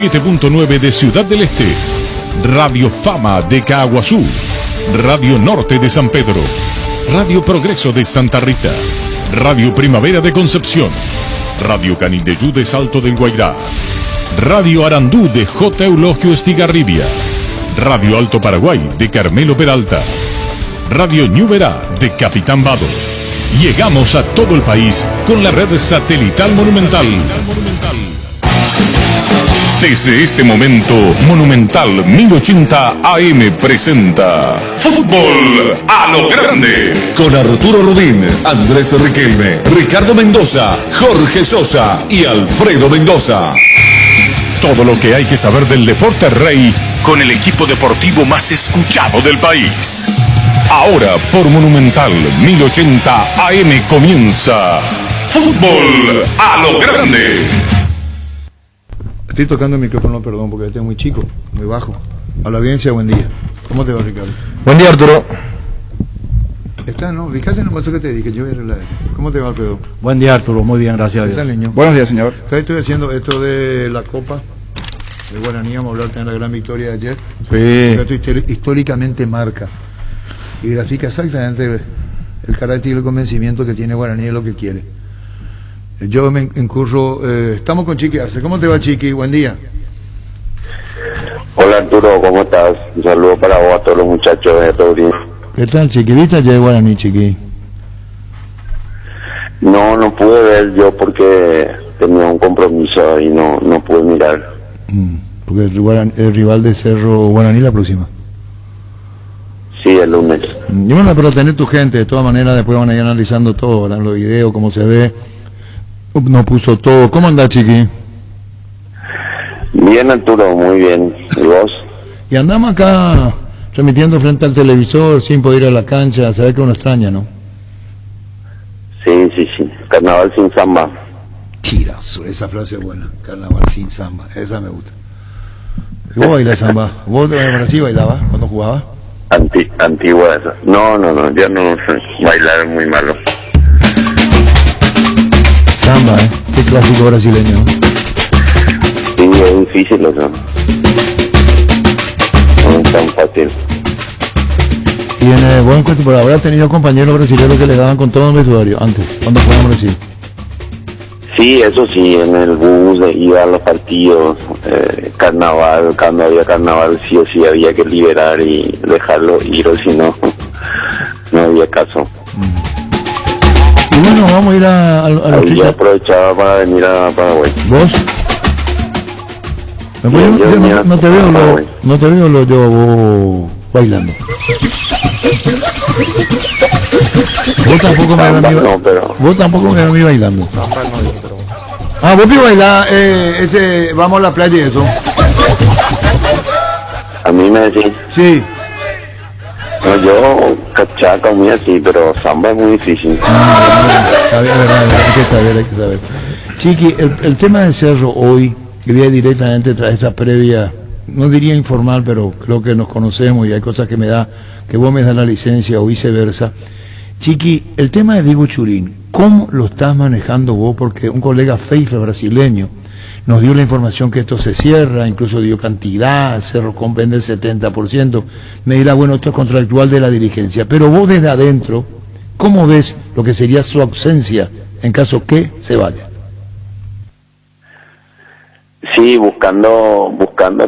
7.9 de Ciudad del Este, Radio Fama de Caaguazú, Radio Norte de San Pedro, Radio Progreso de Santa Rita, Radio Primavera de Concepción, Radio Canindeyú de Salto del Guairá, Radio Arandú de J. Eulogio Estigarribia, Radio Alto Paraguay de Carmelo Peralta, Radio Ñuberá de Capitán Vado. Llegamos a todo el país con la red satelital Monumental. Desde este momento, Monumental 1080 AM presenta Fútbol a lo Grande. Con Arturo Rubín, Andrés Riquelme, Ricardo Mendoza, Jorge Sosa y Alfredo Mendoza. Todo lo que hay que saber del deporte rey con el equipo deportivo más escuchado del país. Ahora por Monumental 1080 AM comienza Fútbol a lo Grande. Estoy tocando el micrófono, perdón, porque este es muy chico, muy bajo. A la audiencia, buen día. ¿Cómo te va, Ricardo? Buen día, Arturo. Está, ¿no? Fíjate nomás lo que te dije, yo voy a arreglar. ¿Cómo te va, Alfredo? Buen día, Arturo. Muy bien, gracias a Dios. ¿Está, niño? Buenos días, señor. Estoy haciendo esto de la Copa de Guaraní, vamos a hablar de la gran victoria de ayer. Sí. Esto históricamente marca y grafica exactamente el carácter y el convencimiento que tiene Guaraní de lo que quiere. Yo me incurro, estamos con Chiqui Arce. ¿Cómo te va, Chiqui? Buen día. Hola, Arturo, ¿cómo estás? Un saludo para vos, a todos los muchachos de Taurín. ¿Qué tal, Chiqui? ¿Viste ayer Guaraní, Chiqui? No pude ver yo porque tenía un compromiso y no pude mirar. Porque el rival de Cerro Guaraní la próxima. Sí, el lunes. Y bueno, pero tener tu gente, de todas maneras, después van a ir analizando todo, ¿verdad? Los videos, cómo se ve. No puso todo. ¿Cómo andás, Chiqui? Bien, Arturo, muy bien. ¿Y vos? Y andamos acá transmitiendo frente al televisor sin poder ir a la cancha, saber que uno extraña, ¿no? Sí. Carnaval sin samba. Chiras, esa frase es buena. Carnaval sin samba, esa me gusta. ¿Y vos bailás samba? ¿Vos en Brasil bailabas cuando jugabas? Antigua esa. No, yo no sé. Bailar es muy malo. Samba, qué clásico brasileño. Sí, es difícil eso. No es tan fácil. Y en el buen cuento, pero habrá tenido compañeros brasileños que le daban con todo el vestuario antes, cuando fueron a Brasil. Sí, eso sí, en el bus iba a los partidos, carnaval, cuando había carnaval sí o sí había que liberar y dejarlo ir, o si no, no había caso. Y bueno, vamos a ir a los ahí chicos. Aprovechaba para venir a Paraguay. ¿Vos? Yo no te veo, no te veo yo vos bailando. Vos tampoco me ves a mí, no, pero... vos tampoco me ves a mí bailando. Ah, vos te bailás, ese, vamos a la playa y eso. A mí me decís, Sí. no, yo cachaca muy así, pero samba es muy difícil. A ver, hay que saber. Chiqui, el tema del Cerro hoy, que viene directamente tras esta previa, no diría informal, pero creo que nos conocemos y hay cosas que que vos me das la licencia o viceversa. Chiqui, el tema de Diego Churín, ¿cómo lo estás manejando vos? Porque un colega Feife brasileño nos dio la información que esto se cierra, incluso dio cantidad, Cerro vende el 70%. Me dirá, bueno, esto es contractual de la dirigencia, pero vos desde adentro, ¿cómo ves lo que sería su ausencia en caso que se vaya? Sí, buscando,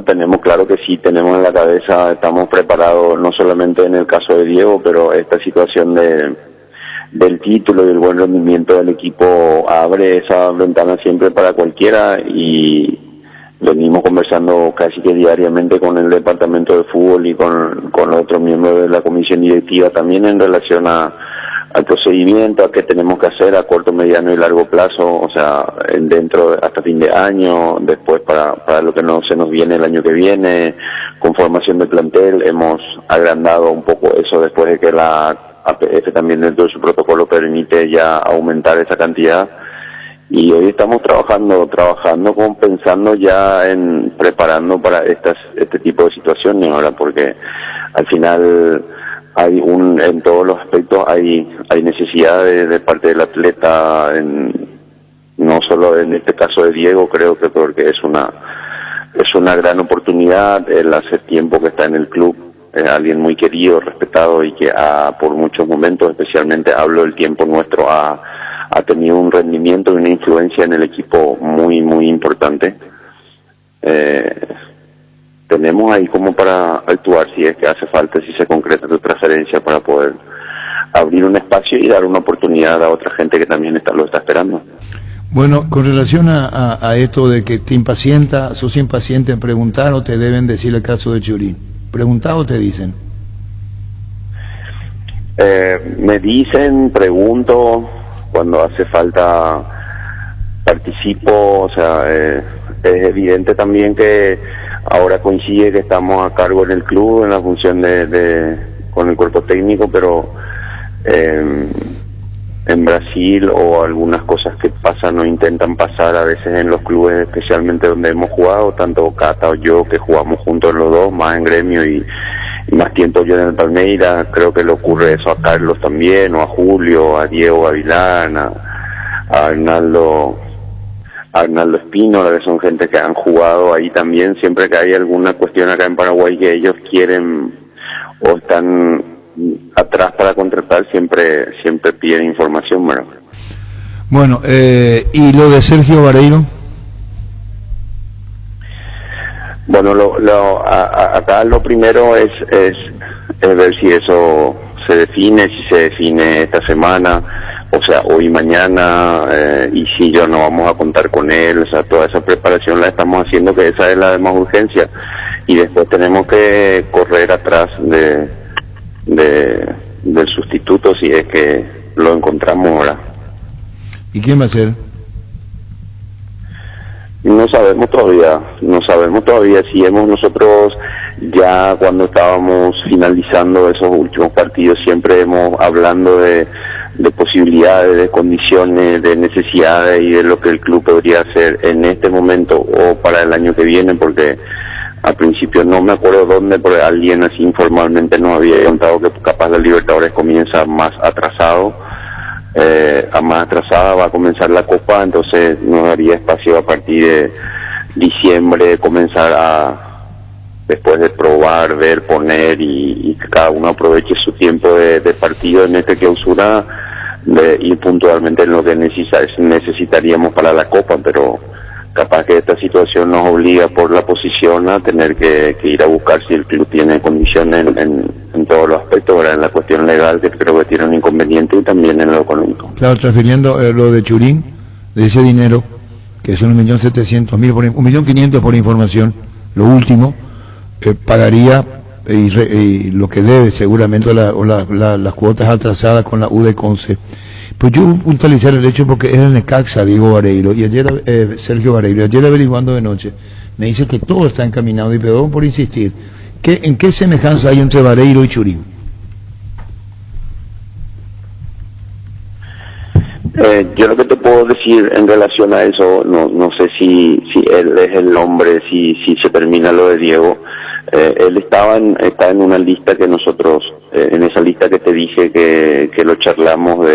tenemos claro que sí, tenemos en la cabeza, estamos preparados, no solamente en el caso de Diego, pero esta situación del título y el buen rendimiento del equipo abre esa ventana siempre para cualquiera y venimos conversando casi que diariamente con el departamento de fútbol y con los otros miembros de la comisión directiva también en relación al procedimiento, a qué tenemos que hacer a corto, mediano y largo plazo, o sea, dentro hasta fin de año, después para lo que se nos viene el año que viene, con formación de plantel, hemos agrandado un poco eso después de que la APF también dentro de su protocolo permite ya aumentar esa cantidad, y hoy estamos trabajando pensando ya en preparando para este tipo de situaciones ahora, porque al final en todos los aspectos hay necesidad de parte del atleta, no solo en este caso de Diego, creo que porque es una es una gran oportunidad. Él hace tiempo que está en el club, es alguien muy querido, respetado y que por muchos momentos, especialmente hablo del tiempo nuestro, ha tenido un rendimiento y una influencia en el equipo muy, muy importante. Tenemos ahí como para actuar si es que hace falta, si se concreta tu transferencia, para poder abrir un espacio y dar una oportunidad a otra gente que también lo está esperando. Bueno, con relación a esto de que sos impaciente en preguntar o te deben decir el caso de Churín. ¿Preguntado o te dicen? Me dicen, pregunto, cuando hace falta participo, o sea, es evidente también que ahora coincide que estamos a cargo en el club, en la función con el cuerpo técnico, pero en Brasil o algunas cosas que pasan o intentan pasar a veces en los clubes, especialmente donde hemos jugado, tanto Cata o yo, que jugamos juntos los dos, más en Gremio y más tiempo yo en el Palmeiras, creo que le ocurre eso a Carlos también, o a Julio, a Diego Gavilán, a Arnaldo Espino, que son gente que han jugado ahí también. Siempre que hay alguna cuestión acá en Paraguay que ellos quieren o están atrás para contratar, siempre piden información. Bueno, ¿y lo de Sergio Vareiro? Bueno, acá lo primero es ver si eso se define, si se define esta semana, o sea, hoy, mañana, y si yo no vamos a contar con él. O sea, toda esa preparación la estamos haciendo, que esa es la de más urgencia, y después tenemos que correr atrás del sustituto si es que lo encontramos ahora. ¿Y quién va a ser? No sabemos todavía si nosotros ya cuando estábamos finalizando esos últimos partidos siempre hablando de posibilidades, de condiciones, de necesidades y de lo que el club podría hacer en este momento o para el año que viene, porque al principio no me acuerdo dónde, pero alguien así informalmente nos había contado que capaz la Libertadores comienza más atrasada va a comenzar la Copa, entonces nos daría espacio a partir de diciembre comenzar después de probar, ver, poner y que cada uno aproveche su tiempo de partido en esta clausura, de ir puntualmente en lo que necesitaríamos para la Copa, pero capaz que esta situación nos obliga por la posición a tener que ir a buscar si el club tiene condiciones en todos los aspectos, ¿verdad? En la cuestión legal, que creo que tiene un inconveniente, y también en lo económico. Claro, transfiriendo lo de Churín, de ese dinero, que son 1.700.000, 1.500.000 por información, lo último, pagaría y lo que debe seguramente las cuotas atrasadas con la U de Conce. Pues yo puntualizar el hecho porque era el Necaxa, Diego Vareiro, y ayer Sergio Vareiro, ayer averiguando de noche, me dice que todo está encaminado, y perdón por insistir, ¿en qué semejanza hay entre Vareiro y Churín? Yo lo que te puedo decir en relación a eso, no sé si él es el nombre, si se termina lo de Diego. Él está en una lista que nosotros, en esa lista que te dije que lo charlamos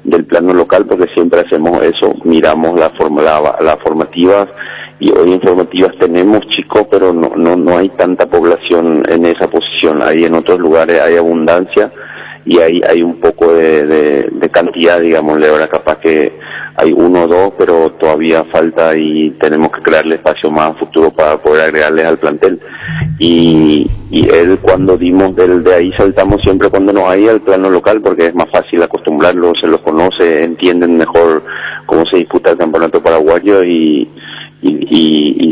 del plano local, porque siempre hacemos eso, miramos las formativas, y hoy en formativas tenemos chicos, pero no hay tanta población en esa posición. Ahí en otros lugares hay abundancia y hay un poco de cantidad, digámosle. Ahora capaz que hay uno o dos, pero todavía falta y tenemos que crearle espacio más a futuro para poder agregarles al plantel. Y él, cuando dimos de ahí, saltamos siempre cuando no hay al plano local, porque es más fácil acostumbrarlos, se los conoce, entienden mejor cómo se disputa el campeonato paraguayo, y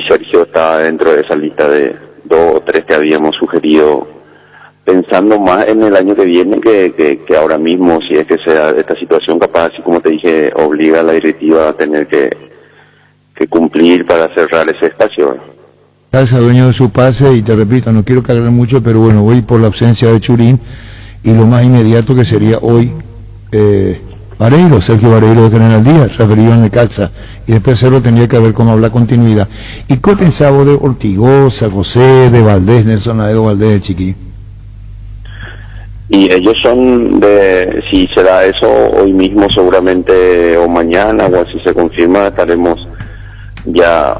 Sergio está dentro de esa lista de 2 o 3 que habíamos sugerido, pensando más en el año que viene que ahora mismo, si es que sea esta situación, capaz, así como te dije, obliga a la directiva a tener que cumplir para cerrar ese espacio. Casa dueño de su pase, y te repito, no quiero cargar mucho, pero bueno, voy por la ausencia de Churín, y lo más inmediato que sería hoy Vareiro, Sergio Vareiro de General Díaz, referido en Necaxa, y después Cerro tendría que ver cómo hablar continuidad. ¿Y qué pensaba de Ortigosa, José, de Valdés, Nelson Aedo Valdés, de Chiqui? Y ellos son si se da eso hoy mismo seguramente, o mañana, o así se confirma, estaremos ya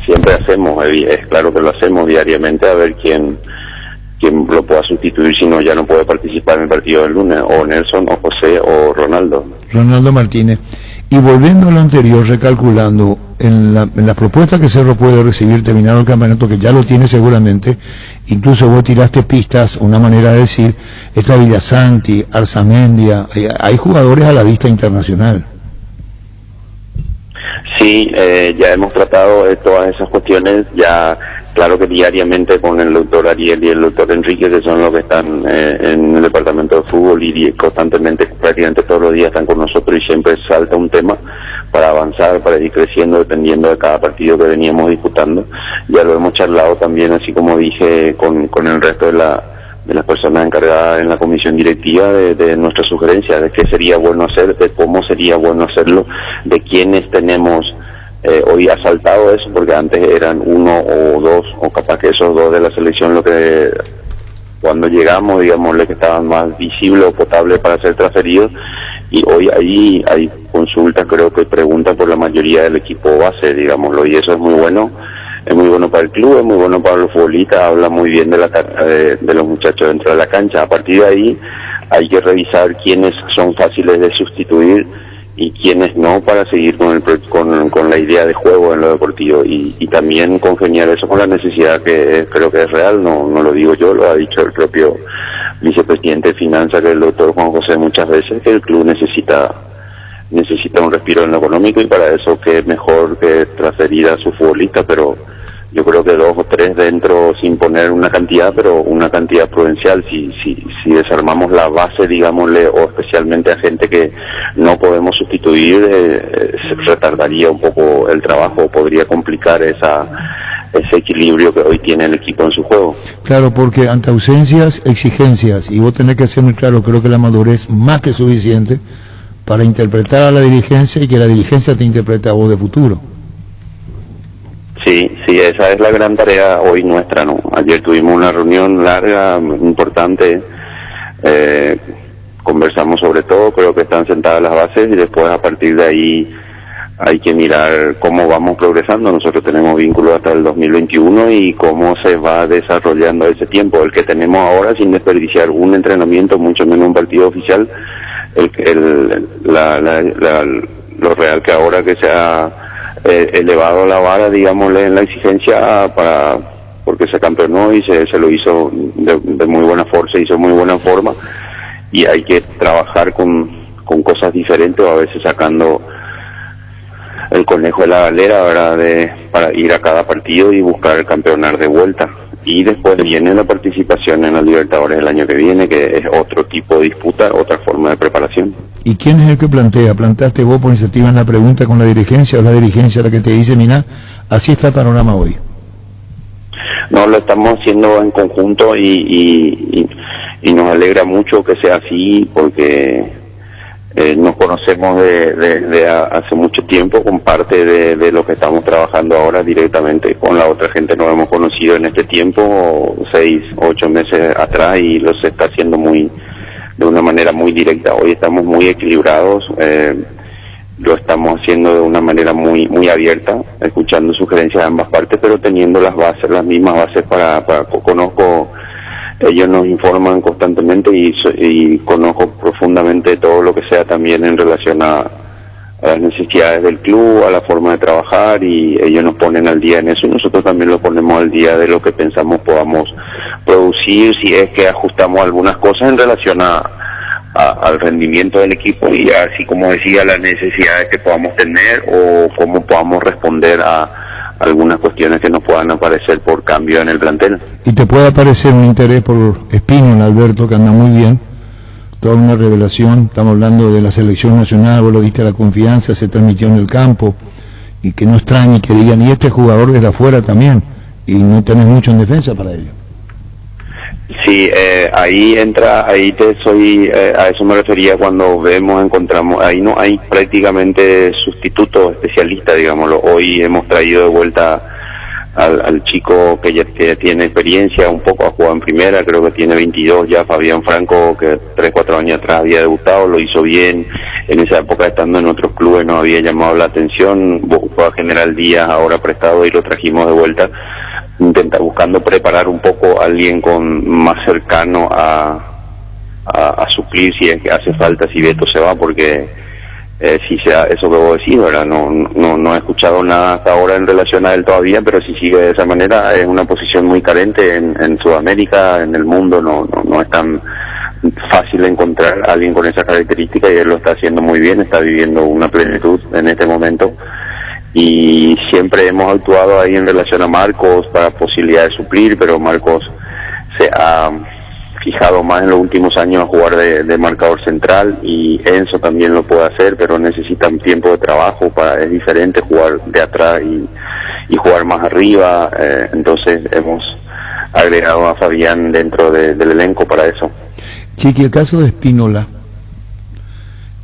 siempre hacemos, es claro que lo hacemos diariamente, a ver quién lo pueda sustituir si no ya no puede participar en el partido del lunes, o Nelson, o José, o Ronaldo. Ronaldo Martínez. Y volviendo a lo anterior, recalculando, en la propuesta que Cerro puede recibir terminado el campeonato, que ya lo tiene seguramente, incluso vos tiraste pistas, una manera de decir, está Villasanti, Arzamendia, hay jugadores a la vista internacional. Sí, ya hemos tratado todas esas cuestiones, ya claro que diariamente con el doctor Ariel y el doctor Enrique, que son los que están en el departamento de fútbol y constantemente, prácticamente todos los días están con nosotros y siempre salta un tema para avanzar, para ir creciendo dependiendo de cada partido que veníamos disputando. Ya lo hemos charlado también, así como dije, con el resto de las personas encargadas en la comisión directiva de nuestras sugerencias, de qué sería bueno hacer, de cómo sería bueno hacerlo, de quiénes tenemos hoy ha saltado eso, porque antes eran uno o dos, o capaz que esos dos de la selección, lo que cuando llegamos, digámosle, que estaban más visibles o potables para ser transferidos, y hoy ahí hay consultas, creo que preguntas por la mayoría del equipo base, digámoslo, y eso es muy bueno para el club, es muy bueno para los futbolistas, habla muy bien de la carrera de los muchachos dentro de la cancha. A partir de ahí hay que revisar quiénes son fáciles de sustituir y quiénes no, para seguir con la idea de juego en lo deportivo, y también congeniar eso con la necesidad que creo que es real, no lo digo yo, lo ha dicho el propio vicepresidente de Finanzas, que es el doctor Juan José, muchas veces, que el club necesita un respiro en lo económico, y para eso que mejor que transferir a su futbolista, pero yo creo que 2 o 3 dentro, sin poner una cantidad, pero una cantidad prudencial. Si desarmamos la base, digámosle, o especialmente a gente que no podemos sustituir, retardaría un poco el trabajo, podría complicar ese equilibrio que hoy tiene el equipo en su juego. Claro, porque ante ausencias, exigencias, y vos tenés que ser muy claro, creo que la madurez más que suficiente para interpretar a la dirigencia y que la dirigencia te interprete a vos de futuro. Sí, esa es la gran tarea hoy nuestra, ¿no? Ayer tuvimos una reunión larga, importante, conversamos sobre todo, creo que están sentadas las bases, y después a partir de ahí hay que mirar cómo vamos progresando. Nosotros tenemos vínculo hasta el 2021 y cómo se va desarrollando ese tiempo, el que tenemos ahora, sin desperdiciar un entrenamiento, mucho menos un partido oficial, lo real que ahora que se ha elevado la vara, digámosle, en la exigencia porque se campeonó y se lo hizo de muy buena forma, se hizo muy buena forma, y hay que trabajar con cosas diferentes, o a veces sacando el conejo de la galera, ¿verdad? Para ir a cada partido y buscar campeonar de vuelta. Y después viene la participación en los Libertadores el año que viene, que es otro tipo de disputa, otra forma de preparación. ¿Y quién es el que plantea? ¿Plantaste vos por iniciativa en la pregunta con la dirigencia, o la dirigencia la que te dice, mira, así está el panorama hoy? No, lo estamos haciendo en conjunto y nos alegra mucho que sea así, porque nos conocemos de hace mucho tiempo, con parte de lo que estamos trabajando ahora directamente. Con la otra gente nos hemos conocido en este tiempo, 6, 8 meses atrás, y lo se está haciendo de una manera muy directa. Hoy estamos muy equilibrados, lo estamos haciendo de una manera muy abierta, escuchando sugerencias de ambas partes, pero teniendo las mismas bases conozco. Ellos nos informan constantemente y conozco profundamente todo lo que sea también en relación a las necesidades del club, a la forma de trabajar, y ellos nos ponen al día en eso, y nosotros también lo ponemos al día de lo que pensamos podamos producir, si es que ajustamos algunas cosas en relación al rendimiento del equipo, y así como decía, las necesidades que podamos tener, o cómo podamos responder a algunas cuestiones que nos puedan aparecer por cambio en el plantel. Y te puede aparecer un interés por Espino, Alberto, que anda muy bien, toda una revelación. Estamos hablando de la selección nacional, vos lo diste, la confianza, se transmitió en el campo, y que no extrañe que digan, y este jugador desde afuera también, y no tenés mucho en defensa para ello. Sí, ahí a eso me refería cuando encontramos, ahí no hay prácticamente sustitutos especialistas, digámoslo. Hoy hemos traído de vuelta al chico que tiene experiencia, un poco ha jugado en primera, creo que tiene 22 ya, Fabián Franco, que 3-4 años atrás había debutado, lo hizo bien, en esa época estando en otros clubes no había llamado la atención, fue a General Díaz ahora prestado y lo trajimos de vuelta, buscando preparar un poco a alguien más cercano a suplir si es que hace falta, si Beto se va, porque si sea eso que vos decís, ¿verdad? No he escuchado nada hasta ahora en relación a él todavía, pero si sigue de esa manera es una posición muy carente en Sudamérica, en el mundo, no es tan fácil encontrar a alguien con esa característica y él lo está haciendo muy bien, está viviendo una plenitud en este momento y siempre hemos actuado ahí en relación a Marcos para posibilidad de suplir, pero Marcos se ha fijado más en los últimos años a jugar de marcador central y Enzo también lo puede hacer, pero necesita un tiempo de trabajo, es diferente jugar de atrás y jugar más arriba, entonces hemos agregado a Fabián dentro del elenco para eso. Chiqui, el caso de Espínola,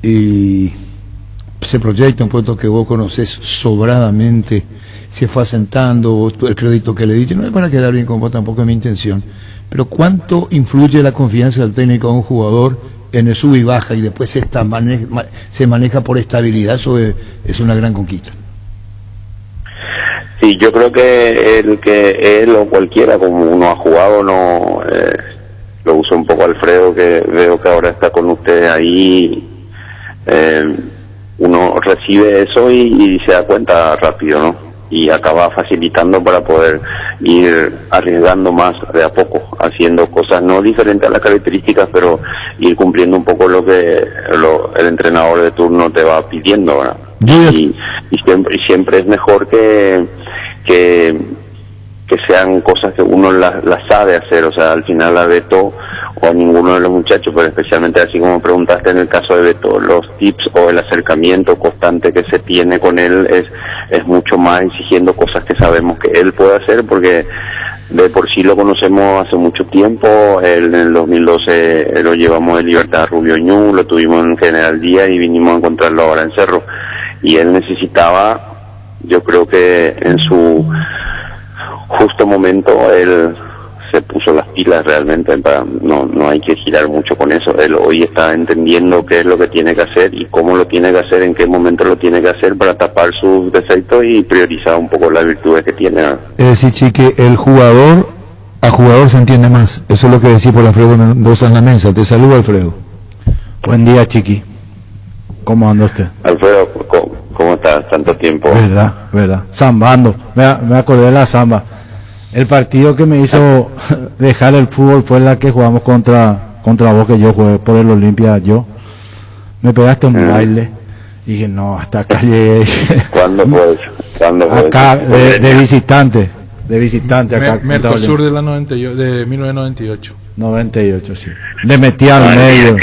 y se proyecta un puesto que vos conocés sobradamente, se fue asentando, el crédito que le diste, no es para quedar bien con vos, tampoco es mi intención, pero ¿cuánto influye la confianza del técnico de un jugador en el sub y baja y después se maneja por estabilidad? Eso es una gran conquista. Sí, yo creo que él o cualquiera, como uno ha jugado, lo uso un poco Alfredo, que veo que ahora está con ustedes ahí, uno recibe eso y se da cuenta rápido, ¿no? Y acaba facilitando para poder ir arriesgando más de a poco, haciendo cosas no diferentes a las características, pero ir cumpliendo un poco lo que el entrenador de turno te va pidiendo, ¿verdad? Y siempre es mejor que sean cosas que uno las sabe hacer, o sea, al final a Beto o a ninguno de los muchachos, pero especialmente así como preguntaste en el caso de Beto, los tips o el acercamiento constante que se tiene con él es mucho más exigiendo cosas que sabemos que él puede hacer, porque de por sí lo conocemos hace mucho tiempo. Él en el 2012 lo llevamos de Libertad a Rubio Ñu, lo tuvimos en General Díaz y vinimos a encontrarlo ahora en Cerro, y él necesitaba, yo creo que en su justo momento él se puso las pilas realmente, no hay que girar mucho con eso. Él hoy está entendiendo qué es lo que tiene que hacer y cómo lo tiene que hacer, en qué momento lo tiene que hacer para tapar sus defectos y priorizar un poco las virtudes que tiene. Es decir, Chiqui, el jugador a jugador se entiende más. Eso es lo que decís por Alfredo Mendoza en la mesa. Te saludo, Alfredo. Buen día, Chiqui. ¿Cómo anda usted? Alfredo, ¿cómo estás? Tanto tiempo. Verdad. Zambando. Me acordé de la zamba. El partido que me hizo dejar el fútbol fue la que jugamos contra vos, que yo jugué por el Olimpia. Me pegaste un baile y dije, no, hasta acá llegué. ¿Cuándo fue eso? Acá, de visitante acá. Mercosur de 1998. 98, sí. Le metí al medio.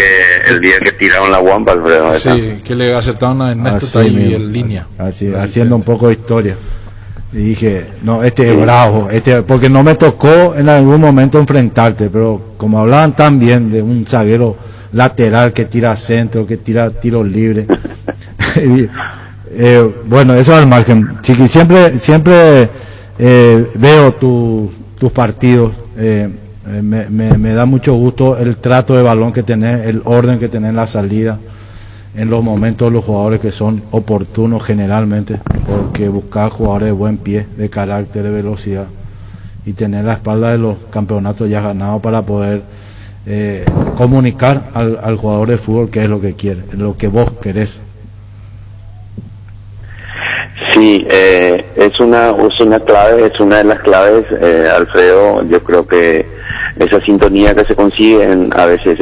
El día que tiraron la guampa, Alfredo. Sí, que le aceptaron a Ernesto ahí en línea. Así, haciendo un poco de historia. Y dije, no, este es bravo, porque no me tocó en algún momento enfrentarte, pero como hablaban tan bien de un zaguero lateral que tira centro, que tira tiros libres. Bueno, eso al margen. Chiqui, siempre veo tus partidos, me da mucho gusto el trato de balón que tenés, el orden que tenés en la salida, en los momentos de los jugadores que son oportunos generalmente, porque buscar jugadores de buen pie, de carácter, de velocidad, y tener la espalda de los campeonatos ya ganados para poder comunicar al jugador de fútbol qué es lo que quiere, lo que vos querés. Sí, es una clave, es una de las claves, Alfredo. Yo creo que esa sintonía que se consigue a veces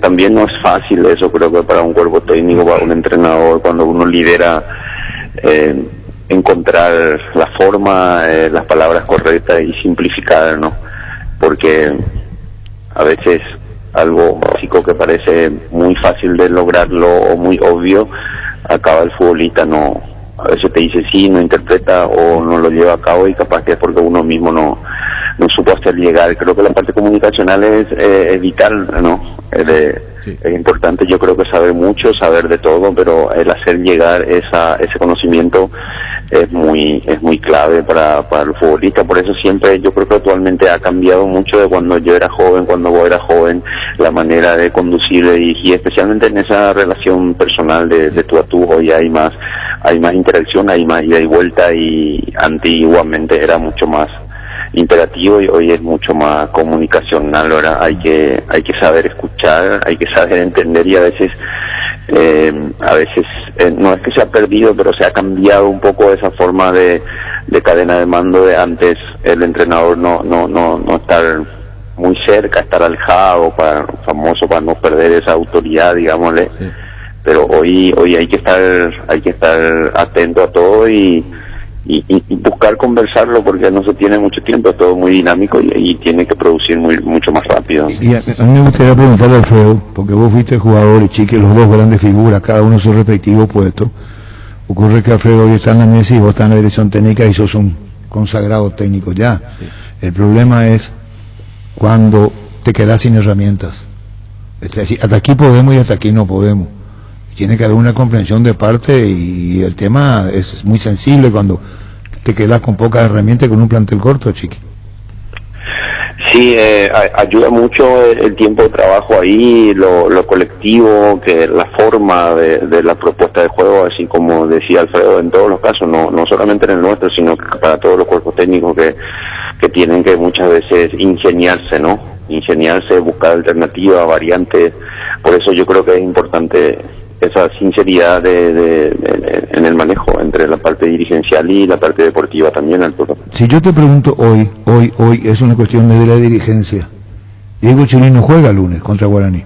también no es fácil eso, creo que para un cuerpo técnico, para un entrenador, cuando uno lidera, encontrar la forma, las palabras correctas y simplificar, ¿no? Porque a veces algo básico que parece muy fácil de lograrlo o muy obvio, acaba el futbolista a veces te dice sí, no interpreta o no lo lleva a cabo, y capaz que es porque uno mismo no supo hacer llegar. Creo que la parte comunicacional es vital, ¿no? Sí. Es importante, yo creo que saber mucho, saber de todo, pero el hacer llegar ese conocimiento es muy clave para los futbolistas. Por eso siempre yo creo que actualmente ha cambiado mucho de cuando yo era joven, cuando vos eras joven, la manera de conducir, de dirigir, especialmente en esa relación personal de tú a tú. Hoy hay más interacción, hay más ida y vuelta, y antiguamente era mucho más interactivo y hoy es mucho más comunicacional. Ahora hay que saber escuchar, hay que saber entender, y a veces no es que se ha perdido, pero se ha cambiado un poco esa forma de cadena de mando de antes. El entrenador no estar muy cerca, estar alejado, famoso para no perder esa autoridad, digámosle. Sí. Pero hoy hay que estar atento a todo y buscar conversarlo, porque no se tiene mucho tiempo, es todo muy dinámico y tiene que producir mucho más rápido. Y a mí me gustaría preguntarle a Alfredo, porque vos fuiste jugador y Chiqui, los dos grandes figuras, cada uno en su respectivo puesto. Ocurre que Alfredo hoy está en la mesa y vos estás en la dirección técnica y sos un consagrado técnico ya. Sí. El problema es cuando te quedas sin herramientas. Es decir, hasta aquí podemos y hasta aquí no podemos. Tiene que haber una comprensión de parte, y el tema es muy sensible cuando te quedas con pocas herramientas y con un plantel corto, Chiqui. Sí, ayuda mucho el tiempo de trabajo ahí, lo colectivo, que la forma de la propuesta de juego, así como decía Alfredo, en todos los casos, no solamente en el nuestro, sino para todos los cuerpos técnicos que tienen que muchas veces ingeniarse, buscar alternativas, variantes. Por eso yo creo que es importante esa sinceridad en el manejo entre la parte dirigencial y la parte deportiva también, Arturo. Si yo te pregunto hoy es una cuestión de la dirigencia. Diego Churín no juega el lunes contra Guaraní.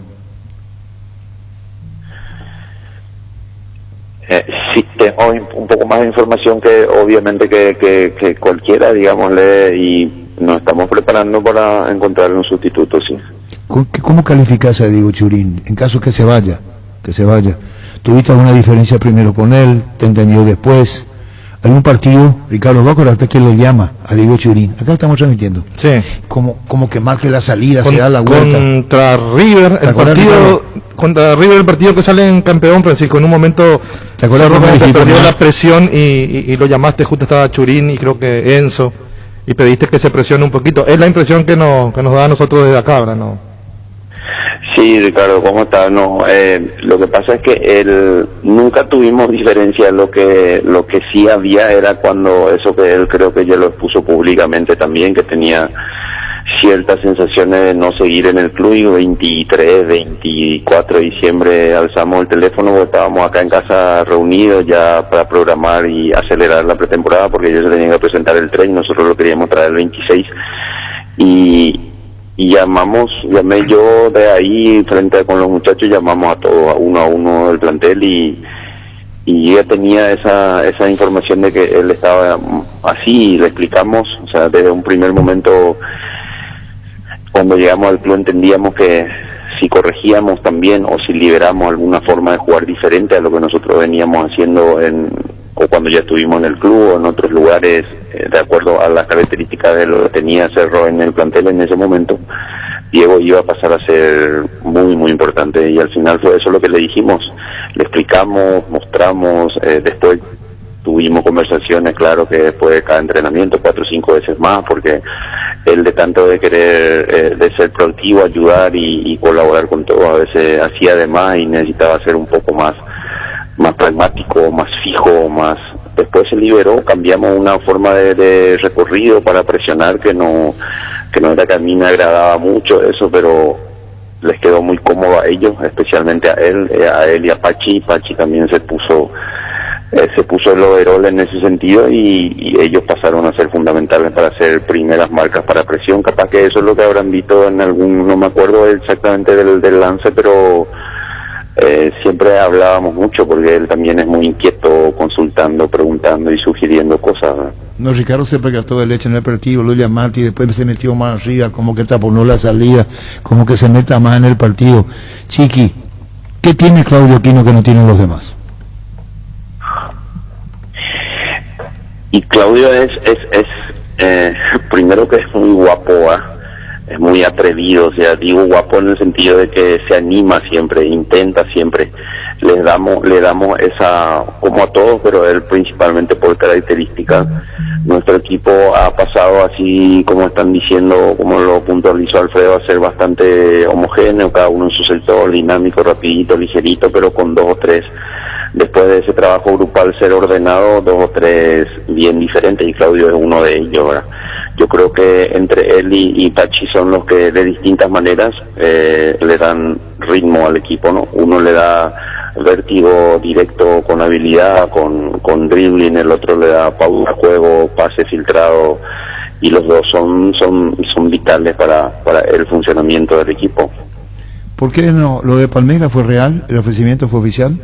Sí, tengo un poco más de información que obviamente que cualquiera, digámosle, y nos estamos preparando para encontrar un sustituto, sí. ¿Cómo calificas a Diego Churín en caso que se vaya? ¿Tuviste alguna diferencia primero con él? ¿Te entendió después? Hay un partido, Ricardo, ¿va a acordarte que lo llama a Diego Churín? Acá estamos transmitiendo. Sí. Como que marque la salida, se da la vuelta. Contra River, el partido que sale en campeón, Francisco, en un momento ¿te perdió la presión y lo llamaste, justo estaba Churín y creo que Enzo, y pediste que se presione un poquito. Es la impresión que nos da a nosotros desde acá, ¿verdad? ¿No? Sí, Ricardo, ¿cómo está? Lo que pasa es que nunca tuvimos diferencia. Lo que sí había era cuando eso que él creo que ya lo expuso públicamente también, que tenía ciertas sensaciones de no seguir en el club, y 23, 24 de diciembre alzamos el teléfono, porque estábamos acá en casa reunidos ya para programar y acelerar la pretemporada, porque ellos se tenían que presentar el 3 y nosotros lo queríamos traer el 26, y llamé yo de ahí frente con los muchachos, llamamos a todos, uno a uno del plantel, y ella tenía esa información de que él estaba así, y le explicamos, o sea, desde un primer momento cuando llegamos al club entendíamos que si corregíamos también o si liberamos alguna forma de jugar diferente a lo que nosotros veníamos haciendo o cuando ya estuvimos en el club o en otros lugares, de acuerdo a las características de lo que tenía Cerro en el plantel en ese momento, Diego iba a pasar a ser muy muy importante, y al final fue eso lo que le dijimos, le explicamos, mostramos, después tuvimos conversaciones, claro que después de cada entrenamiento 4 o 5 veces más, porque él de tanto de querer de ser proactivo, ayudar y colaborar con todo, a veces hacía de más y necesitaba ser un poco más pragmático, más fijo, más. Después se liberó, cambiamos una forma de recorrido para presionar que no era que a mí me agradaba mucho eso, pero les quedó muy cómodo a ellos, especialmente a él y a Pachi. Pachi también se puso el overall en ese sentido, y ellos pasaron a ser fundamentales para hacer primeras marcas para presión. Capaz que eso es lo que habrán visto en algún, no me acuerdo exactamente del lance, pero siempre hablábamos mucho, porque él también es muy inquieto, consultando, preguntando y sugiriendo cosas, ¿no? No, Ricardo se percató de leche en el partido, lo llamaste y después se metió más arriba, como que taponó la salida, como que se meta más en el partido. Chiqui, ¿qué tiene Claudio Aquino que no tienen los demás? Y Claudio es primero que es muy guapo, es muy atrevido, o sea, digo guapo en el sentido de que se anima siempre, intenta siempre le damos esa, como a todos, pero él principalmente por características. Nuestro equipo ha pasado, así como están diciendo, como lo puntualizó Alfredo, a ser bastante homogéneo, cada uno en su sector, dinámico, rapidito, ligerito, pero con 2 o 3, después de ese trabajo grupal, ser ordenado, 2 o 3 bien diferentes, y Claudio es uno de ellos, ¿verdad? Yo creo que entre él y Tachi son los que de distintas maneras le dan ritmo al equipo, ¿no? Uno le da vértigo directo con habilidad, con dribbling, el otro le da pausa, juego, pase filtrado, y los dos son vitales para el funcionamiento del equipo. ¿Por qué no? ¿Lo de Palmeiras fue real? ¿El ofrecimiento fue oficial?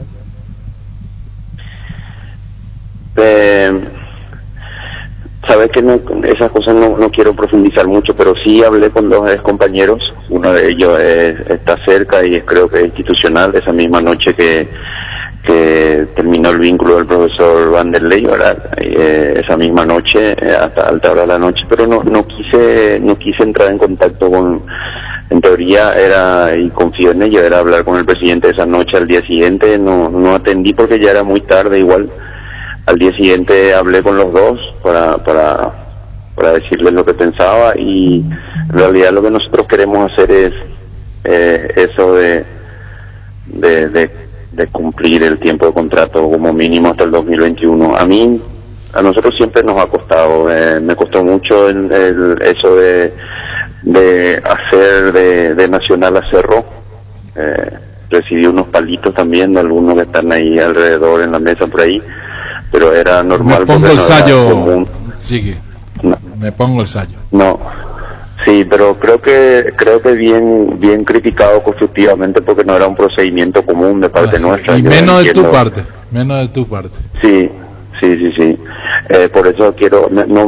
Sabes que no, esas cosas no quiero profundizar mucho, pero sí hablé con 2 ex compañeros. Uno de ellos está cerca y creo que es institucional. Esa misma noche que terminó el vínculo del profesor Vanderlei, ¿verdad? Esa misma noche, hasta alta hora de la noche, pero no quise entrar en contacto con. En teoría era, y confío en ello, era hablar con el presidente esa noche. Al día siguiente no atendí porque ya era muy tarde igual. Al día siguiente hablé con los dos para decirles lo que pensaba, y en realidad lo que nosotros queremos hacer es eso de cumplir el tiempo de contrato como mínimo hasta el 2021. A nosotros siempre nos ha costado, me costó mucho eso de hacer de Nacional a Cerro. Recibí unos palitos también de algunos que están ahí alrededor en la mesa por ahí, pero era normal. Me pongo el sayo, sí, no. Me pongo el sayo. No, sí, pero creo que bien criticado constructivamente, porque no era un procedimiento común de parte nuestra. Y menos de tu parte. Sí. Por eso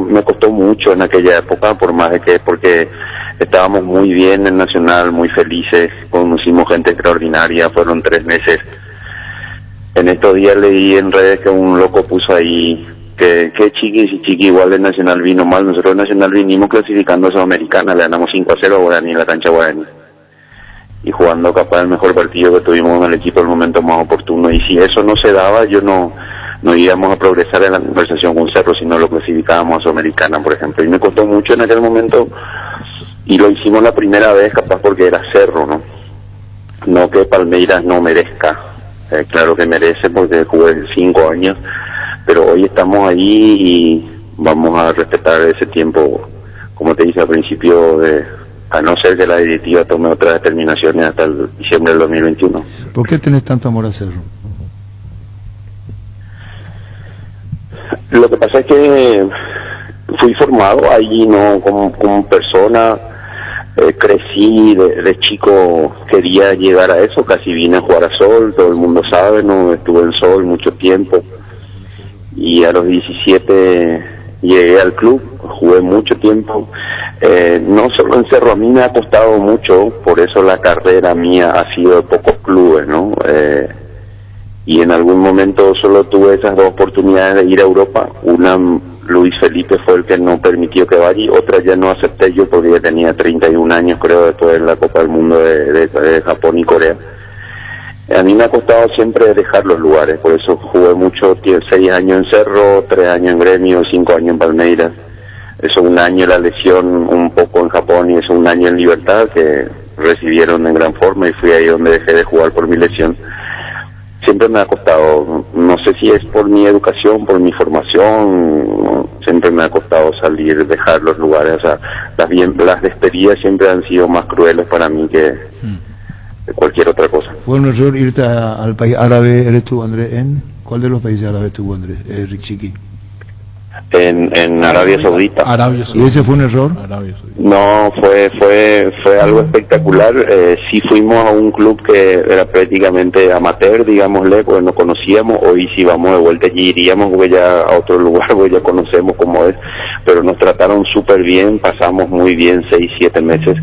me costó mucho en aquella época, porque estábamos muy bien en Nacional, muy felices, conocimos gente extraordinaria, fueron 3 meses. En estos días leí en redes que un loco puso ahí que Chiqui igual de Nacional vino mal. Nosotros de Nacional vinimos clasificando a Sudamericana, le ganamos 5-0 a Guaraní en la cancha Guaraní, y jugando capaz el mejor partido que tuvimos en el equipo en el momento más oportuno. Y si eso no se daba, yo no íbamos a progresar en la conversación con Cerro si no lo clasificábamos a Sudamericana, por ejemplo. Y me costó mucho en aquel momento, y lo hicimos la primera vez capaz porque era Cerro, no que Palmeiras no merezca. Claro que merece, porque jugué 5 años, pero hoy estamos ahí y vamos a respetar ese tiempo, como te dije al principio, a no ser que la directiva tome otras determinaciones hasta el diciembre del 2021. ¿Por qué tenés tanto amor a Cerro? Lo que pasa es que fui formado allí, ¿no? Como persona. Crecí de chico, quería llegar a eso, casi vine a jugar a Sol, todo el mundo sabe, ¿no? Estuve en Sol mucho tiempo, y a los 17 llegué al club, jugué mucho tiempo, no solo en Cerro, a mí me ha costado mucho, por eso la carrera mía ha sido de pocos clubes, ¿no? Y en algún momento solo tuve esas 2 oportunidades de ir a Europa. Una, Luis Felipe fue el que no permitió que vaya, y otra ya no acepté yo porque ya tenía 31 años, creo, después de la Copa del Mundo de Japón y Corea. A mí me ha costado siempre dejar los lugares, por eso jugué mucho, 6 años en Cerro, 3 años en Gremio, 5 años en Palmeiras. Eso, 1 año la lesión, un poco en Japón, y eso 1 año en Libertad, que recibieron en gran forma, y fui ahí donde dejé de jugar por mi lesión. Siempre me ha costado, no sé si es por mi educación, por mi formación, siempre me ha costado salir, dejar los lugares. O sea, las despedidas siempre han sido más crueles para mí que cualquier otra cosa. ¿Fue un error irte al país árabe? ¿Eres tú, Andrés? ¿En cuál de los países árabes estuvo, Andrés? Chiqui. En Arabia Saudita. ¿Y ese fue un error? No, fue algo espectacular. Sí fuimos a un club que era prácticamente amateur, digámosle, porque no conocíamos. Hoy si vamos de vuelta allí iríamos, porque ya a otro lugar, porque ya conocemos cómo es, pero nos trataron súper bien, pasamos muy bien 6-7 meses.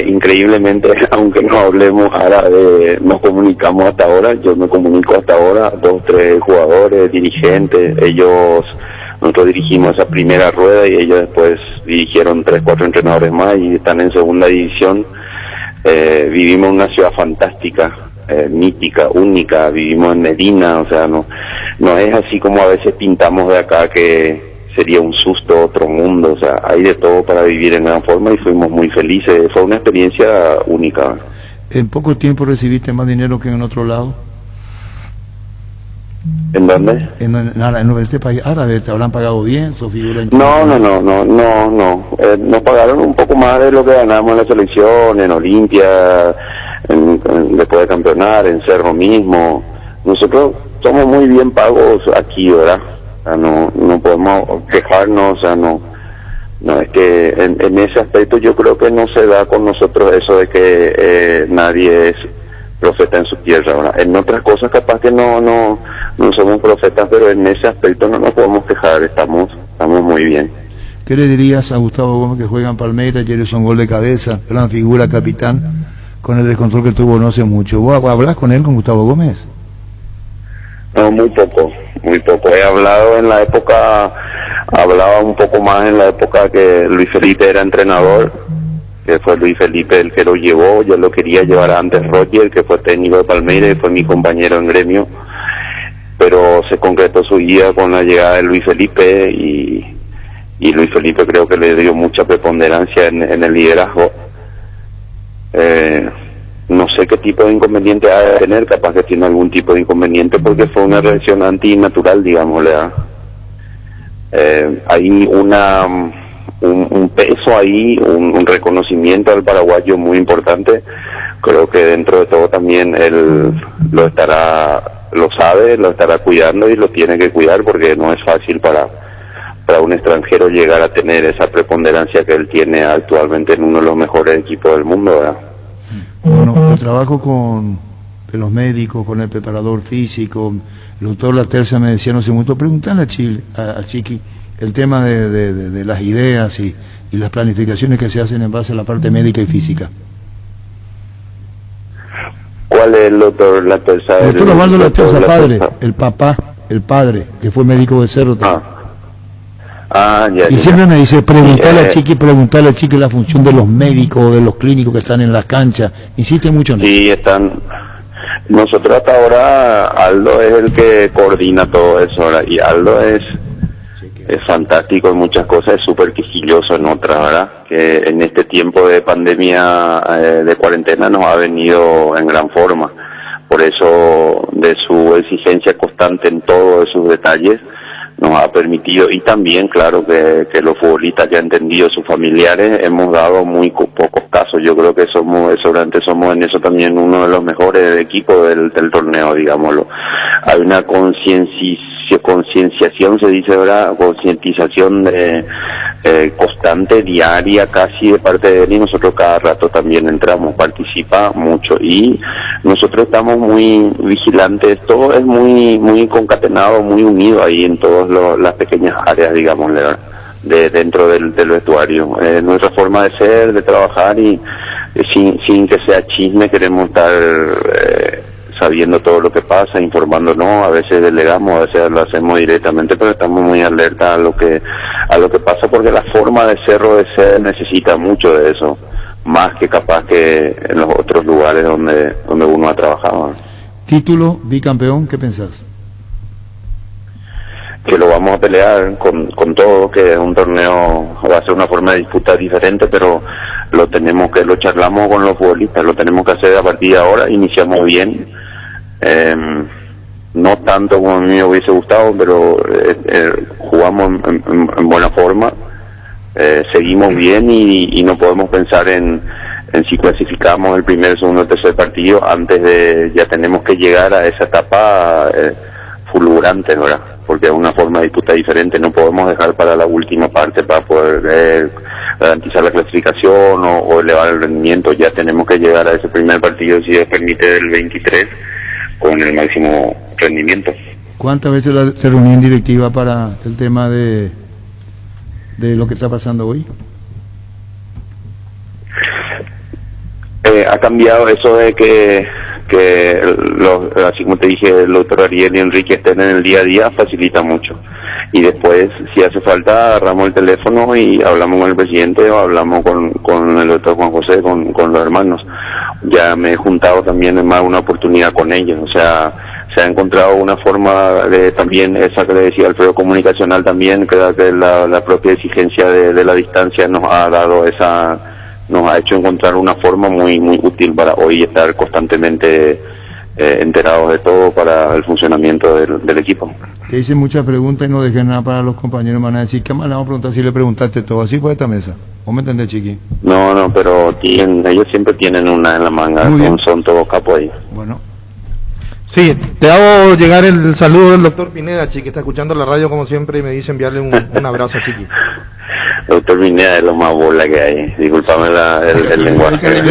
Increíblemente, aunque no hablemos árabe, nos comunicamos hasta ahora. Yo me comunico hasta ahora, 2-3 jugadores, dirigentes. Nosotros dirigimos esa primera rueda, y ellos después dirigieron 3-4 entrenadores más, y están en segunda división. Vivimos en una ciudad fantástica, mítica, única, vivimos en Medina, o sea, no es así como a veces pintamos de acá que sería un susto, otro mundo, o sea, hay de todo para vivir en gran forma y fuimos muy felices, fue una experiencia única. ¿En poco tiempo recibiste más dinero que en otro lado? ¿En dónde? En este país árabe, ¿te habrán pagado bien? ¿Su figura No. Nos pagaron un poco más de lo que ganamos en la selección, en Olimpia, después de campeonar, en Cerro mismo. Nosotros somos muy bien pagos aquí, ¿verdad? O sea, no podemos quejarnos, o sea, no es que en ese aspecto yo creo que no se da con nosotros eso de que nadie es profeta en su tierra, ¿verdad? En otras cosas capaz que no somos profetas, pero en ese aspecto no nos podemos quejar, estamos muy bien. ¿Qué le dirías a Gustavo Gómez, que juega en Palmeiras, ayer hizo un gol de cabeza, gran figura, capitán, con el descontrol que tuvo no hace mucho? ¿Vos hablás con él, con Gustavo Gómez? No, muy poco. He hablado hablaba un poco más en la época que Luis Felipe era entrenador, que fue Luis Felipe el que lo llevó. Yo lo quería llevar antes Roger, que fue técnico de Palmeiras y fue mi compañero en gremio, pero se concretó su guía con la llegada de Luis Felipe y Luis Felipe creo que le dio mucha preponderancia en el liderazgo. No sé qué tipo de inconveniente ha de tener, capaz que tiene algún tipo de inconveniente porque fue una reacción antinatural, digámosle. Hay un peso ahí, un reconocimiento al paraguayo muy importante. Creo que dentro de todo también él lo sabe, lo estará cuidando y lo tiene que cuidar porque no es fácil para un extranjero llegar a tener esa preponderancia que él tiene actualmente en uno de los mejores equipos del mundo, ¿verdad? Bueno, el trabajo con los médicos, con el preparador físico, el doctor Laterza me decía no sé mucho, preguntarle a Chiqui el tema de las ideas y las planificaciones que se hacen en base a la parte médica y física. ¿Cuál es el doctor Laterza? El doctor Osvaldo Laterza, padre, el padre, que fue médico de Cerro. Y siempre me dice, preguntarle a Chiqui la función de los médicos, de los clínicos que están en las canchas. Insiste mucho en eso. Sí, nosotros hasta ahora, Aldo es el que coordina todo eso, ¿verdad? Y Aldo es fantástico en muchas cosas, es súper quisquilloso en otras, ¿verdad? Que en este tiempo de pandemia, de cuarentena, nos ha venido en gran forma. Por eso, de su exigencia constante en todos esos detalles, nos ha permitido, y también claro que los futbolistas ya han entendido, sus familiares, hemos dado muy pocos casos. Yo creo que somos en eso también uno de los mejores equipos del torneo, digámoslo. Hay una concienciación, se dice, ¿verdad? Concientización constante, diaria casi de parte de él, y nosotros cada rato también entramos, participa mucho y nosotros estamos muy vigilantes, todo es muy concatenado, muy unido ahí en todas las pequeñas áreas, digamos, dentro del vestuario. Nuestra forma de ser, de trabajar y sin que sea chisme, queremos estar sabiendo todo lo que pasa, informándonos, a veces delegamos, a veces lo hacemos directamente, pero estamos muy alerta a lo que pasa, porque la forma de Cerro de ser necesita mucho de eso, más que capaz que en los otros lugares donde uno ha trabajado. Título, bicampeón, ¿qué pensás? Que lo vamos a pelear con todo, que es un torneo, va a ser una forma de disputa diferente, pero lo charlamos con los futbolistas, lo tenemos que hacer a partir de ahora, iniciamos bien, no tanto como a mí me hubiese gustado, pero jugamos en buena forma, seguimos bien y no podemos pensar en si clasificamos el primer, segundo, tercer partido, antes ya tenemos que llegar a esa etapa fulgurante, ¿verdad? Porque es una forma de disputa diferente, no podemos dejar para la última parte para poder garantizar la clasificación o elevar el rendimiento. Ya tenemos que llegar a ese primer partido, si Dios permite, del 23 con el máximo rendimiento. ¿Cuántas veces se reunió en directiva para el tema de lo que está pasando hoy? Ha cambiado eso de que así como te dije, el doctor Ariel y Enrique estén en el día a día, facilita mucho. Y después, si hace falta, agarramos el teléfono y hablamos con el presidente o hablamos con el doctor Juan José, con los hermanos. ya me he juntado también en más una oportunidad con ellos, o sea, se ha encontrado una forma de también, esa que le decía Alfredo, comunicacional también, creo que la propia exigencia de la distancia nos ha dado nos ha hecho encontrar una forma muy útil para hoy estar constantemente enterados de todo para el funcionamiento del equipo. Te hice muchas preguntas y no dejé nada para los compañeros, me van a decir, ¿qué más le vamos a preguntar si le preguntaste todo? Así fue esta mesa. ¿Vos me entendés, Chiqui? No, pero ellos siempre tienen una en la manga, son todos capos ahí. Bueno. Sí, te hago llegar el saludo del doctor Pineda, Chiqui, está escuchando la radio como siempre y me dice enviarle un abrazo a Chiqui. Doctor Pineda es lo más bola que hay, disculpame el lenguaje.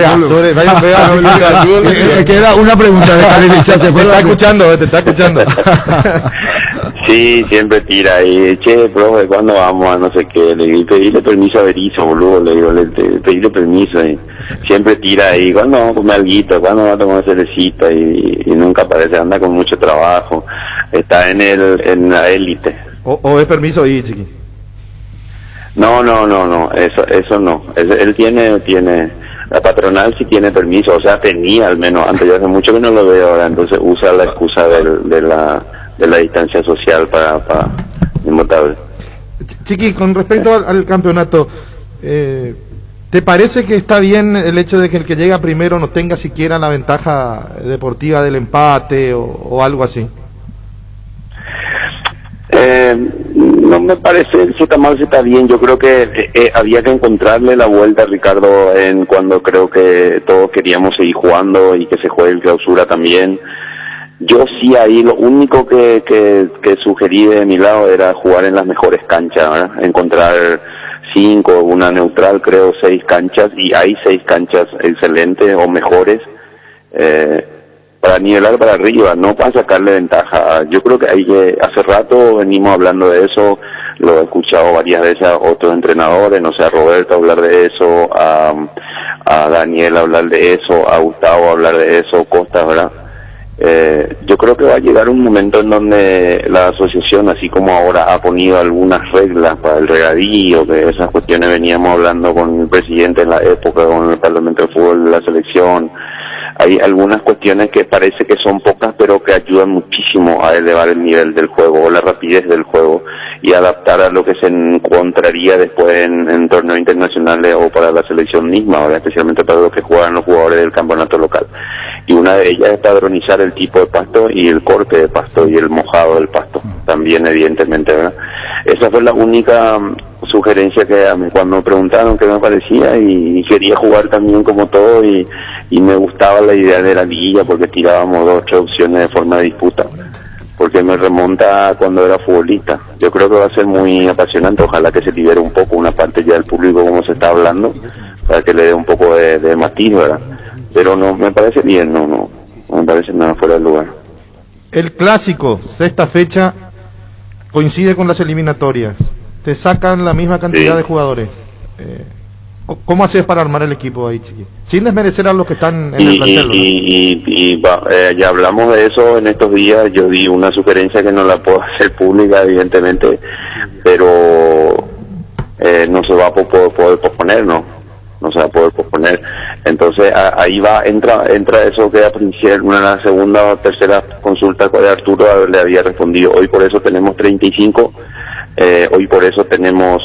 Queda una pregunta de Khalil Icha, se fue. Te está escuchando. Sí, siempre tira ahí, che, profe, ¿cuándo vamos a no sé qué? Le digo, pedirle permiso a Berizzo, boludo, le digo, pedirle permiso, y siempre tira ahí, ¿cuándo vamos a comer alguito? ¿Cuándo vamos a tomar cervecita? Y nunca aparece, anda con mucho trabajo, está en la élite. ¿O es permiso ahí, Chiqui? No, eso no, él tiene, la patronal sí tiene permiso, o sea, tenía al menos, antes ya hace mucho que no lo veo ahora, entonces usa la excusa de la distancia social para inmutable. Chiqui, con respecto al campeonato, ¿te parece que está bien el hecho de que el que llega primero no tenga siquiera la ventaja deportiva del empate o algo así? No me parece si está mal, si está bien. Yo creo que había que encontrarle la vuelta, Ricardo, en cuando creo que todos queríamos seguir jugando y que se juegue el clausura también. Yo sí, ahí lo único que sugerí de mi lado era jugar en las mejores canchas, ¿verdad? Encontrar 5, una neutral, creo 6 canchas, y hay 6 canchas excelentes o mejores, para nivelar para arriba, no para sacarle ventaja. Yo creo que hace rato venimos hablando de eso, lo he escuchado varias veces a otros entrenadores, no sé, a Roberto hablar de eso, a Daniel hablar de eso, a Gustavo hablar de eso, Costa, ¿verdad? Yo creo que va a llegar un momento en donde la asociación, así como ahora ha ponido algunas reglas para el regadío, que esas cuestiones veníamos hablando con el presidente en la época, con el Parlamento de Fútbol de la selección, hay algunas cuestiones que parece que son pocas, pero que ayudan muchísimo a elevar el nivel del juego, o la rapidez del juego, y adaptar a lo que se encontraría después en torneos internacionales o para la selección misma, ¿verdad? Especialmente para los que juegan los jugadores del campeonato local. Y una de ellas es padronizar el tipo de pasto y el corte de pasto y el mojado del pasto, también evidentemente, ¿verdad? Esa fue la única sugerencia que cuando me preguntaron qué me parecía, y quería jugar también como todo, y me gustaba la idea de la liguilla porque tirábamos 2 o 3 opciones de forma de disputa, porque me remonta a cuando era futbolista. Yo creo que va a ser muy apasionante, ojalá que se libere un poco una parte ya del público como se está hablando, para que le dé un poco de matiz, ¿verdad? Pero no me parece bien, no me parece nada fuera de lugar. El clásico, sexta fecha, coincide con las eliminatorias, te sacan la misma cantidad de jugadores. ¿Cómo haces para armar el equipo ahí, Chiqui? Sin desmerecer a los que están en el plantel. Ya hablamos de eso en estos días. Yo di una sugerencia que no la puedo hacer pública, evidentemente, pero no se va a poder posponer, ¿no? No se va a poder posponer. Entonces ahí entra eso que en una segunda o tercera consulta de Arturo le había respondido. Hoy por eso tenemos 35. Hoy por eso tenemos,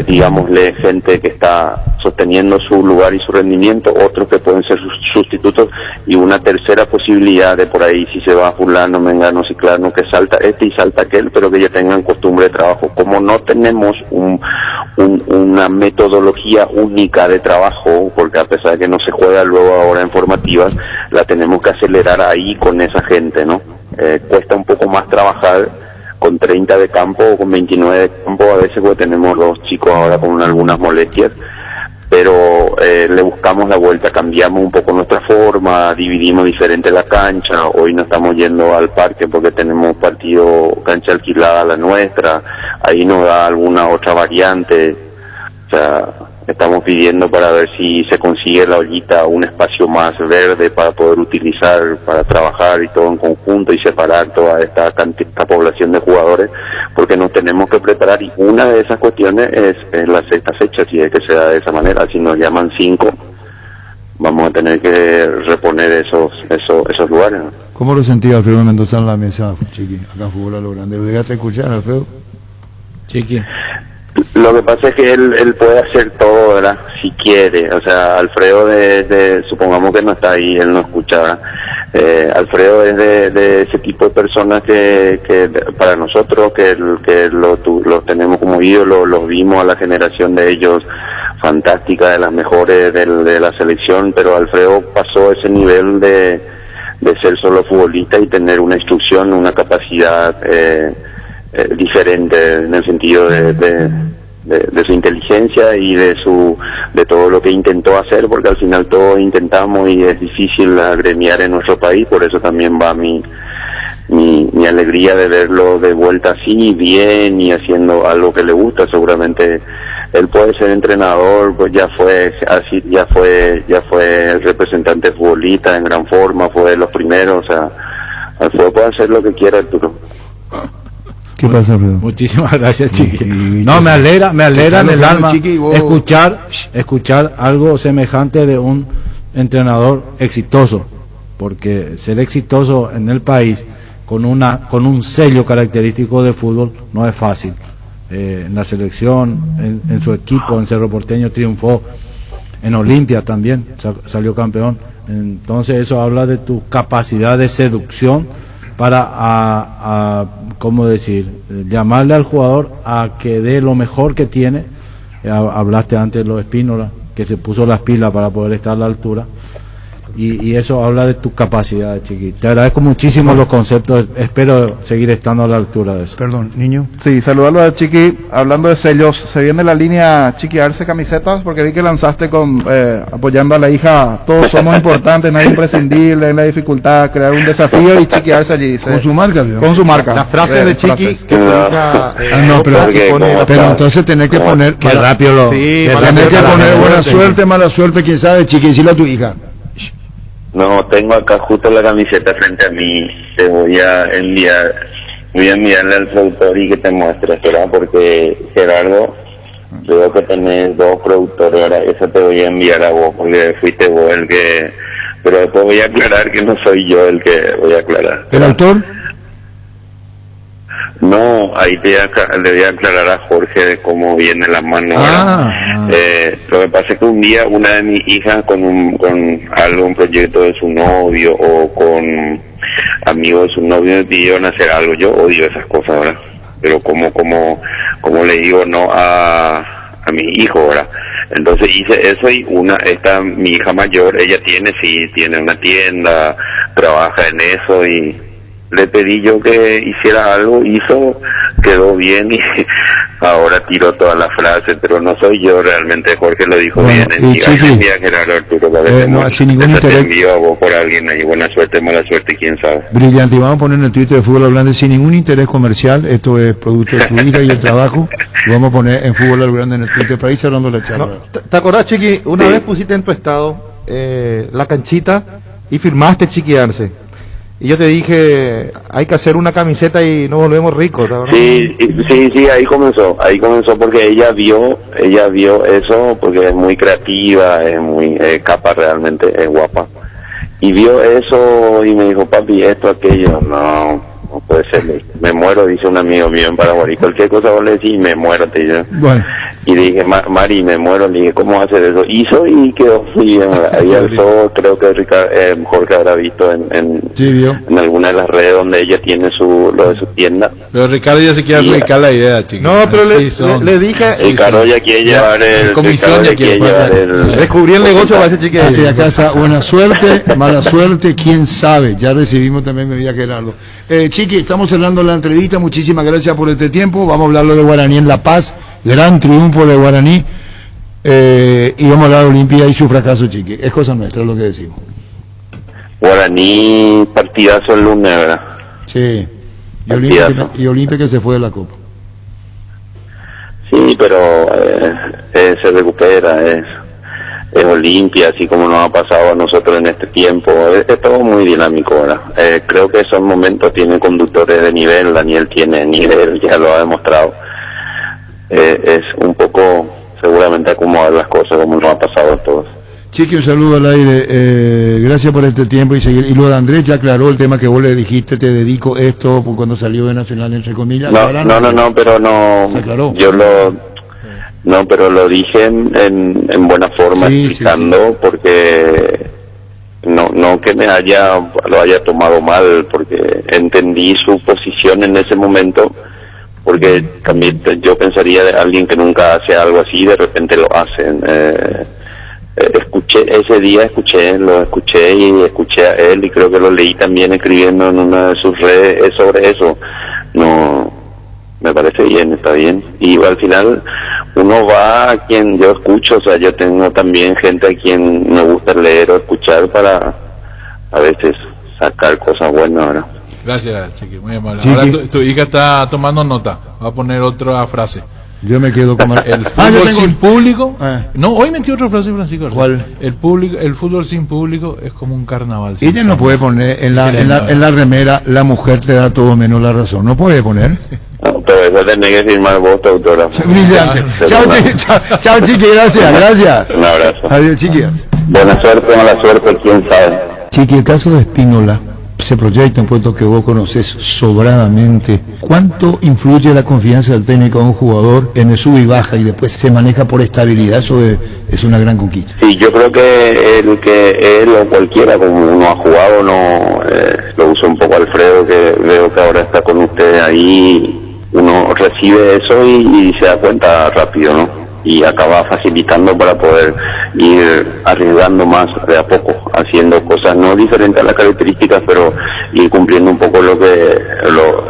digámosle, gente que está sosteniendo su lugar y su rendimiento, otros que pueden ser sustitutos, y una tercera posibilidad de por ahí, si se va fulano, mengano, ciclano, que salta y salta aquel, pero que ya tengan costumbre de trabajo. Como no tenemos una metodología única de trabajo, porque a pesar de que no se juega luego ahora en formativas, la tenemos que acelerar ahí con esa gente, ¿no? Cuesta un poco más trabajar con 30 de campo o con 29 de campo a veces, porque tenemos los chicos ahora con algunas molestias, pero le buscamos la vuelta, cambiamos un poco nuestra forma, dividimos diferente la cancha. Hoy no estamos yendo al parque porque tenemos cancha alquilada la nuestra, ahí nos da alguna otra variante, o sea, estamos pidiendo para ver si se consigue la ollita un espacio más verde para poder utilizar, para trabajar y todo en conjunto y separar toda esta población de jugadores, porque nos tenemos que preparar, y una de esas cuestiones es la sexta fecha, si es que se da de esa manera. Si nos llaman 5, vamos a tener que reponer esos lugares, ¿no? ¿Cómo lo sentía Alfredo Mendoza en la mesa, Chiqui, acá en Fútbol a lo Grande? ¿Lo llegaste a escuchar, Alfredo? Chiqui. Lo que pasa es que él puede hacer todo, ¿verdad? Si quiere. O sea, Alfredo supongamos que no está ahí, él no escucha. Alfredo es de ese tipo de personas que para nosotros que los tenemos como ídolos, los vimos a la generación de ellos fantástica, de las mejores de la selección, pero Alfredo pasó ese nivel de ser solo futbolista y tener una instrucción, una capacidad diferente en el sentido de su inteligencia y de todo lo que intentó hacer, porque al final todos intentamos y es difícil agremiar en nuestro país. Por eso también va mi alegría de verlo de vuelta así bien y haciendo algo que le gusta. Seguramente él puede ser entrenador, pues ya fue el representante futbolista en gran forma, fue de los primeros. O sea, Alfredo puede hacer lo que quiera, Arturo. ¿Qué pasa, Alfredo? Muchísimas gracias, Chiqui. No, me alegra en el alma escuchar algo semejante de un entrenador exitoso, porque ser exitoso en el país con un sello característico de fútbol no es fácil. En la selección, en su equipo, en Cerro Porteño triunfó, en Olimpia también salió campeón. Entonces eso habla de tu capacidad de seducción para ¿cómo decir? Llamarle al jugador a que dé lo mejor que tiene. Hablaste antes de los Espínola, que se puso las pilas para poder estar a la altura. Y eso habla de tu capacidad, Chiqui. Te agradezco muchísimo los conceptos. Espero seguir estando a la altura de eso. Perdón, niño. Sí, saludarlo a Chiqui. Hablando de sellos, se viene la línea Chiqui Arce camisetas, porque vi que lanzaste apoyando a la hija. Todos somos importantes, nadie imprescindible, en la dificultad, crear un desafío, y Chiqui Arce allí. Con su marca, ¿vio? Con su marca. La frase de Chiqui que no, pero entonces tener que poner Qué rápido lo. Sí, tener que poner buena suerte, mala suerte, quién sabe, Chiqui, decirle a tu hija. No, tengo acá justo la camiseta frente a mí. Te voy a enviarle al productor y que te muestre, ¿verdad? Porque Gerardo, veo que tenés dos productores, ahora esa te voy a enviar a vos, porque fuiste vos el que... Pero después voy a aclarar que no soy yo el que voy a aclarar. ¿El autor? No, ahí le voy a aclarar a Jorge de cómo viene la mano. Lo que pasa es que un día una de mis hijas con un proyecto de su novio o con amigos de su novio me pidieron hacer algo. Yo odio esas cosas ahora, pero como le digo no a mi hijo ahora. Entonces hice eso y mi hija mayor, ella tiene una tienda, trabaja en eso y le pedí yo que hiciera algo, quedó bien y ahora tiró todas las frases, pero no soy yo realmente. Jorge lo dijo bien. Gerardo Arturo, sin ningún interés. Te envío a vos por alguien ahí, buena suerte, mala suerte, quién sabe. Brillante, y vamos a poner en el Twitter de Fútbol Hablando sin ningún interés comercial, esto es producto de tu hija y el trabajo, lo vamos a poner en Fútbol Hablando en el Twitter para ir cerrando la charla. ¿Te acordás, Chiqui? Una vez pusiste en tu estado la canchita y firmaste Chiqui Arce. Y yo te dije, hay que hacer una camiseta y nos volvemos ricos, ¿verdad? Sí, ahí comenzó porque ella vio eso, porque es muy creativa, es muy capa, realmente es guapa. Y vio eso y me dijo, papi, esto, aquello, no puede ser, me muero, dice un amigo mío en Paraguay, cualquier cosa vos le decís, me muero, te digo. Bueno. Y dije, Mari, me muero, le dije, ¿cómo vas a hacer eso? Hizo y quedó bien, ahí alzó, creo que Jorge habrá visto en alguna de las redes donde ella tiene lo de su tienda. Pero Ricardo ya se quiere adjudicar la idea, chicos. No, pero le dije... Ricardo ya quiere llevar el... Comisión ya quiere llevar descubrí el negocio para ese chiquillo. Y acá está, buena suerte, mala suerte, quién sabe. Ya recibimos también, me voy a Gerardo. Chiqui, estamos cerrando la entrevista, muchísimas gracias por este tiempo. Vamos a hablarlo de Guaraní en La Paz, gran triunfo de Guaraní, y vamos a hablar de Olimpia y su fracaso, Chiqui. Es cosa nuestra lo que decimos. Guaraní, partidazo el lunes, ¿verdad? Sí, y Olimpia que se fue de la Copa. Sí, pero se recupera, es Olimpia, así como nos ha pasado a nosotros en este tiempo. Es todo muy dinámico, ¿verdad? Creo que esos momentos tienen conductores de nivel. Daniel tiene nivel, ya lo ha demostrado. Es un poco seguramente acomodar las cosas como nos ha pasado a todos. Chiqui, un saludo al aire, gracias por este tiempo y seguir. Y lo de Andrés ya aclaró el tema que vos le dijiste, te dedico esto cuando salió de Nacional, entre comillas. No, pero no, se aclaró. Pero lo dije en buena forma, explicando, porque no que lo haya tomado mal, porque entendí su posición en ese momento, porque también yo pensaría de alguien que nunca hace algo así, de repente lo hacen. Ese día escuché a él, y creo que lo leí también escribiendo en una de sus redes sobre eso. No, me parece bien, está bien. Y al final uno va a quien yo escucho, o sea, yo tengo también gente a quien me gusta leer o escuchar para a veces sacar cosas buenas ahora. Gracias, Chiqui, muy amable. Ahora tu hija está tomando nota, va a poner otra frase. Yo me quedo con el fútbol sin público. No, hoy metí otra frase, Francisco. ¿Cuál? El fútbol sin público es como un carnaval. Ella no puede poner en la remera, la mujer te da todo menos la razón. No puede poner. No, pero eso tenés que firmar vos tu autógrafo. Brillante. Chao, Chiqui, gracias. Un abrazo. Adiós, Chiqui. Buena suerte, mala suerte, quién sabe. Chiqui, el caso de Espínola se proyecta en puesto que vos conoces sobradamente. ¿Cuánto influye la confianza del técnico de un jugador en el sub y baja y después se maneja por estabilidad? Eso es una gran conquista. Sí, yo creo que él o cualquiera, como uno ha jugado, lo usa un poco Alfredo, que veo que ahora está con usted ahí, uno recibe eso y se da cuenta rápido, ¿no? Y acaba facilitando para poder ir arriesgando más de a poco, haciendo cosas no diferentes a las características, pero ir cumpliendo un poco lo que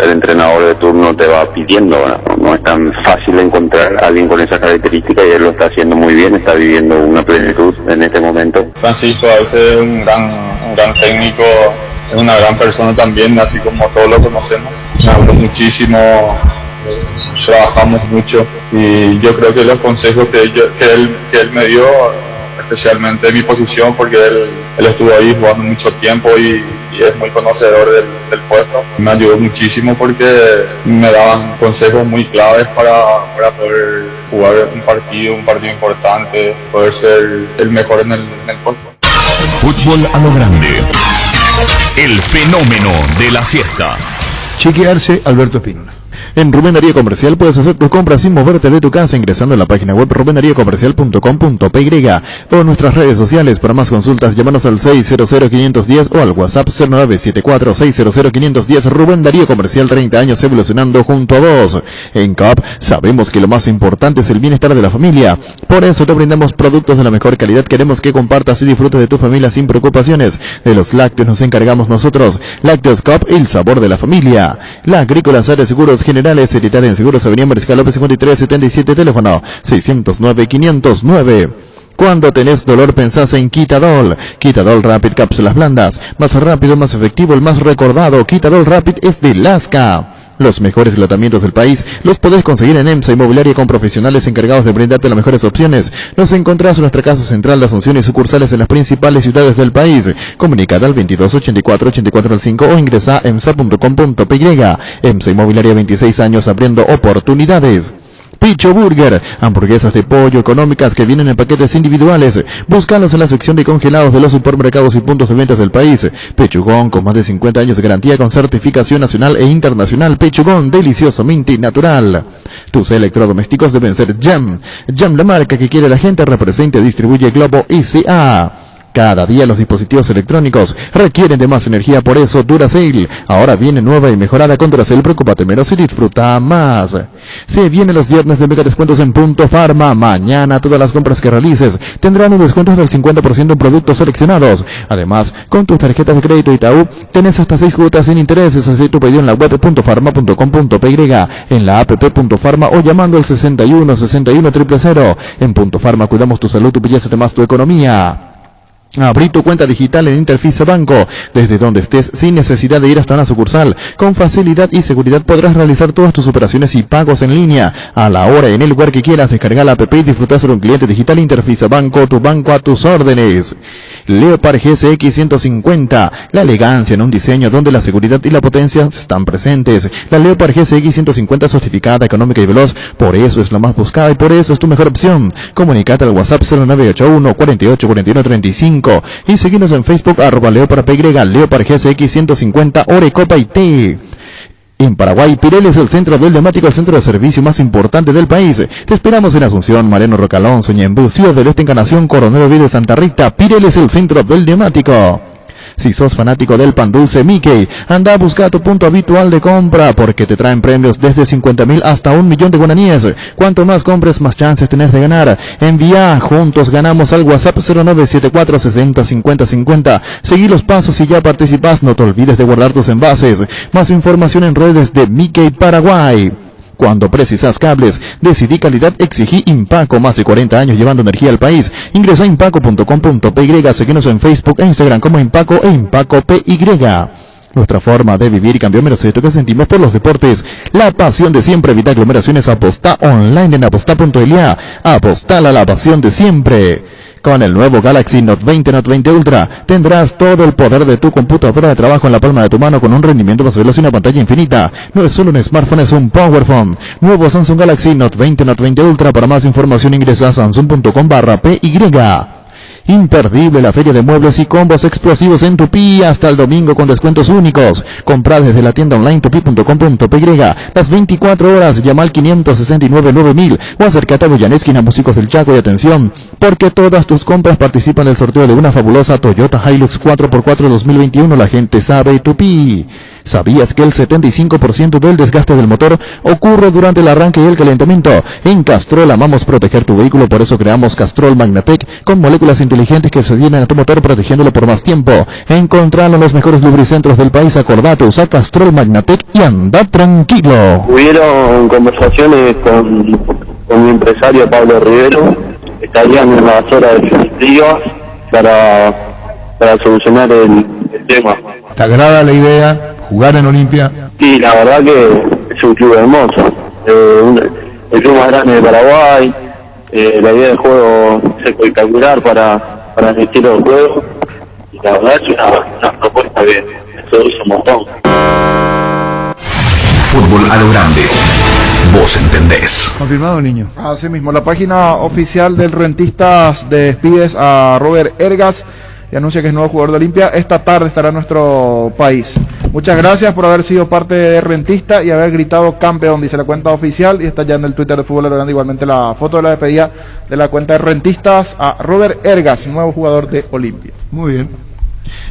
el entrenador de turno te va pidiendo, ¿no? No es tan fácil encontrar a alguien con esas características y él lo está haciendo muy bien, está viviendo una plenitud en este momento. Francisco a veces es un gran técnico, es una gran persona también, así como todos lo conocemos. Me habló muchísimo, trabajamos mucho y yo creo que los consejos que él me dio, especialmente en mi posición, porque él estuvo ahí jugando mucho tiempo y es muy conocedor del puesto, me ayudó muchísimo porque me daban consejos muy claves para poder jugar un partido importante, poder ser el mejor en el puesto. Fútbol a lo grande, el fenómeno de la siesta. Chiqui Arce, Alberto Espínola. En Rubén Darío Comercial puedes hacer tus compras sin moverte de tu casa ingresando a la página web rubendariocomercial.com.py o en nuestras redes sociales. Para más consultas, llámanos al 600-510 o al WhatsApp 0974-600-510. Rubén Darío Comercial, 30 años evolucionando junto a vos. En COP sabemos que lo más importante es el bienestar de la familia. Por eso te brindamos productos de la mejor calidad. Queremos que compartas y disfrutes de tu familia sin preocupaciones. De los lácteos nos encargamos nosotros. Lácteos COP, el sabor de la familia. La Agrícola Sare Seguros Generales, editada en Seguros Avenida Mariscal López 5377, teléfono 609-509. Cuando tenés dolor pensás en Quitadol. Quitadol Rapid, cápsulas blandas. Más rápido, más efectivo, el más recordado. Quitadol Rapid es de Lasca. Los mejores tratamientos del país los podés conseguir en EMSA Inmobiliaria con profesionales encargados de brindarte las mejores opciones. Nos encontrás en nuestra casa central de Asunción y sucursales en las principales ciudades del país. Comunicad al 2284-8405 o ingresa a emsa.com.py. EMSA Inmobiliaria, 26 años abriendo oportunidades. Picho Burger, hamburguesas de pollo económicas que vienen en paquetes individuales. Búscalos en la sección de congelados de los supermercados y puntos de ventas del país. Pechugón, con más de 50 años de garantía con certificación nacional e internacional. Pechugón, deliciosamente natural. Tus electrodomésticos deben ser Jam. Jam, la marca que quiere la gente, representa y distribuye Globo SA. Cada día los dispositivos electrónicos requieren de más energía, por eso Duracell ahora viene nueva y mejorada con Duracell. Preocúpate menos y disfruta más. Se vienen los viernes de mega descuentos en Punto Farma. Mañana todas las compras que realices tendrán un descuento del 50% en productos seleccionados. Además, con tus tarjetas de crédito Itaú tenés hasta 6 cuotas sin intereses. Haz tu pedido en la web .farma.com.py, en la app .farma o llamando al 61 61 000. En Punto Farma cuidamos tu salud, tu belleza, además tu economía. Abrí tu cuenta digital en Interfisa Banco, desde donde estés, sin necesidad de ir hasta una sucursal. Con facilidad y seguridad podrás realizar todas tus operaciones y pagos en línea, a la hora y en el lugar que quieras. Descarga la app y disfrutar de un cliente digital Interfisa Banco, tu banco a tus órdenes. Leopard GSX 150, la elegancia en un diseño donde la seguridad y la potencia están presentes. La Leopard GSX 150 certificada, económica y veloz, por eso es la más buscada y por eso es tu mejor opción. Comunicate al WhatsApp 0981 48 41 35 y seguinos en Facebook @LeopardPY, Leopard GSX 150 Orecopa y T. En Paraguay, Pirelli es el centro del neumático, el centro de servicio más importante del país. Te esperamos en Asunción, Mariano Rocalón, Ñemby, Ciudad del Este, Encarnación, Coronel Oviedo, Santa Rita. Pirelli es el centro del neumático. Si sos fanático del pan dulce Mickey, anda a buscar tu punto habitual de compra, porque te traen premios desde 50.000 hasta 1.000.000 de guaraníes. Cuanto más compres, más chances tenés de ganar. Envía, juntos ganamos al WhatsApp 0974 60 50 50. Seguí los pasos y ya participás. No te olvides de guardar tus envases. Más información en redes de Mickey Paraguay. Cuando precisas cables, decidí calidad, exigí Impaco, más de 40 años llevando energía al país. Ingresa a impaco.com.py, seguinos en Facebook e Instagram como Impaco e Impaco PY. Nuestra forma de vivir cambió, menos esto que sentimos por los deportes. La pasión de siempre, evita aglomeraciones, apostá online en apostá.la. Apostá a la pasión de siempre. Con el nuevo Galaxy Note 20, Note 20 Ultra, tendrás todo el poder de tu computadora de trabajo en la palma de tu mano con un rendimiento más veloz y una pantalla infinita. No es solo un smartphone, es un power phone. Nuevo Samsung Galaxy Note 20, Note 20 Ultra. Para más información ingresa a samsung.com/PY. Imperdible la feria de muebles y combos explosivos en Tupí hasta el domingo con descuentos únicos. Comprá desde la tienda online tupi.com.py las 24 horas, llama al 569-9000 o acércate a Boyanesca, esquina Músicos del Chaco, y atención, porque todas tus compras participan del sorteo de una fabulosa Toyota Hilux 4x4 2021. La gente sabe Tupí. ¿Sabías que el 75% del desgaste del motor ocurre durante el arranque y el calentamiento? En Castrol amamos proteger tu vehículo, por eso creamos Castrol Magnatec con moléculas inteligentes que se adhieren a tu motor protegiéndolo por más tiempo. Encontralo en los mejores lubricentros del país. Acordate, usa Castrol Magnatec y anda tranquilo. Hubieron conversaciones con mi empresario Pablo Rivero, estarían en las horas definitivas para solucionar el tema. ¿Te agrada la idea? ¿Jugar en Olimpia? Sí, la verdad que es un club hermoso, el club más grande de Paraguay. La idea del juego es espectacular para el estilo del juego, y la verdad es una propuesta que se usa un montón. Fútbol a lo grande. Vos entendés. Confirmado, niño. Así mismo, la página oficial del Rentistas despides a Robert Ergas y anuncia que es nuevo jugador de Olimpia. Esta tarde estará en nuestro país. Muchas gracias por haber sido parte de Rentista y haber gritado campeón, dice la cuenta oficial, y está ya en el Twitter de Fútbol a lo Grande igualmente la foto de la despedida de la cuenta de Rentistas a Robert Ergas, nuevo jugador de Olimpia. Muy bien.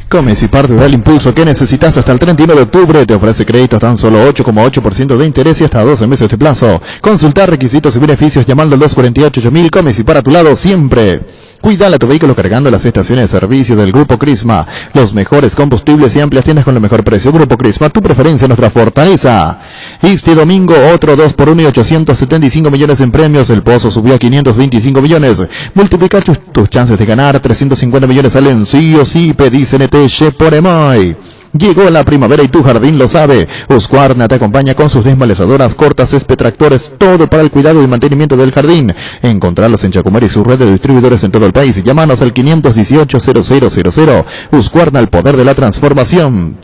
Comes y parte del impulso que necesitas hasta el 31 de octubre. Te ofrece créditos tan solo 8,8% de interés y hasta 12 meses de plazo. Consultar requisitos y beneficios llamando al 248.000. Comes y para tu lado siempre. Cuidala tu vehículo cargando las estaciones de servicio del Grupo Crisma. Los mejores combustibles y amplias tiendas con el mejor precio. Grupo Crisma, tu preferencia, nuestra fortaleza. Este domingo otro 2x1 y 875 millones en premios. El Pozo subió a 525 millones. Multiplica tus chances de ganar. 350 millones salen sí o sí. Pedí CNT por Emoy. Llegó la primavera y tu jardín lo sabe. Husqvarna te acompaña con sus desmalezadoras, cortas, césped, tractores, todo para el cuidado y mantenimiento del jardín. Encontrarlos en Chacumar y su red de distribuidores en todo el país. Llámanos al 518-0000. Husqvarna, el poder de la transformación.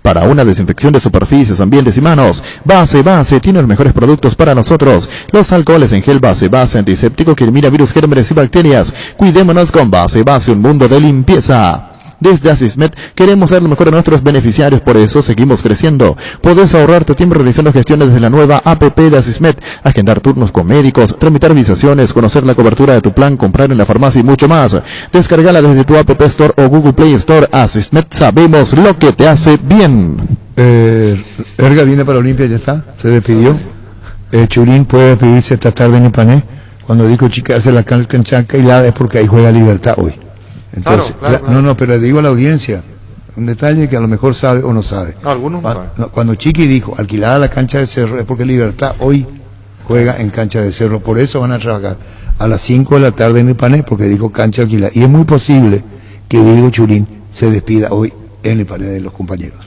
Para una desinfección de superficies, ambientes y manos, Base tiene los mejores productos para nosotros. Los alcoholes en gel Base, antiséptico que elimina virus, gérmenes y bacterias. Cuidémonos con Base, un mundo de limpieza. Desde Asismet queremos dar lo mejor a nuestros beneficiarios, por eso seguimos creciendo. Podés ahorrarte tiempo realizando gestiones desde la nueva APP de Asismet, agendar turnos con médicos, tramitar visaciones, conocer la cobertura de tu plan, comprar en la farmacia y mucho más. Descargala desde tu App Store o Google Play Store. Asismet, sabemos lo que te hace bien. Erga viene para Olimpia, ya está, se despidió. Churín puede despedirse esta tarde en Ipané. Cuando digo chica hace la cancha y es porque ahí juega Libertad hoy. Entonces, claro. No, pero le digo a la audiencia un detalle que a lo mejor sabe o no sabe. Algunos no saben. Cuando Chiqui dijo alquilada la cancha de Cerro es porque Libertad hoy juega en cancha de Cerro, por eso van a trabajar a las 5 de la tarde en Ipané, porque dijo cancha alquilada. Y es muy posible que Diego Churín se despida hoy en el panel de los compañeros.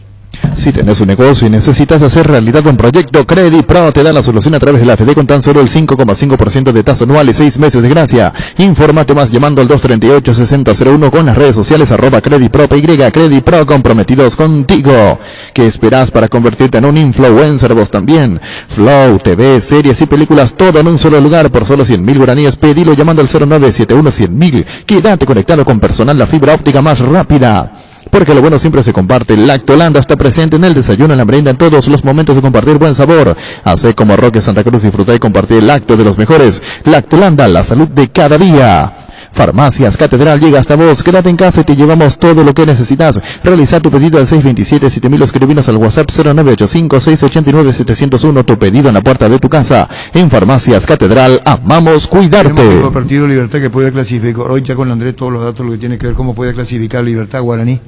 Si tenés un negocio y necesitas hacer realidad un proyecto, Credipro te da la solución a través de la FD con tan solo el 5,5% de tasa anual y 6 meses de gracia. Infórmate más llamando al 238-6001 con las redes sociales @CredipropY. Credipro, comprometidos contigo. ¿Qué esperás para convertirte en un influencer vos también? Flow, TV, series y películas, todo en un solo lugar por solo 100.000 guaraníes. Pedilo llamando al 0971-100.000. Quédate conectado con personal, la fibra óptica más rápida. Porque lo bueno siempre se comparte. Lactolanda está presente en el desayuno, en la merienda, en todos los momentos de compartir buen sabor. Hacé como Roque Santa Cruz, disfrutar y compartir el lacto de los mejores. Lactolanda, la salud de cada día. Farmacias Catedral llega hasta vos. Quédate en casa y te llevamos todo lo que necesitas. Realiza tu pedido al 627-7000 o escribinos al WhatsApp 0985-689-701. Tu pedido en la puerta de tu casa. En Farmacias Catedral, amamos cuidarte. Tenemos el partido Libertad que puede clasificar. Hoy ya con Andrés todos los datos, lo que tiene que ver cómo puede clasificar Libertad Guaraní.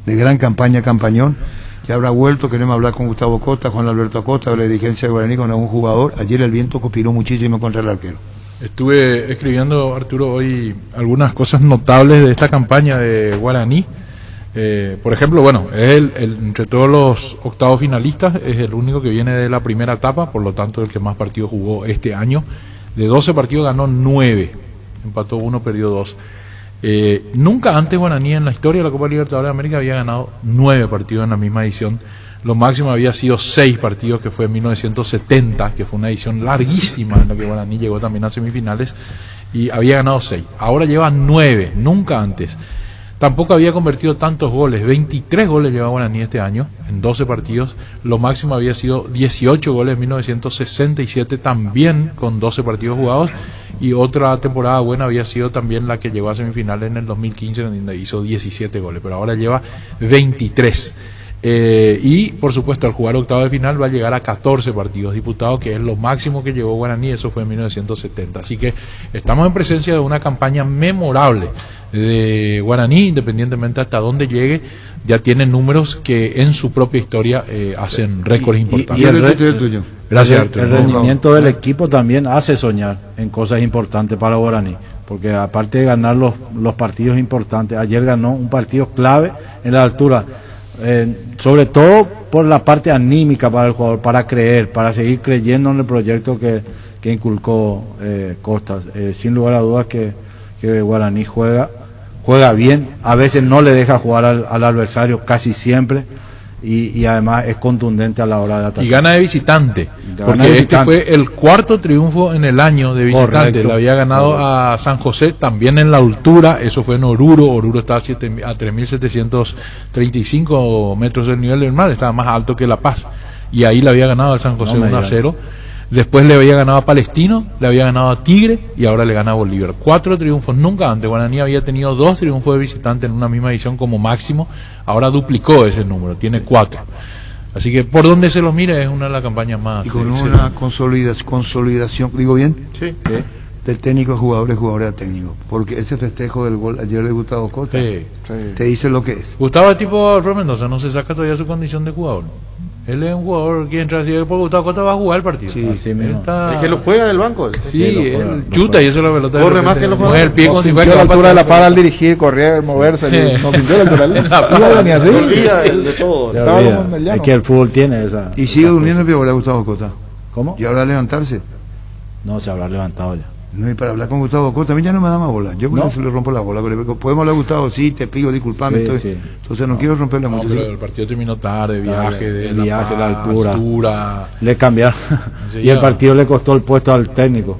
De gran campaña, campañón. Ya habrá vuelto, queremos hablar con Gustavo Costa, Juan Alberto Acosta, la dirigencia de Guaraní con algún jugador. Ayer el viento conspiró muchísimo contra el arquero. Estuve escribiendo, Arturo, hoy algunas cosas notables de esta campaña de Guaraní. Por ejemplo, bueno, es entre todos los octavos finalistas, es el único que viene de la primera etapa, por lo tanto el que más partidos jugó este año. De 12 partidos ganó 9, empató 1, perdió 2. Nunca antes Guaraní en la historia de la Copa Libertadores de América había ganado 9 partidos en la misma edición. Lo máximo había sido 6 partidos, que fue en 1970, que fue una edición larguísima en la que Guaraní llegó también a semifinales, y había ganado 6. Ahora lleva 9, nunca antes. Tampoco había convertido tantos goles, 23 goles lleva Guaraní este año, en 12 partidos. Lo máximo había sido 18 goles en 1967, también con 12 partidos jugados. Y otra temporada buena había sido también la que llegó a semifinales en el 2015, donde hizo 17 goles, pero ahora lleva 23. Y por supuesto al jugar octavo de final va a llegar a 14 partidos disputados, que es lo máximo que llegó Guaraní, eso fue en 1970. Así que estamos en presencia de una campaña memorable de Guaraní, independientemente hasta dónde llegue, ya tiene números que en su propia historia hacen récords importantes. Y el rendimiento del equipo también hace soñar en cosas importantes para Guaraní, porque aparte de ganar los partidos importantes, ayer ganó un partido clave en la altura. Sobre todo por la parte anímica para el jugador, para creer, para seguir creyendo en el proyecto que inculcó Costas. Sin lugar a dudas que Guaraní juega bien, a veces no le deja jugar al adversario, casi siempre, y además es contundente a la hora de atacar. Y gana de visitante, porque este fue el cuarto triunfo en el año de visitante. Correcto. Le había ganado a San José también en la altura, eso fue en Oruro está a 3.735 metros del nivel del mar, estaba más alto que La Paz, y ahí le había ganado al San José 1-0. Después le había ganado a Palestino, le había ganado a Tigre y ahora le gana a Bolívar. 4 triunfos, nunca antes Guaraní había tenido 2 triunfos de visitante en una misma edición como máximo, ahora duplicó ese número, tiene 4. Así que por donde se lo mire es una de las campañas más. Y con una consolidación, ¿digo bien? Sí. Del técnico a jugadores a técnico, porque ese festejo del gol ayer de Gustavo Costa te dice lo que es. Gustavo es tipo Alfredo Mendoza, no se saca todavía su condición de jugador. Él es un jugador que entra así, por Gustavo Costa va a jugar el partido. Sí, así mismo. El que lo juega del banco. Sí, él chuta y eso es la pelota. Corre más que lo juega. El pie con 50 la altura de la para al dirigir, correr, moverse. No sintió la altura. Ni así. De todo. Es que el fútbol tiene esa. Y sigue durmiendo pero ahora Gustavo Costa. ¿Cómo? Y ahora levantarse. No, se habrá levantado ya. No, y para hablar con Gustavo Costa, a mí ya no me da más bola. Yo no se le rompo la bola. Podemos hablar, Gustavo, sí, te pido, disculpame. Entonces no quiero romperle mucho. Pero el partido terminó tarde, viaje, la altura. Le cambiaron. Y el partido le costó el puesto al técnico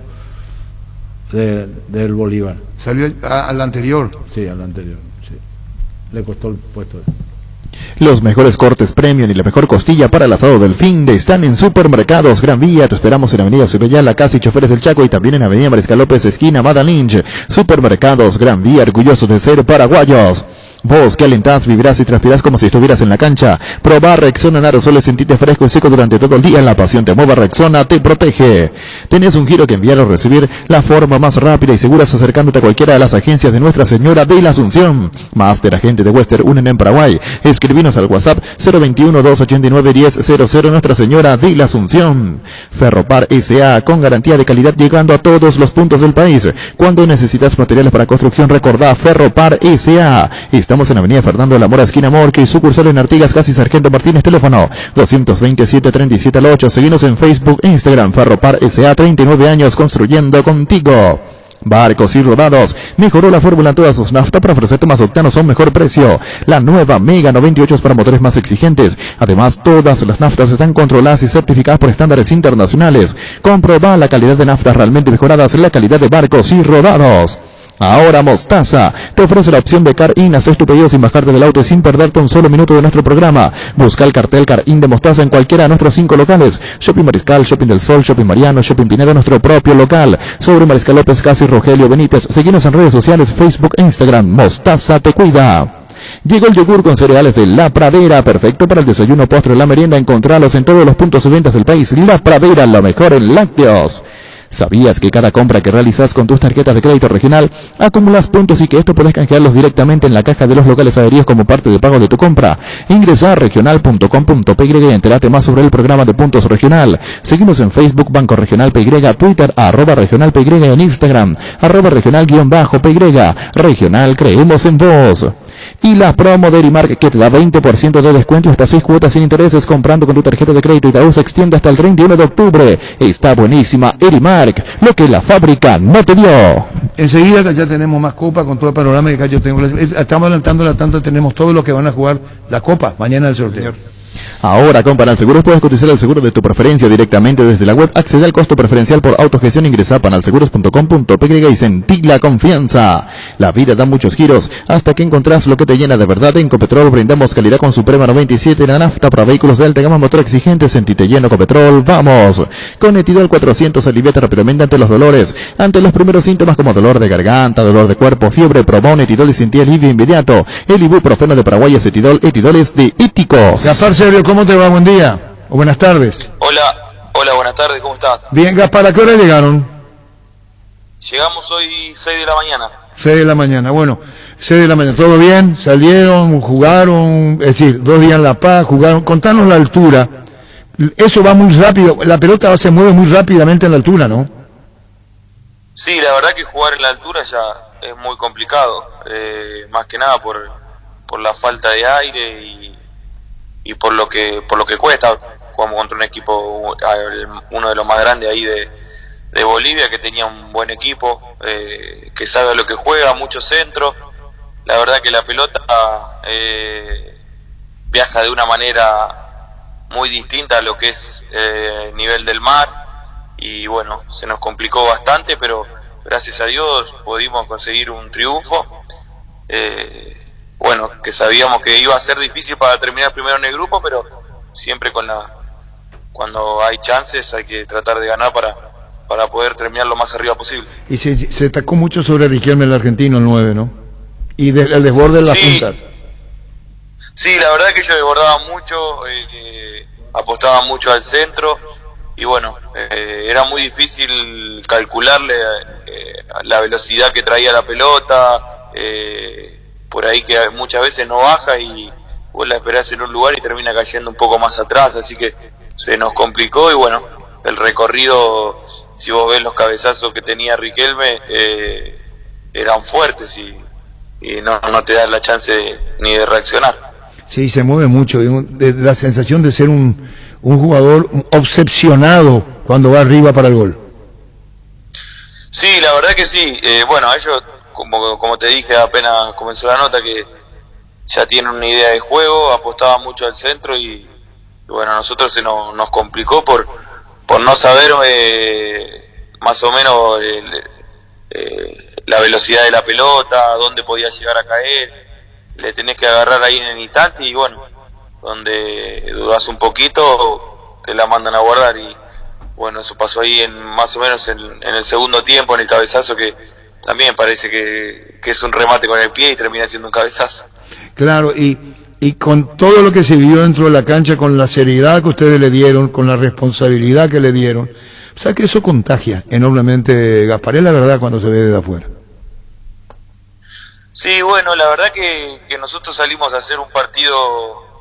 del Bolívar. ¿Salió al anterior? Sí, al anterior. Sí. Le costó el puesto. Los mejores cortes premium y la mejor costilla para el asado del fin de están en Supermercados Gran Vía. Te esperamos en Avenida Cibellala, casi Choferes del Chaco, y también en Avenida Mariscal López, esquina Madalinch. Supermercados Gran Vía, orgullosos de ser paraguayos. Vos que alentás, vibrás y transpirás como si estuvieras en la cancha. Probá Rexona en aerosoles, sentite fresco y seco durante todo el día. En la pasión te mueva, Rexona te protege. Tenés un giro que enviar o recibir, la forma más rápida y segura es acercándote a cualquiera de las agencias de Nuestra Señora de la Asunción. Máster agente de Western Union en Paraguay. Escribinos al WhatsApp 021-289-1000. Nuestra Señora de la Asunción. Ferropar S.A. con garantía de calidad llegando a todos los puntos del país. Cuando necesitas materiales para construcción, recordá Ferropar S.A. Estamos en Avenida Fernando de la Mora, esquina Morque, y sucursal en Artigas, casi Sargento Martínez, teléfono 227-37 Seguinos en Facebook e Instagram, Ferropar S.A. 39 años construyendo contigo. Barcos y Rodados mejoró la fórmula en todas sus naftas para ofrecerte más octanos a un mejor precio. La nueva Mega 98 es para motores más exigentes. Además, todas las naftas están controladas y certificadas por estándares internacionales. Comprueba la calidad de naftas realmente mejoradas, la calidad de Barcos y Rodados. Ahora Mostaza te ofrece la opción de Car-In. Haces tu pedido sin bajarte del auto y sin perderte un solo minuto de nuestro programa. Busca el cartel Car-In de Mostaza en cualquiera de nuestros 5 locales: Shopping Mariscal, Shopping del Sol, Shopping Mariano, Shopping Pinedo, nuestro propio local. Sobre Mariscal López, Casi Rogelio Benítez. Seguinos en redes sociales, Facebook e Instagram. Mostaza te cuida. Llegó el yogur con cereales de La Pradera, perfecto para el desayuno, postre o la merienda. Encontralos en todos los puntos de ventas del país. La Pradera, lo mejor en lácteos. ¿Sabías que cada compra que realizas con tus tarjetas de crédito regional acumulas puntos y que esto puedes canjearlos directamente en la caja de los locales adheridos como parte de pago de tu compra? Ingresa a regional.com.py y entérate más sobre el programa de puntos regional. Seguimos en Facebook, Banco Regional PY, Twitter, @Regional PY, en Instagram, @Regional_PY. Regional, creemos en vos. Y la promo de Erimark, que te da 20% de descuento y hasta 6 cuotas sin intereses comprando con tu tarjeta de crédito Itaú, se extiende hasta el 31 de octubre. Está buenísima Erimark, lo que la fábrica no te dio. Enseguida ya tenemos más copa con todo el panorama que acá yo tengo. Estamos adelantando la tanda, tenemos todos los que van a jugar la copa mañana el sorteo. Ahora con Panalseguros puedes cotizar el seguro de tu preferencia directamente desde la web. Accede al costo preferencial por autogestión, ingresa a panalseguros.com.py y sentí la confianza. La vida da muchos giros hasta que encontrás lo que te llena de verdad. En Copetrol brindamos calidad con Suprema 97, la nafta para vehículos de alta gama, motor exigente. Sentite lleno, Copetrol, vamos. Con Etidol 400 aliviate rápidamente ante los dolores, ante los primeros síntomas como dolor de garganta, dolor de cuerpo, fiebre. Probá un Etidol y sentí alivio inmediato. El ibuprofeno de Paraguay es Etidol. Etidol es de Éticos. Gaspar Sergio, ¿cómo te va? Buen día o buenas tardes. Hola, buenas tardes, ¿cómo estás? Bien, Gaspar, ¿a qué hora llegaron? Llegamos hoy 6 de la mañana. 6 de la mañana, bueno, 6 de la mañana, ¿todo bien? ¿Salieron, jugaron? Es decir, 2 días en La Paz, jugaron. Contanos la altura. Eso va muy rápido, la pelota se mueve muy rápidamente en la altura, ¿no? Sí, la verdad que jugar en la altura ya es muy complicado, más que nada por la falta de aire y por lo que cuesta. Jugamos contra un equipo, uno de los más grandes ahí de Bolivia, que tenía un buen equipo, que sabe lo que juega, mucho centro. La verdad que la pelota viaja de una manera muy distinta a lo que es nivel del mar, y bueno, se nos complicó bastante, pero gracias a Dios pudimos conseguir un triunfo. Bueno, que sabíamos que iba a ser difícil para terminar primero en el grupo, pero siempre cuando hay chances hay que tratar de ganar para poder terminar lo más arriba posible. Y se atacó mucho sobre Riquelme, el argentino, el 9, ¿no? Y el desborde de las puntas. Sí, la verdad que ellos desbordaban mucho, apostaban mucho al centro, y bueno, era muy difícil calcularle la velocidad que traía la pelota, por ahí que muchas veces no baja y vos la esperás en un lugar y termina cayendo un poco más atrás, así que se nos complicó. Y bueno, el recorrido, si vos ves los cabezazos que tenía Riquelme, eran fuertes y no te dan la chance ni de reaccionar. Sí, se mueve mucho, la sensación de ser un jugador obsesionado cuando va arriba para el gol. Sí, la verdad que sí. Bueno, ellos, como te dije apenas comenzó la nota, que ya tienen una idea de juego, apostaban mucho al centro y bueno, a nosotros se nos complicó por no saber más o menos la velocidad de la pelota, dónde podía llegar a caer. Le tenés que agarrar ahí en el instante y bueno, donde dudás un poquito te la mandan a guardar, y bueno, eso pasó ahí más o menos en el segundo tiempo, en el cabezazo, que también parece que es un remate con el pie y termina siendo un cabezazo. Claro, y con todo lo que se vivió dentro de la cancha, con la seriedad que ustedes le dieron, con la responsabilidad que le dieron, o sea que eso contagia enormemente, Gaspar, es la verdad cuando se ve desde afuera. Sí, bueno, la verdad que nosotros salimos a hacer un partido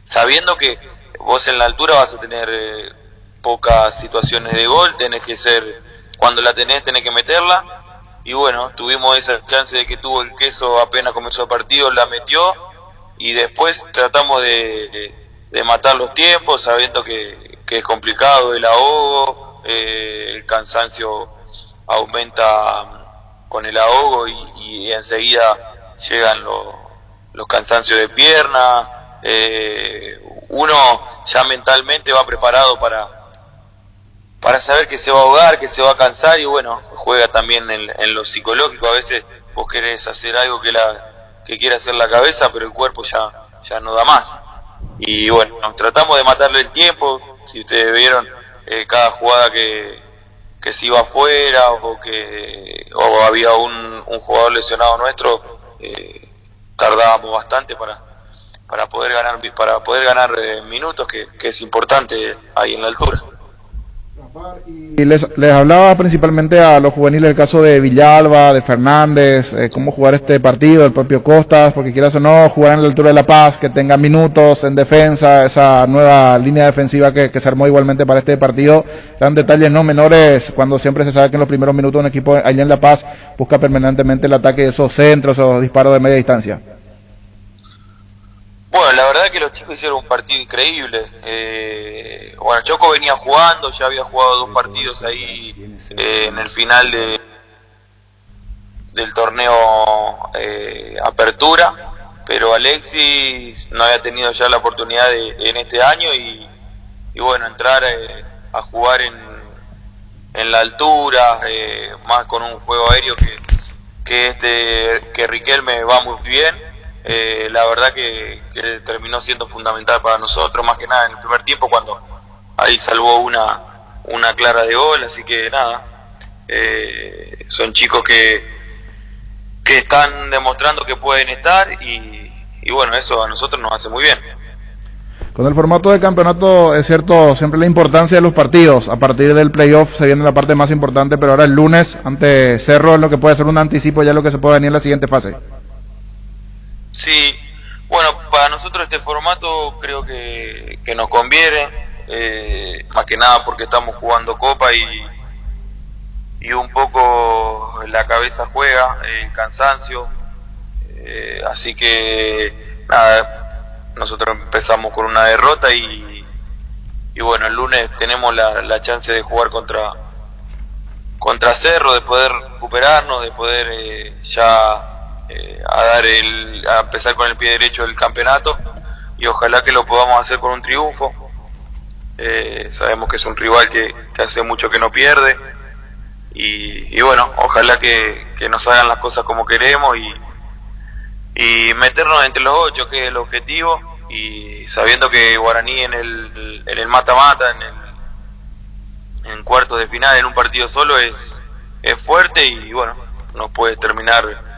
sabiendo que vos en la altura vas a tener pocas situaciones de gol, tenés que ser, cuando la tenés que meterla, y bueno, tuvimos esa chance de que tuvo el Queso apenas comenzó el partido, la metió, y después tratamos de matar los tiempos, sabiendo que es complicado el ahogo, el cansancio aumenta con el ahogo y enseguida llegan los cansancios de pierna, uno ya mentalmente va preparado para saber que se va a ahogar, que se va a cansar, y bueno, juega también en lo psicológico. A veces vos querés hacer algo que quiere hacer la cabeza, pero el cuerpo ya no da más. Y bueno, tratamos de matarle el tiempo. Si ustedes vieron cada jugada que se iba afuera o había un jugador lesionado nuestro, tardábamos bastante para poder ganar minutos, que es importante ahí en la altura. Y les hablaba principalmente a los juveniles, el caso de Villalba, de Fernández, cómo jugar este partido, el propio Costas, porque quieras o no, jugar en la altura de La Paz, que tenga minutos en defensa, esa nueva línea defensiva que se armó igualmente para este partido, eran detalles no menores, cuando siempre se sabe que en los primeros minutos un equipo allá en La Paz busca permanentemente el ataque de esos centros, esos disparos de media distancia. Bueno, la verdad que los chicos hicieron un partido increíble. Bueno, Choco venía jugando, ya había jugado 2 partidos ahí en el final del torneo Apertura, pero Alexis no había tenido ya la oportunidad en este año y bueno, entrar a jugar en la altura, más con un juego aéreo que Riquelme va muy bien. La verdad que terminó siendo fundamental para nosotros, más que nada en el primer tiempo, cuando ahí salvó una clara de gol. Así que nada, son chicos que están demostrando que pueden estar y bueno, eso a nosotros nos hace muy bien. Con el formato de campeonato, es cierto, siempre la importancia de los partidos. A partir del playoff se viene la parte más importante, pero ahora el lunes ante Cerro es lo que puede ser un anticipo ya lo que se puede venir en la siguiente fase. Sí, bueno, para nosotros este formato creo que nos conviene, más que nada porque estamos jugando Copa y un poco la cabeza juega, el cansancio, así que nada, nosotros empezamos con una derrota y bueno, el lunes tenemos la chance de jugar contra Cerro, de poder recuperarnos, de poder a empezar con el pie derecho del campeonato y ojalá que lo podamos hacer con un triunfo. Sabemos que es un rival que hace mucho que no pierde y bueno, ojalá que nos hagan las cosas como queremos y meternos entre los 8, que es el objetivo, y sabiendo que Guaraní en el mata-mata, en cuartos de final, en un partido solo es fuerte y bueno, nos puede terminar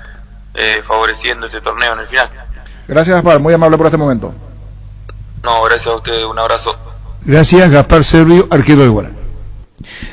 favoreciendo este torneo en el final. Gracias, Gaspar, muy amable por este momento. No, gracias a ustedes, un abrazo. Gracias, Gaspar Servio, arquero del Guaraní.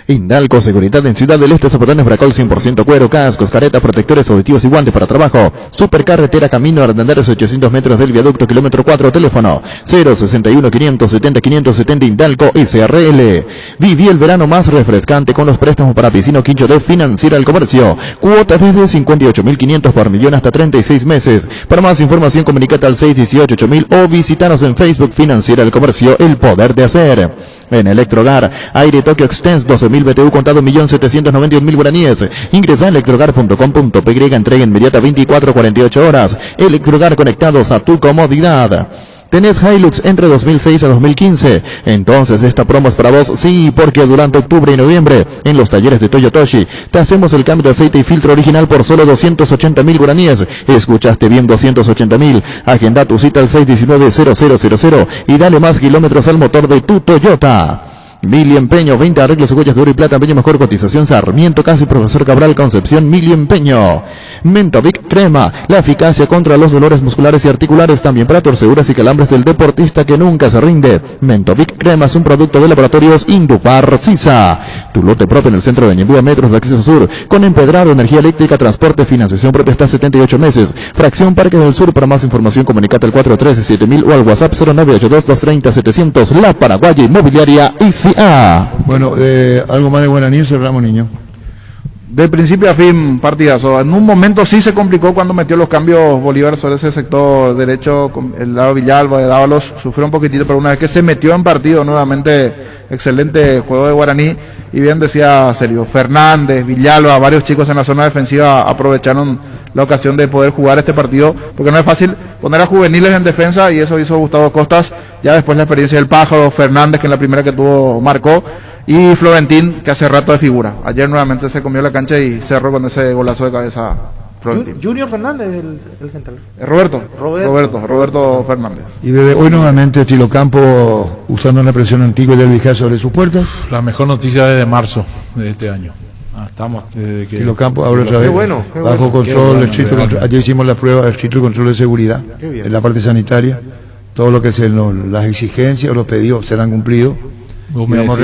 Indalco Seguridad en Ciudad del Este, zapatones Bracol 100% cuero, cascos, caretas, protectores auditivos y guantes para trabajo. Supercarretera Camino Ardendares 800 metros del viaducto, kilómetro 4, teléfono 061 570 570 Indalco SRL. Viví el verano más refrescante con los préstamos para piscina Quincho de Financiera al Comercio. Cuotas desde 58.500 por millón hasta 36 meses. Para más información comunícate al 618-8000 o visítanos en Facebook. Financiera al Comercio, el poder de hacer. En Electrogar, aire Tokyo Extens 12.000 BTU contado 1.791.000 guaraníes. Ingresa a electrogar.com.py, entrega inmediata 24-48 horas. Electrogar, conectados a tu comodidad. ¿Tenés Hilux entre 2006 a 2015? Entonces esta promo es para vos, sí, porque durante octubre y noviembre, en los talleres de Toyotoshi, te hacemos el cambio de aceite y filtro original por solo 280.000 guaraníes. Escuchaste bien, 280.000. Agenda tu cita al 619-0000 y dale más kilómetros al motor de tu Toyota. Mili Empeño, 20 arreglos, joyas de oro y plata, empeño mejor cotización, Sarmiento, Casi Profesor Cabral, Concepción, Mili Empeño. Mentovic Crema, la eficacia contra los dolores musculares y articulares, también para torceduras y calambres del deportista que nunca se rinde. Mentovic Crema es un producto de laboratorios Indufar Sisa. Tu lote propio en el centro de Ñemby, a metros de acceso sur, con empedrado, energía eléctrica, transporte, financiación propia hasta 78 meses. Fracción Parques del Sur. Para más información, comunicate al 413-7000 o al WhatsApp 0982-230-700. La Paraguaya Inmobiliaria ICA. Bueno, algo más de Guaraní, cerramos, niño. De principio a fin, partidazo. En un momento sí se complicó cuando metió los cambios Bolívar sobre ese sector derecho, el lado Villalba, de Dávalos, sufrió un poquitito, pero una vez que se metió en partido nuevamente, excelente juego de Guaraní. Y bien decía Sergio, Fernández, Villalba, varios chicos en la zona defensiva aprovecharon la ocasión de poder jugar este partido, porque no es fácil poner a juveniles en defensa, y eso hizo Gustavo Costas. Ya después la experiencia del Pájaro, Fernández, que en la primera que tuvo marcó, y Florentín, que hace rato de figura. Ayer nuevamente se comió la cancha y cerró con ese golazo de cabeza Florentín. Junior Fernández, el central. Roberto Fernández. Y desde hoy nuevamente Tilocampo usando una presión antigua del Vijay sobre sus puertas. La mejor noticia desde marzo de este año. Estamos desde que Tilocampo ahora otra vez. Bueno, bajo control, ayer hicimos la prueba, el sitio de control de seguridad en la parte sanitaria. Todo lo que las exigencias o los pedidos serán cumplidos. Vamos a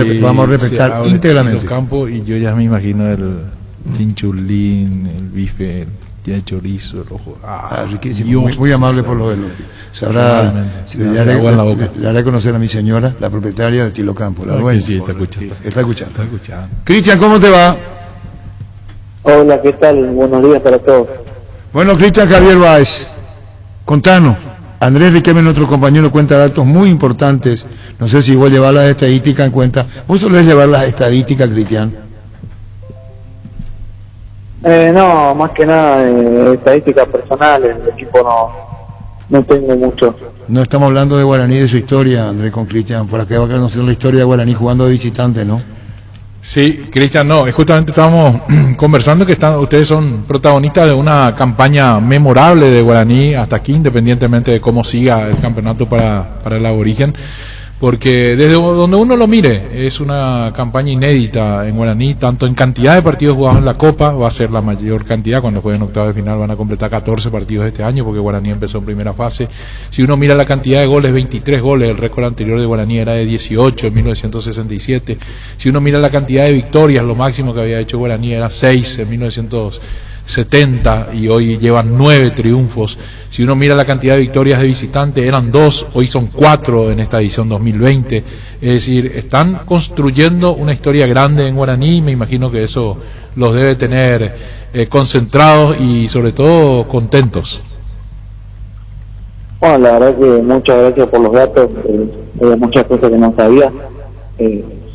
respetar íntegramente. Tilocampo, y yo ya me imagino el chinchulín, el bife, el chorizo, el ojo. Riquísimo, muy amable por lo de los. Le haré conocer a mi señora, la propietaria de Tilocampo, la dueña. Sí, está escuchando. Cristian, ¿cómo te va? Hola, ¿qué tal? Buenos días para todos. Bueno, Cristian Javier Báez, contanos. Andrés Riquelme, nuestro compañero, cuenta datos muy importantes. No sé si vos llevas las estadísticas en cuenta. ¿Vos solés llevar las estadísticas, Cristian? No, más que nada estadísticas personales. El equipo no tengo mucho. No estamos hablando de Guaraní, de su historia, Andrés, con Cristian. Por acá va a conocer la historia de Guaraní jugando de visitante, ¿no? Sí, Cristian, no, justamente estábamos conversando que ustedes son protagonistas de una campaña memorable de Guaraní hasta aquí, independientemente de cómo siga el campeonato para el aborigen, porque desde donde uno lo mire, es una campaña inédita en Guaraní, tanto en cantidad de partidos jugados en la Copa, va a ser la mayor cantidad, cuando jueguen octavos de final van a completar 14 partidos este año, porque Guaraní empezó en primera fase. Si uno mira la cantidad de goles, 23 goles, el récord anterior de Guaraní era de 18 en 1967. Si uno mira la cantidad de victorias, lo máximo que había hecho Guaraní era 6 en 1970, y hoy llevan 9 triunfos. Si uno mira la cantidad de victorias de visitantes, eran 2, hoy son 4 en esta edición 2020. Es decir, están construyendo una historia grande en Guaraní. Me imagino que eso los debe tener concentrados y sobre todo contentos. Bueno, la verdad que muchas gracias por los datos. Hay muchas cosas que no sabía.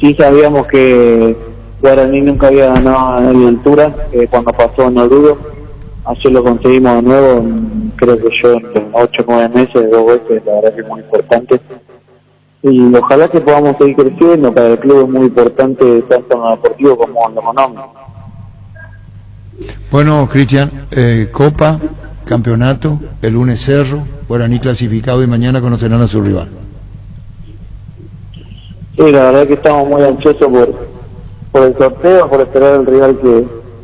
Sí sabíamos que Guaraní nunca había ganado en la altura cuando pasó en Oruro. Ayer lo conseguimos de nuevo, creo que yo en 8 o 9 meses, 2 veces. La verdad que es muy importante. Y ojalá que podamos seguir creciendo. Para el club es muy importante tanto en lo deportivo como en lo económico. Bueno, Cristian, Copa, campeonato, el lunes Cerro, Guaraní clasificado, y mañana conocerán a su rival. Sí, la verdad que estamos muy ansiosos por el sorteo, por esperar el rival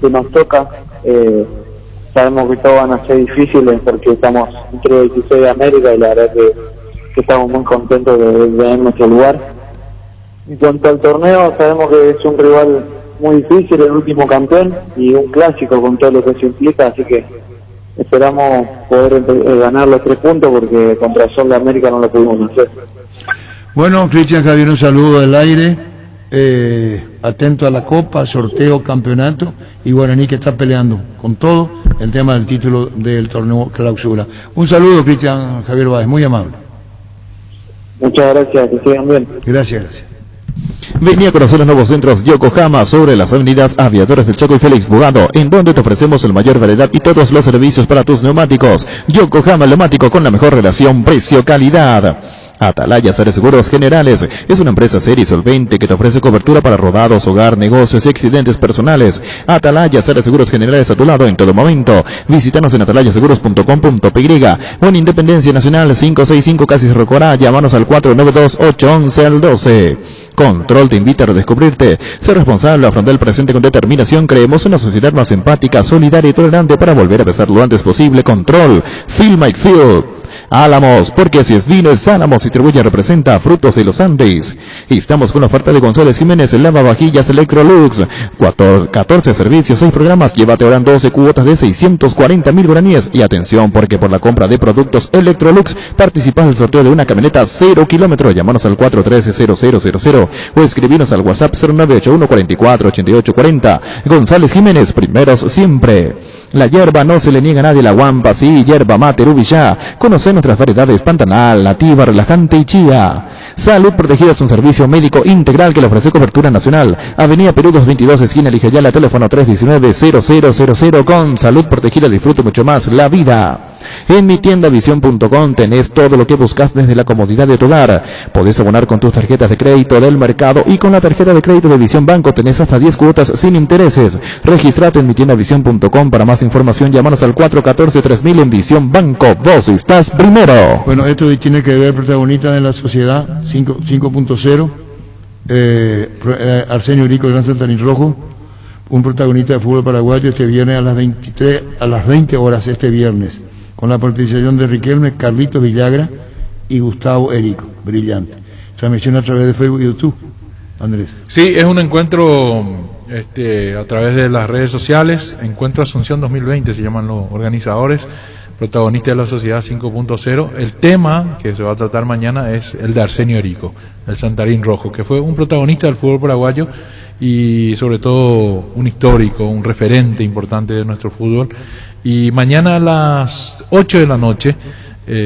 que nos toca. Sabemos que todos van a ser difíciles porque estamos entre 16 de América, y la verdad que estamos muy contentos de tener nuestro lugar. En cuanto al torneo, sabemos que es un rival muy difícil, el último campeón, y un clásico con todo lo que se implica, así que esperamos poder ganar los 3 puntos, porque contra Sol de América no lo pudimos hacer. Bueno, Cristian Javier, un saludo del aire, atento a la Copa, sorteo, campeonato, y Guaraní, que está peleando con todo el tema del título del torneo clausura. Un saludo, Cristian Javier Báez, muy amable. Muchas gracias, que sigan bien. Gracias. Venía a conocer los nuevos centros Yokohama sobre las avenidas Aviadores del Choco y Félix Bugado, en donde te ofrecemos el mayor variedad y todos los servicios para tus neumáticos. Yokohama Neumático, con la mejor relación precio-calidad. Atalaya Seguros Generales es una empresa seria y solvente que te ofrece cobertura para rodados, hogar, negocios y accidentes personales. Atalaya Seguros Generales a tu lado en todo momento. Visítanos en atalayaseguros.com.py o en Independencia Nacional 565 Casi Rocorá. Llámanos al 492-811-12. Control te invita a redescubrirte. Ser responsable, afrontar el presente con determinación. Creemos una sociedad más empática, solidaria y tolerante para volver a besar lo antes posible. Control. Feel My Feel. Álamos, porque si es vino es Álamos, distribuye, representa Frutos de los Andes. Y estamos con la oferta de González Jiménez, lavavajillas Electrolux, 14 servicios, 6 programas, llévate ahora en 12 cuotas de 640.000 guaraníes. Y atención, porque por la compra de productos Electrolux participas del sorteo de una camioneta 0 kilómetros. Llámanos al 413-0000 o escribinos al WhatsApp 0981-448840. González Jiménez, primeros siempre. La hierba no se le niega a nadie, la guampa sí, hierba mate, Rubillá. Conoce nuestras variedades Pantanal, Nativa, Relajante y Chía. Salud Protegida es un servicio médico integral que le ofrece cobertura nacional. Avenida Perú 222, esquina Lijayala, teléfono 319-0000. Con Salud Protegida disfrute mucho más la vida. En mi tienda Visión.com tenés todo lo que buscas desde la comodidad de tu hogar. Podés abonar con tus tarjetas de crédito del mercado y con la tarjeta de crédito de Visión Banco tenés hasta 10 cuotas sin intereses. Registrate en mi tienda Visión.com. Para más información llámanos al 414-3000 en Visión Banco. Vos estás primero. Bueno, esto tiene que ver protagonista de la sociedad 5.0. Arsenio Erico, Gran Santarín Rojo, un protagonista de fútbol paraguayo este viernes a las 20 horas este viernes, con la participación de Riquelme, Carlitos Villagra y Gustavo Erico. Brillante. Transmisión a través de Facebook y YouTube. Andrés. Sí, es un encuentro a través de las redes sociales. Encuentro Asunción 2020 se llaman los organizadores, protagonista de la Sociedad 5.0. El tema que se va a tratar mañana es el de Arsenio Erico, el Santarín Rojo, que fue un protagonista del fútbol paraguayo y sobre todo un histórico, un referente importante de nuestro fútbol. Y mañana a las 8 de la noche,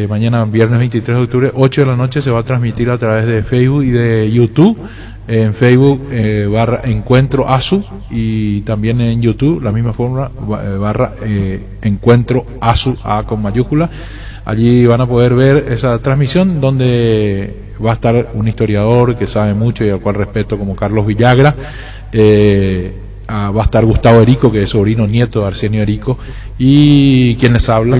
mañana viernes 23 de octubre, 8 de la noche se va a transmitir a través de Facebook y de YouTube. En Facebook /Encuentro ASU y también en YouTube la misma forma Encuentro ASU, A con mayúscula. Allí van a poder ver esa transmisión donde va a estar un historiador que sabe mucho y al cual respeto como Carlos Villagra. Va a estar Gustavo Erico, que es sobrino nieto de Arsenio Erico, y quien les habla,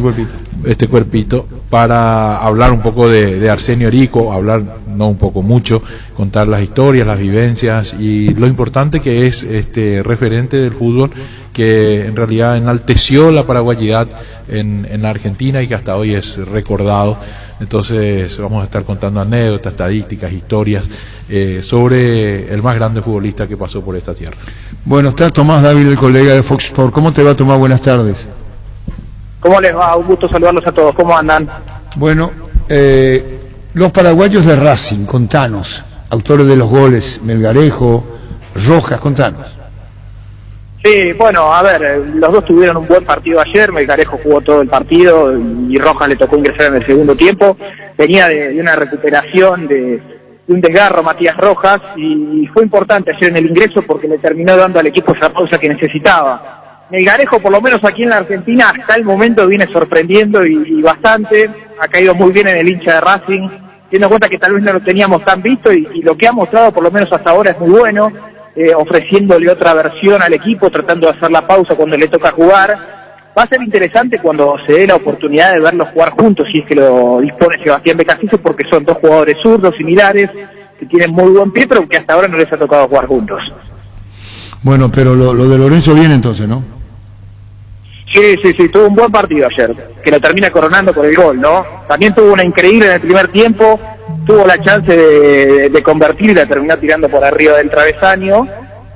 este cuerpito, para hablar un poco de Arsenio Erico, hablar no un poco, mucho, contar las historias, las vivencias y lo importante que es este referente del fútbol que en realidad enalteció la paraguayidad en la Argentina y que hasta hoy es recordado. Entonces vamos a estar contando anécdotas, estadísticas, historias sobre el más grande futbolista que pasó por esta tierra. Bueno, está Tomás Dávila, el colega de Fox Sport. ¿Cómo te va, Tomás? Buenas tardes. ¿Cómo les va? Un gusto saludarlos a todos. ¿Cómo andan? Bueno, los paraguayos de Racing, contanos. Autores de los goles, Melgarejo, Rojas, contanos. Sí, bueno, a ver, los dos tuvieron un buen partido ayer. Melgarejo jugó todo el partido y Rojas le tocó ingresar en el segundo tiempo. Venía de una recuperación de un desgarro Matías Rojas y fue importante ayer en el ingreso porque le terminó dando al equipo esa pausa que necesitaba. Melgarejo, por lo menos aquí en la Argentina, hasta el momento viene sorprendiendo y bastante. Ha caído muy bien en el hincha de Racing, teniendo en cuenta que tal vez no lo teníamos tan visto y lo que ha mostrado, por lo menos hasta ahora, es muy bueno, ofreciéndole otra versión al equipo, tratando de hacer la pausa cuando le toca jugar. Va a ser interesante cuando se dé la oportunidad de verlos jugar juntos, si es que lo dispone Sebastián Becasese, porque son dos jugadores zurdos, similares, que tienen muy buen pie, pero que hasta ahora no les ha tocado jugar juntos. Bueno, pero lo de Lorenzo viene entonces, ¿no? Sí, tuvo un buen partido ayer, que lo termina coronando con el gol, ¿no? También tuvo una increíble en el primer tiempo, tuvo la chance de convertir y la terminó tirando por arriba del travesaño,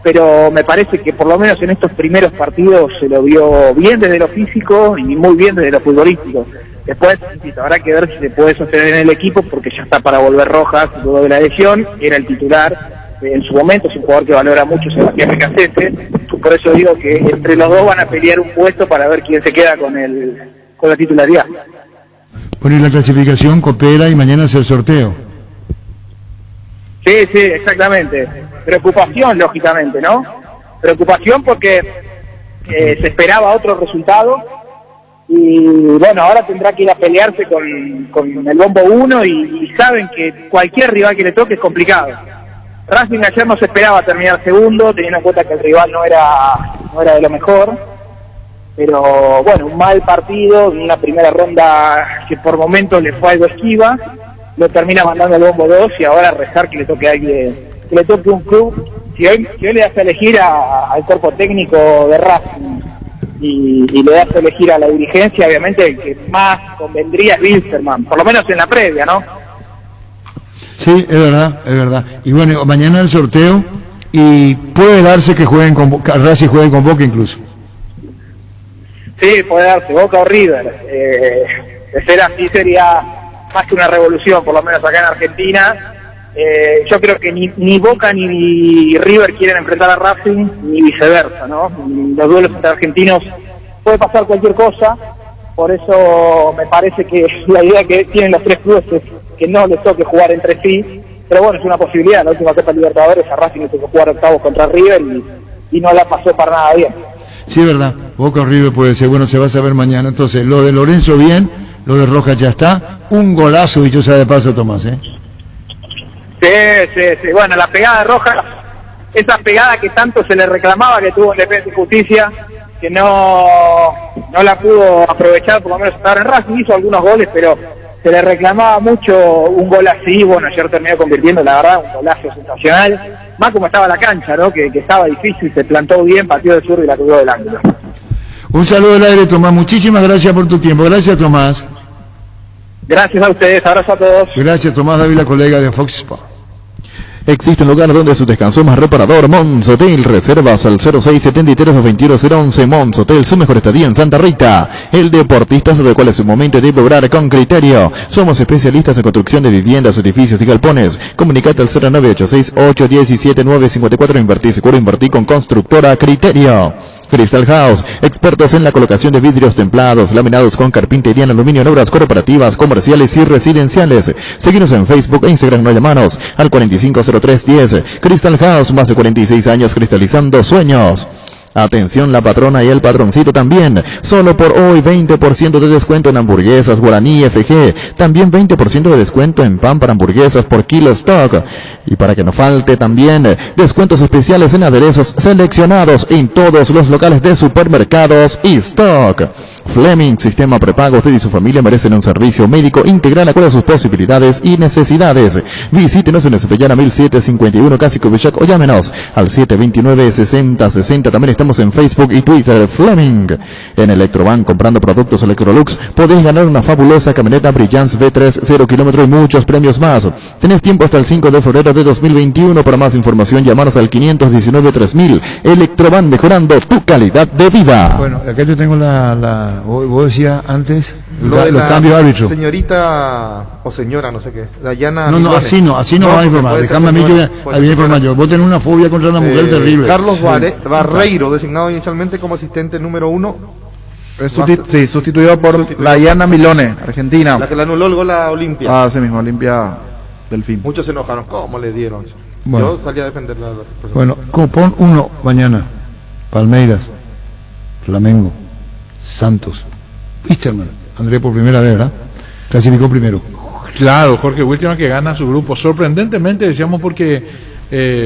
pero me parece que por lo menos en estos primeros partidos se lo vio bien desde lo físico y muy bien desde lo futbolístico. Después habrá que ver si se puede sostener en el equipo, porque ya está para volver Rojas luego de la lesión, era el titular en su momento, es un jugador que valora mucho Sebastián Becasese, por eso digo que entre los dos van a pelear un puesto para ver quién se queda con la titularidad. Bueno, y la clasificación coopera y mañana es el sorteo. Sí, exactamente. Preocupación, lógicamente, ¿no? Preocupación porque se esperaba otro resultado y bueno, ahora tendrá que ir a pelearse con el bombo 1 y saben que cualquier rival que le toque es complicado. Racing ayer no se esperaba terminar segundo, teniendo en cuenta que el rival no era de lo mejor, pero bueno, un mal partido, una primera ronda que por momentos le fue algo esquiva, lo termina mandando al bombo 2 y ahora rezar que le toque a alguien, que le toque un club. Si hoy le das a elegir al cuerpo técnico de Racing y le das a elegir a la dirigencia, obviamente el que más convendría es Wilstermann, por lo menos en la previa, ¿no? Sí, es verdad. Y bueno, mañana el sorteo y puede darse que Racing juegue con Boca incluso. Sí, puede darse, Boca o River. De ser así sería más que una revolución, por lo menos acá en Argentina. Yo creo que ni Boca ni River quieren enfrentar a Racing, ni viceversa, ¿no? Los duelos entre argentinos puede pasar cualquier cosa, por eso me parece que la idea que tienen los tres clubes es que no les toque jugar entre sí, pero bueno, es una posibilidad. En la última Copa Libertadores a Racing le tocó jugar octavos contra River y no la pasó para nada bien. Sí, es verdad, Boca o River puede ser, bueno, se va a saber mañana. Entonces, lo de Lorenzo bien, lo de Rojas ya está, un golazo, dicho sea de paso, Tomás, Sí, bueno, la pegada de Rojas, esa pegada que tanto se le reclamaba que tuvo en Defensa y Justicia, que no la pudo aprovechar, por lo menos estar en Racing, hizo algunos goles, pero se le reclamaba mucho un gol así. Bueno, ayer terminó convirtiendo, la verdad, un golazo sensacional, más como estaba la cancha, ¿no? Que estaba difícil, se plantó bien, pateó de zurdo y la cubrió del ángulo. Un saludo al aire, Tomás, muchísimas gracias por tu tiempo. Gracias, Tomás. Gracias a ustedes, abrazo a todos. Gracias, Tomás Dávila, colega de Fox Sport. Existe un lugar donde su descanso es más reparador. Mons Hotel. Reservas al 0673-21011. Mons Hotel, su mejor estadía en Santa Rita. El deportista sabe cuál es su momento de obrar con criterio. Somos especialistas en construcción de viviendas, edificios y galpones. Comunicate al 0986-817-954. Invertí seguro, invertí con Constructora Criterio. Crystal House, expertos en la colocación de vidrios templados, laminados con carpintería en aluminio en obras corporativas, comerciales y residenciales. Síguenos en Facebook e Instagram, no llamanos al 450310. Crystal House, más de 46 años cristalizando sueños. Atención, la patrona y el patroncito también. Solo por hoy 20% de descuento en hamburguesas Guaraní FG. También 20% de descuento en pan para hamburguesas por kilo stock. Y para que no falte también descuentos especiales en aderezos seleccionados en todos los locales de supermercados y stock. Fleming, sistema prepago. Usted y su familia merecen un servicio médico integral acorde a sus posibilidades y necesidades. Visítenos en Espellana 1751 Cásico Villac o llámenos al 729-6060. También estamos en Facebook y Twitter. Fleming. En Electroban, comprando productos Electrolux, podés ganar una fabulosa camioneta Brillance V3 0 kilómetro y muchos premios más. Tenés tiempo hasta el 5 de febrero de 2021. Para más información, llamanos al 519-3000. Electroban, mejorando tu calidad de vida. Bueno, acá yo tengo vos decías antes los cambios árbitros. Señorita o señora, no sé qué. Dayana. No, así no va a informar. Déjame a mí, yo voy a informar yo. Vos tenés una fobia contra una mujer terrible. Carlos Barreiro, designado inicialmente como asistente número 1. Sí, sustituido por Dayana Milone, Argentina. La que le anuló el gol a Olimpia. Ah, sí mismo, Olimpia Delfín. Muchos se enojaron. ¿Cómo le dieron? Bueno, yo salí a defender a las personas. Bueno, pon uno mañana. Palmeiras, Flamengo, Santos, Wilstermann, André por primera vez, ¿verdad? Clasificó primero. Claro, Jorge Wilstermann que gana su grupo. Sorprendentemente, decíamos, porque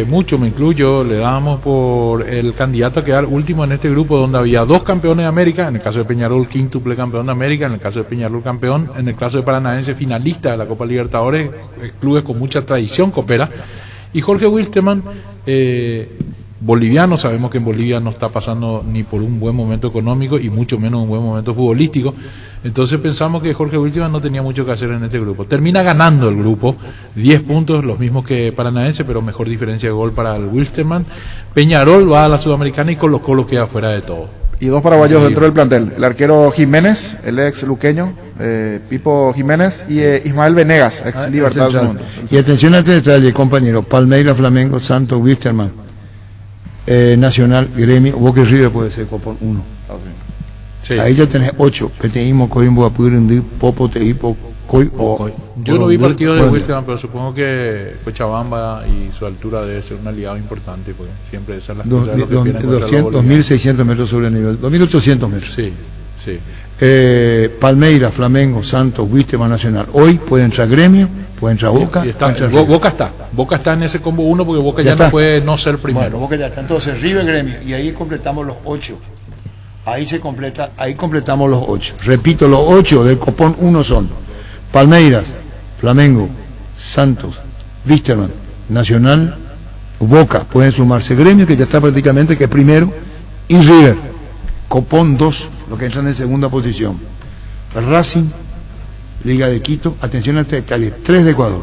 mucho, me incluyo, le dábamos por el candidato a quedar último en este grupo, donde había dos campeones de América, en el caso de Peñarol, quíntuple campeón de América, en el caso de Peñarol, campeón, en el caso de Paranaense, finalista de la Copa Libertadores, clubes con mucha tradición coopera. Y Jorge Wilstermann, boliviano, sabemos que en Bolivia no está pasando ni por un buen momento económico y mucho menos un buen momento futbolístico. Entonces pensamos que Jorge Wilstermann no tenía mucho que hacer en este grupo. Termina ganando el grupo, 10 puntos, los mismos que Paranaense, pero mejor diferencia de gol para el Wilstermann. Peñarol va a la Sudamericana y Colo-Colo queda fuera de todo. Y dos paraguayos dentro del plantel. El arquero Jiménez, el ex luqueño, Pipo Jiménez, y Ismael Venegas, ex Libertad. Y atención a este detalle, compañero. Palmeiras, Flamengo, Santos, Wilstermann, Nacional, Gremio, Boca y River puede ser por uno. Sí. Ahí ya tenés 8. Peteísmo, Coimbo, Apuirundí, Popo, Tehipo, Coy. Yo no vi partido de Wilstermann, pero supongo que Cochabamba y su altura debe ser un aliado importante, porque siempre esas las cosas. 2.600 metros sobre el nivel, 2.800 metros. Sí, sí. Palmeiras, Flamengo, Santos, Vístema, Nacional. Hoy puede entrar Gremio, puede entrar Boca. Boca está en ese combo 1 porque Boca ya no puede no ser primero. Bueno, Boca ya está. Entonces River, Gremio, y ahí completamos los 8. Ahí completamos los 8. Repito, los 8 del copón 1 son Palmeiras, Flamengo, Santos, Vístema, Nacional, Boca. Pueden sumarse Gremio, que ya está prácticamente, que es primero, y River, copón 2, lo que entran en segunda posición. Racing, Liga de Quito, atención a este detalle, 3 de Ecuador.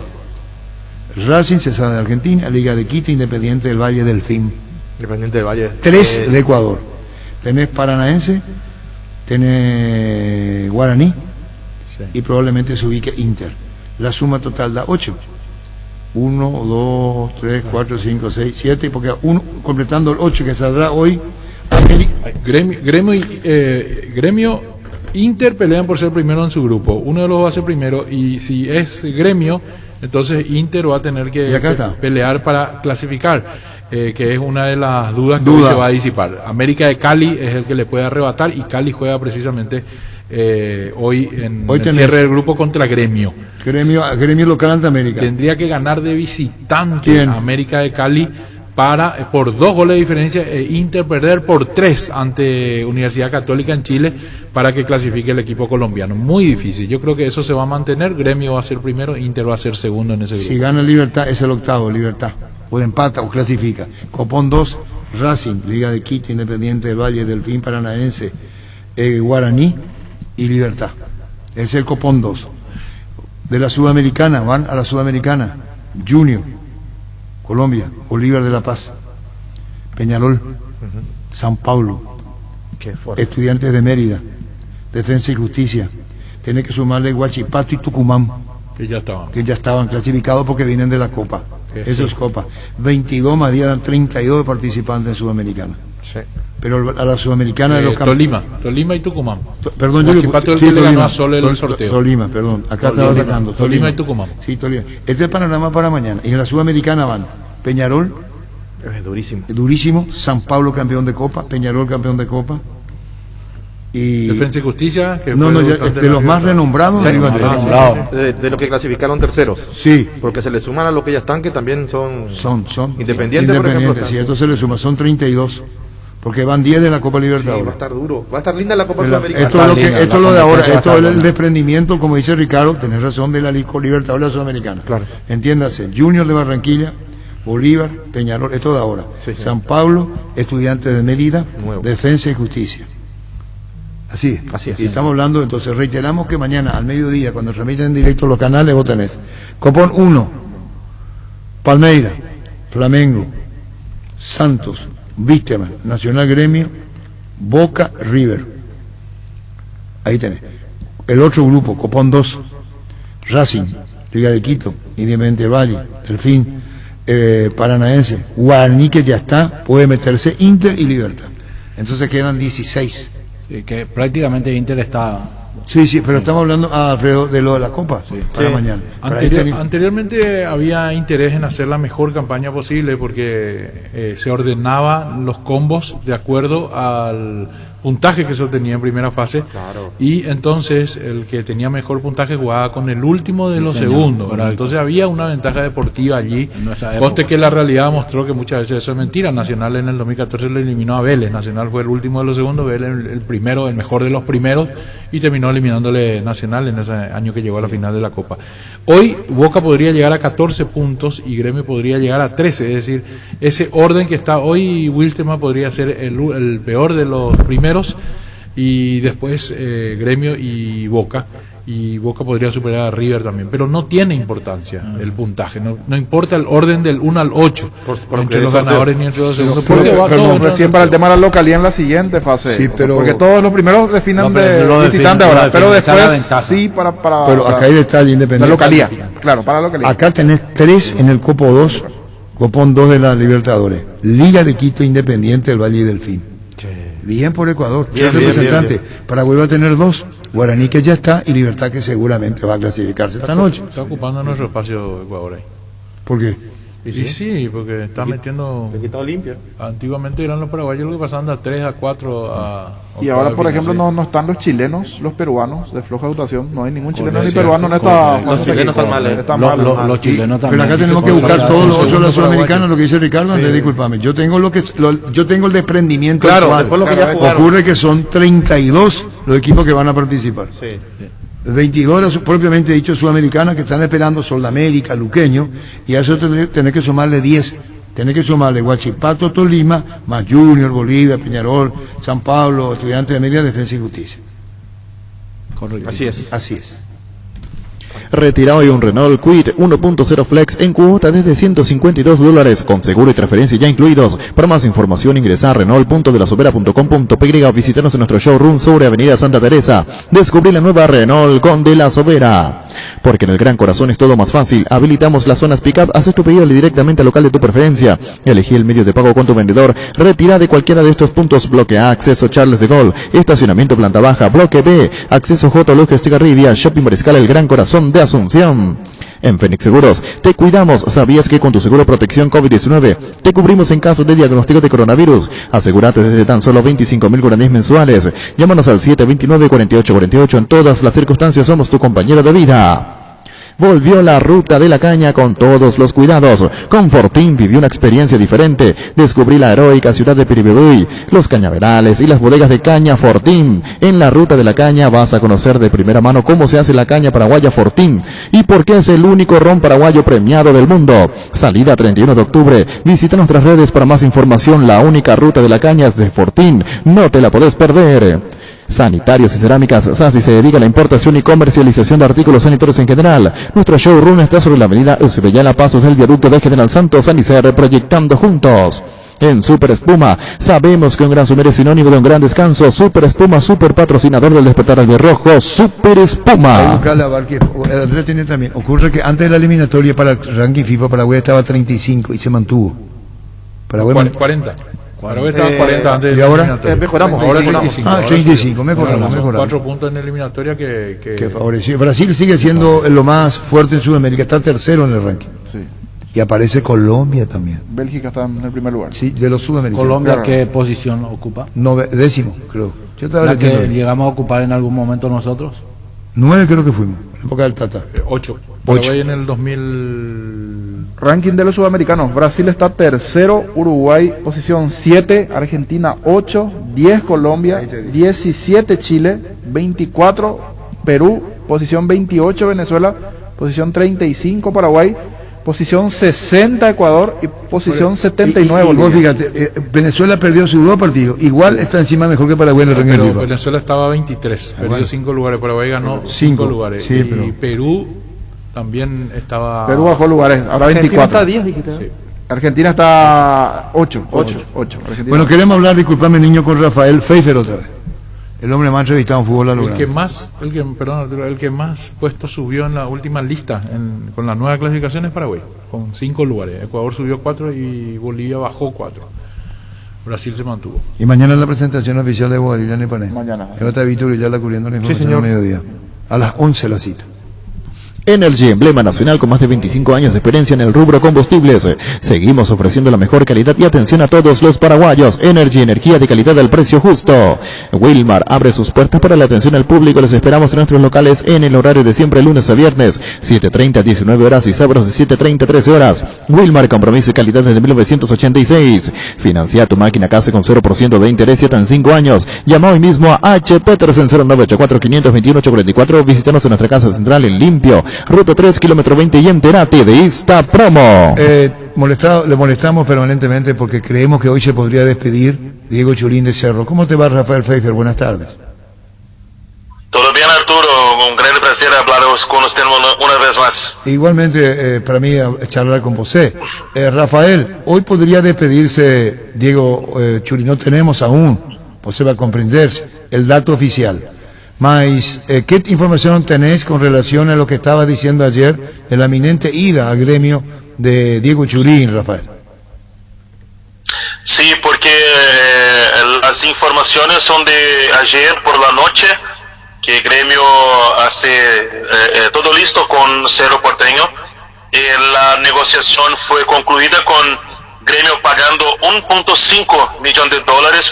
Racing, Cesar de Argentina, Liga de Quito, Independiente del Valle del Fin. Independiente del Valle. 3 de Ecuador. Tenés Paranaense, tenés Guaraní, y probablemente se ubique Inter. La suma total da 8. 1, 2, 3, 4, 5, 6, 7, porque completando el 8 que saldrá hoy. Gremio, Inter pelean por ser primero en su grupo. Uno de los va a ser primero, y si es Gremio, entonces Inter va a tener que pelear para clasificar. Que es una de las dudas que hoy se va a disipar. América de Cali es el que le puede arrebatar, y Cali juega precisamente hoy en el cierre del grupo contra Gremio. Gremio local ante América. Tendría que ganar de visitante a América de Cali para por 2 goles de diferencia, Inter perder por 3 ante Universidad Católica en Chile para que clasifique el equipo colombiano. Muy difícil. Yo creo que eso se va a mantener. Gremio va a ser primero, Inter va a ser segundo en ese grupo. Si gana Libertad es el octavo, Libertad. O empata o clasifica. Copón 2, Racing, Liga de Quito, Independiente del Valle, Delfín Paranaense, Guaraní y Libertad. Ese es el copón 2. De la Sudamericana, van a la Sudamericana. Junior, Colombia, Bolívar de La Paz, Peñarol, San Pablo, Estudiantes de Mérida, Defensa y Justicia. Tiene que sumarle Huachipato y Tucumán, que ya estaban clasificados porque vienen de la Copa. Eso es Copa. 22 más 10 dan 32 participantes en Sudamericana. Sí. Pero a la Sudamericana de los Tolima y Tucumán. Perdón, Huachipato el que le ganó a Sole el sorteo. Tolima, perdón. Acá estaba sacando. Tolima y Tucumán. Sí, Tolima. Este es el panorama para mañana. Y en la Sudamericana van Peñarol. Es durísimo. Durísimo. San Pablo campeón de Copa. Peñarol campeón de Copa. Y Defensa y Justicia, que de los más renombrados, de los que clasificaron terceros. Sí. Porque se le suman a los que ya están, que también son independientes, por ejemplo. Sí, esto se le suma, son 32. Porque van 10 de la Copa Libertadores. Sí, va a estar duro. Va a estar linda la Copa Sudamericana. Esto es lo de ahora, esto es el desprendimiento, como dice Ricardo, tenés razón, de la Libertadores Sudamericana. Claro. Entiéndase, Junior de Barranquilla, Bolívar, Peñarol, esto de ahora. Sí. San Pablo, Estudiantes de Mérida, Defensa y Justicia. Así es. Y estamos hablando, entonces reiteramos que mañana al mediodía, cuando remiten en directo los canales, vos tenés Copón 1, Palmeiras, Flamengo, Santos, Vístema, Nacional, Gremio, Boca, River. Ahí tenés. El otro grupo, Copón 2, Racing, Liga de Quito, Independiente del Valle, Delfín, Paranaense, Guaraní, que ya está, puede meterse Inter y Libertad. Entonces quedan 16. Que prácticamente Inter está... Sí, pero estamos hablando, Alfredo, de lo de la Copa para mañana. Anteriormente había interés en hacer la mejor campaña posible porque se ordenaban los combos de acuerdo al puntaje que se obtenía en primera fase, y entonces el que tenía mejor puntaje jugaba con el último de los segundos, ¿verdad? Entonces había una ventaja deportiva allí. Conste que la realidad mostró que muchas veces eso es mentira. Nacional en el 2014 lo eliminó a Vélez. Nacional fue el último de los segundos, Vélez el primero, el mejor de los primeros, y terminó eliminándole Nacional en ese año que llegó a la final de la Copa. Hoy Boca podría llegar a 14 puntos y Gremio podría llegar a 13, es decir, ese orden que está hoy, Wilstermann podría ser el peor de los primeros, y después Gremio y Boca podría superar a River también, pero no tiene importancia el puntaje, no importa el orden del 1 al 8 entre los ganadores ni entre los segundos, pero recién para el tema de la localidad en la siguiente fase, sí, porque todos los primeros definen de visitante ahora, pero después sí para pero acá hay detalle independiente, la localidad, claro, para la localidad. Acá tenés 3 en el Copo 2, Copón 2 de la Libertadores, Liga de Quito, Independiente del Valle y Delfín. Bien por Ecuador, 3 representantes. Paraguay va a tener 2, Guaraní que ya está y Libertad que seguramente va a clasificarse esta noche. Está ocupando nuestro espacio Ecuador ahí. ¿Por qué? Y sí, porque está metiendo... Le quitado limpio. Antiguamente eran los paraguayos los que pasaban de 3 a 4 Y ahora, por ejemplo, no están los chilenos, los peruanos de floja dotación. No hay ningún chileno ni peruano en esta... Los chilenos están mal. Los chilenos también. Pero acá tenemos que buscar todos los 8 de los sudamericanos, lo que dice Ricardo, antes, discúlpame. Yo tengo el desprendimiento. Claro, después lo que ya jugaron. Ocurre que son 32 los equipos que van a participar. Sí. 22 propiamente dicho sudamericanas que están esperando Sudamérica, Luqueño, y a eso tenés que sumarle 10. Tenés que sumarle Huachipato, Tolima, más Junior, Bolivia, Peñarol, San Pablo, Estudiantes de Mérida, Defensa y Justicia. Correcto. Así es. Así es. Retira hoy un Renault Kwid 1.0 Flex en cuota desde $152 con seguro y transferencia ya incluidos. Para más información ingresa a renault.delasobera.com.py o visítanos en nuestro showroom sobre Avenida Santa Teresa. Descubrí la nueva Renault con De la Sobera. Porque en el Gran Corazón es todo más fácil. Habilitamos las zonas pick-up, haces tu pedido directamente al local de tu preferencia. Elegí el medio de pago con tu vendedor. Retira de cualquiera de estos puntos. Bloque A, acceso Charles de Gaulle, estacionamiento planta baja. Bloque B, acceso J. Logística Rivia, Shopping Mariscal El Gran Corazón de Asunción. En Fénix Seguros, te cuidamos. ¿Sabías que con tu seguro protección COVID-19 te cubrimos en caso de diagnóstico de coronavirus? Asegúrate desde tan solo 25.000 guaraníes mensuales. Llámanos al 729-4848. En todas las circunstancias somos tu compañero de vida. Volvió la ruta de la caña con todos los cuidados. Con Fortín vivió una experiencia diferente. Descubrí la heroica ciudad de Piribebuy, los cañaverales y las bodegas de caña Fortín. En la ruta de la caña vas a conocer de primera mano cómo se hace la caña paraguaya Fortín y por qué es el único ron paraguayo premiado del mundo. Salida 31 de octubre. Visita nuestras redes para más información. La única ruta de la caña es de Fortín. No te la podés perder. Sanitarios y Cerámicas Sasi se dedica a la importación y comercialización de artículos sanitarios en general. Nuestro showroom está sobre la avenida Eusebellala, pasos del viaducto de General Santos, Sanicer, proyectando juntos. En Super Espuma, sabemos que un gran summer es sinónimo de un gran descanso. Super Espuma, super patrocinador del despertar albirrojo. Super Espuma. También ocurre que antes de la eliminatoria para el ranking FIFA, Paraguay estaba 35 y se mantuvo. Paraguay 40. Paraguay estaba 40 antes y ahora mejoramos. Ahora 35. 35, mejoramos. 4 puntos en la eliminatoria que favoreció. Brasil sigue siendo lo más fuerte en Sudamérica, está tercero en el ranking. Sí. Y aparece Colombia también. Bélgica está en el primer lugar. Sí, de los sudamericanos. ¿Colombia qué posición ocupa? 10º, creo. Yo estaba ¿La que llegamos a ocupar en algún momento nosotros? 9 creo que fuimos, en la época del Tata. 8. Paraguay en el 2000... Ranking de los sudamericanos. Brasil está tercero, Uruguay posición 7, Argentina 8, 10 Colombia, 17 Chile, 24 Perú, posición 28 Venezuela, posición 35 Paraguay, posición 60 Ecuador y posición 79 Bolivia. Vos fíjate, Venezuela perdió sus 2 partidos, igual está encima mejor que Paraguay en el ranking FIFA. Venezuela estaba 23, perdió 5 lugares, Paraguay ganó 5 lugares. Sí, y Perú también estaba... Perú bajó lugares, ahora 24. Argentina está 10, dijiste. Sí. Argentina está 8. Bueno, queremos hablar, disculpame niño, con Rafael Pfeiffer otra vez. El hombre más entrevistado en fútbol el que más puesto subió en la última lista con la nueva clasificación es Paraguay, con 5 lugares. Ecuador subió 4 y Bolivia bajó 4. Brasil se mantuvo. Y mañana es la presentación oficial de Bobadilla Nepané. Mañana. Yo te he visto brillarla cubriendo la información a mediodía. A las 11 la cita. Energy, emblema nacional con más de 25 años de experiencia en el rubro combustibles. Seguimos ofreciendo la mejor calidad y atención a todos los paraguayos. Energy, energía de calidad al precio justo. Wilmar abre sus puertas para la atención al público. Les esperamos en nuestros locales en el horario de siempre, lunes a viernes, 7:30 a 19 horas y sábados de 7:30 a 13 horas. Wilmar, compromiso y calidad desde 1986. Financia tu máquina casa con 0% de interés y hasta en 5 años. Llama hoy mismo a H. Petersen 0984-521-844. Visítanos en nuestra casa central en Limpio, Ruta 3, kilómetro 20 y enterate de esta promo. Le molestamos permanentemente porque creemos que hoy se podría despedir Diego Chulín de Cerro. ¿Cómo te va, Rafael Pfeiffer? Buenas tardes. Todo bien, Arturo. Un gran placer hablar con usted una vez más. Igualmente, para mí, charlar con vos. Rafael, hoy podría despedirse Diego Chulín. No tenemos aún, vos va a comprenderse, el dato oficial. Mas, ¿qué información tenés con relación a lo que estabas diciendo ayer de la inminente ida al gremio de Diego Chulín, Rafael? Sí, porque las informaciones son de ayer por la noche, que el gremio hace todo listo con Cerro Porteño la negociación fue concluida con Gremio pagando $1.5 millones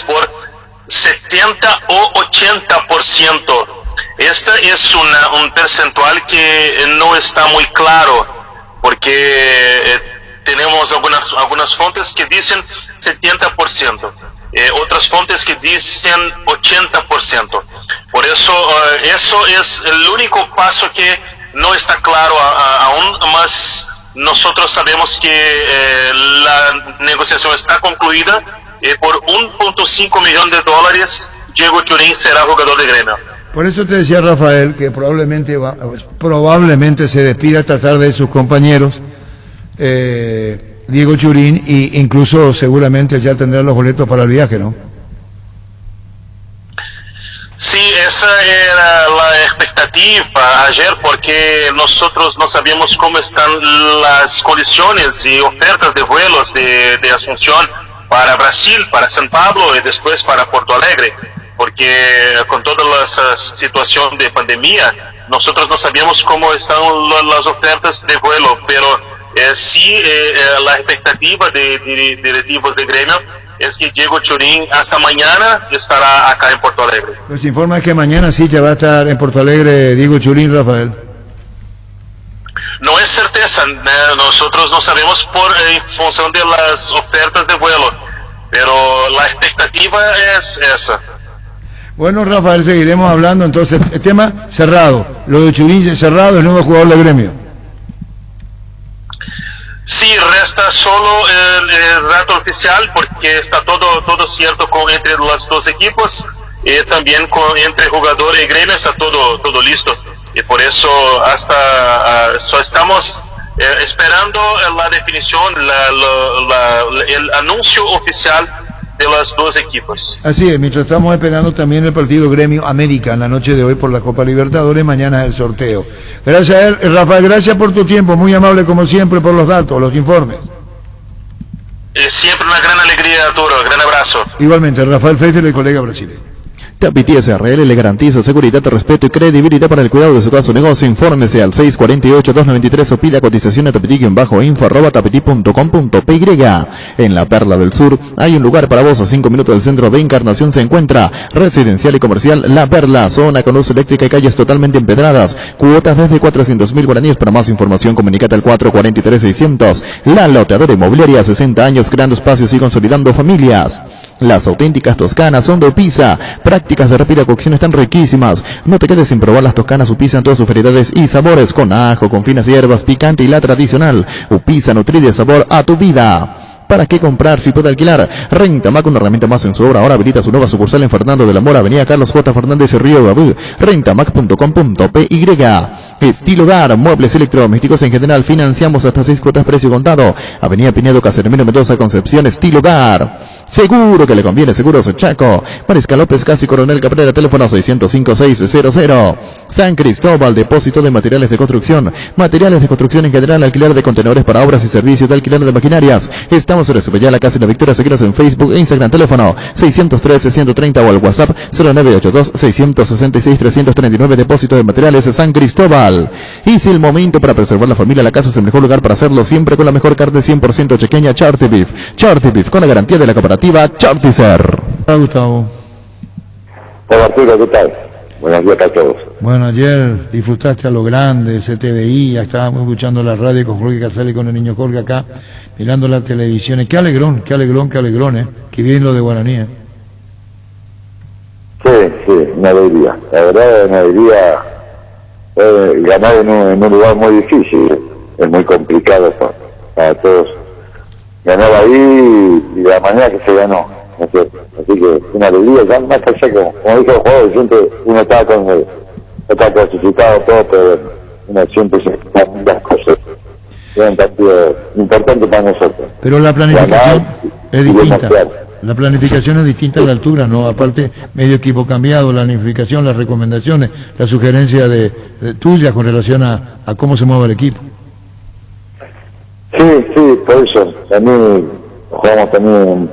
por 70 o 80%. Este es un percentual que no está muy claro, porque tenemos algunas fuentes que dicen 70%, otras fuentes que dicen 80%. Por eso, eso es el único paso que no está claro aún, más nosotros sabemos que la negociación está concluida. Por $1.5 millones, Diego Turín será jugador de Gremio. Por eso te decía Rafael que probablemente se despida esta tarde de sus compañeros, Diego Turín, e incluso seguramente ya tendrá los boletos para el viaje, ¿no? Sí, esa era la expectativa ayer, porque nosotros no sabíamos cómo están las condiciones y ofertas de vuelos de Asunción para Brasil, para San Pablo y después para Porto Alegre, porque con toda la situación de pandemia nosotros no sabíamos cómo están las ofertas de vuelo, pero sí la expectativa de directivos de Gremio es que Diego Turín hasta mañana estará acá en Porto Alegre. Pues informa que mañana sí ya va a estar en Porto Alegre Diego Turín, Rafael. No es certeza, nosotros no sabemos en función de las ofertas de vuelo, pero la expectativa es esa. Bueno, Rafael, seguiremos hablando. Entonces, el tema cerrado, lo de Turín cerrado, el nuevo jugador de Gremio. Sí, resta solo el dato oficial, porque está todo cierto entre los dos equipos, y también entre jugador y Gremio está todo listo. Y por eso solo estamos esperando la definición, el anuncio oficial de los dos equipos. Así es, mientras estamos esperando también el partido Gremio América en la noche de hoy por la Copa Libertadores, mañana es el sorteo. Gracias, Rafael, gracias por tu tiempo, muy amable como siempre por los datos, los informes. Siempre una gran alegría, Arturo, gran abrazo. Igualmente, Rafael Pfeiffer, el colega brasileño. Tapiti SRL le garantiza seguridad, respeto y credibilidad para el cuidado de su caso o negocio. Infórmese al 648-293 o pida cotización a tapiti-info@tapiti.com.py. En la Perla del Sur hay un lugar para vos a 5 minutos del centro de Encarnación. Se encuentra residencial y comercial La Perla, zona con luz eléctrica y calles totalmente empedradas. Cuotas desde 400.000 guaraníes. Para más información comunicate al 443-600. La Loteadora Inmobiliaria, 60 años creando espacios y consolidando familias. Las auténticas toscanas son de Upisa. Prácticas de rápida cocción están riquísimas. No te quedes sin probar las toscanas Upisa en todas sus variedades y sabores, con ajo, con finas hierbas, picante y la tradicional. Upisa nutrice sabor a tu vida. ¿Para qué comprar si puede alquilar? Rentamac, una herramienta más en su obra. Ahora habilita su nueva sucursal en Fernando de la Mora, Avenida Carlos J. Fernández y Río Gabú. Rentamac.com.py. Estilo Hogar, muebles electrodomésticos en general. Financiamos hasta 6 cuotas precio contado. Avenida Pinedo, Casermino, Mendoza, Concepción. Estilo Hogar. Seguro que le conviene. Seguros Chaco. Mariscal López, casi Coronel Cabrera, teléfono 605-600. San Cristóbal, depósito de materiales de construcción. Materiales de construcción en general, alquiler de contenedores para obras y servicios de alquiler de maquinarias. Estamos en la Casa de la Victoria. Seguinos en Facebook e Instagram, teléfono 613-130 o al WhatsApp 0982-666-339. Depósito de materiales San Cristóbal. Y si el momento para preservar la familia, la casa es el mejor lugar para hacerlo, siempre con la mejor carne 100% chequeña, Charty Beef. Charty Beef, con la garantía de la cooperativa Charticer. Hola, Gustavo. Hola, Arturo, ¿qué tal? Buenos días a todos. Bueno, ayer disfrutaste a lo grande, se te veía, estábamos escuchando la radio con Jorge Casale y con el niño Jorge acá, mirando las televisiones. Qué alegrón, qué bien lo de Guaraní. Sí, una alegría. La verdad, una alegría. Ganar en un lugar muy difícil, es muy complicado para todos. Ganar ahí y de la manera que se ganó. Así que una alegría, ya más allá, como dijo el jugador, siempre uno está clasificado todo, pero uno siempre se da las cosas. Es un partido importante para nosotros. Pero la planificación es distinta. La planificación es distinta a la altura, ¿no? Aparte, medio equipo cambiado, la planificación, las recomendaciones, la sugerencia de tuya con relación a cómo se mueve el equipo. Sí, por eso. También jugamos también,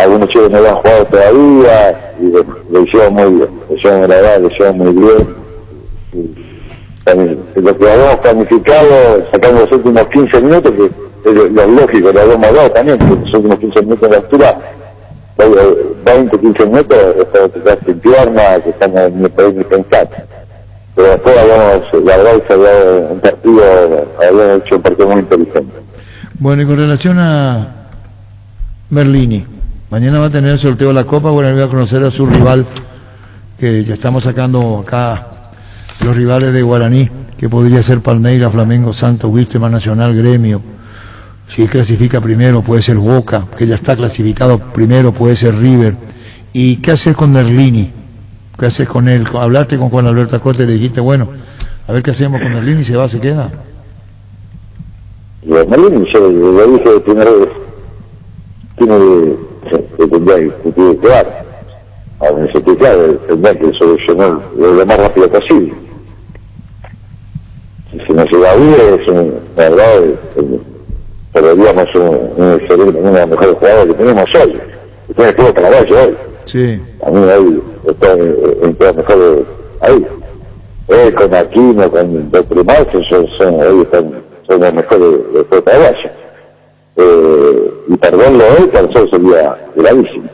algunos chicos no lo han jugado todavía, y lo hicieron muy bien, lo hicieron grabar, lo hicieron muy bien. Y lo que habíamos planificado, sacando los últimos 15 minutos, que es lo lógico, lo habíamos dado también, que los últimos 15 minutos en la altura, 20, 15 minutos, estamos sin pierna, que estamos ni pensar. Pero después la verdad se había dado un partido, habíamos hecho un partido muy inteligente. Bueno, y con relación a Merlini, mañana va a tener el sorteo de la Copa, bueno, voy a conocer a su rival, que ya estamos sacando acá los rivales de Guaraní, que podría ser Palmeiras, Flamengo, Santos, Víctima Nacional, Gremio. Si él clasifica primero, puede ser Boca, que ya está clasificado primero, puede ser River. ¿Y qué haces con Merlini? ¿Qué haces con él? Hablaste con Juan Alberto Acosta y le dijiste, bueno, a ver qué hacemos con Merlini, se va, se queda. Y a Merlini, yo le dije de primera vez, tendría que quedar. A ver, se tendría que solucionar lo más rápido posible. Si nos llega bien, la verdad, perderíamos una de las mejores jugadoras que tenemos hoy. Tiene todo Caraballo hoy. Sí. A mí hoy está entre los mejores ahí. Con Aquino, con los primados, hoy son los mejores de Caraballo. Y perderlo hoy para nosotros sería gravísimo.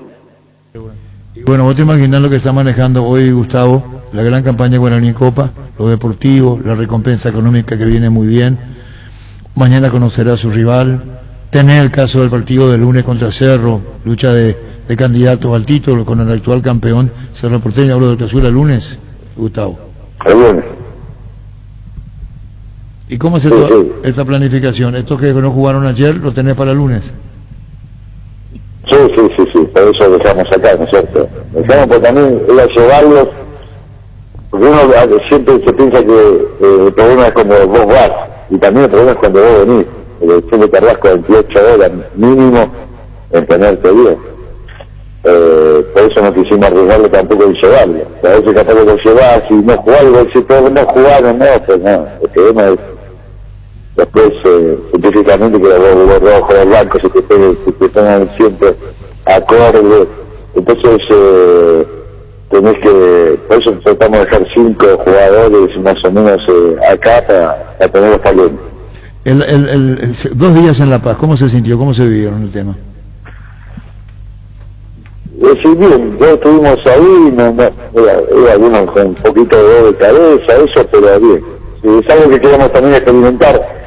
Y bueno, vos te imaginás lo que está manejando hoy Gustavo, la gran campaña Guaraní Copa, lo deportivo, la recompensa económica que viene muy bien. Mañana conocerá a su rival, tener el caso del partido del lunes contra Cerro, lucha de candidatos al título con el actual campeón Cerro Porteño. Hablo del clausura el lunes, Gustavo. El lunes. ¿Y cómo es esta planificación? ¿Estos que no jugaron ayer lo tenés para el lunes? Sí, por eso dejamos acá, ¿no es cierto? Dejamos porque también era llevarlos, porque uno siempre se piensa que el problema es cuando vos vas, y también el problema es cuando vos venís, siempre tardás 48 horas mínimo en tenerte bien. Por eso no quisimos arriesgarlo tampoco en llevarlo. A veces capaz que lo llevas y no jugás, y vos decís, todos no jugaron, no, pues no, el problema es después científicamente que los rojos, los blancos se te pongan siempre acorde. Entonces tenés que, por eso tratamos de dejar 5 jugadores más o menos acá para tenerlos calientes. 2 días en La Paz, ¿cómo se sintió? ¿Cómo se vivieron el tema? Sí, bien, ya estuvimos ahí, era algunos con un poquito de dolor de cabeza, eso, pero bien. Es algo que queremos también experimentar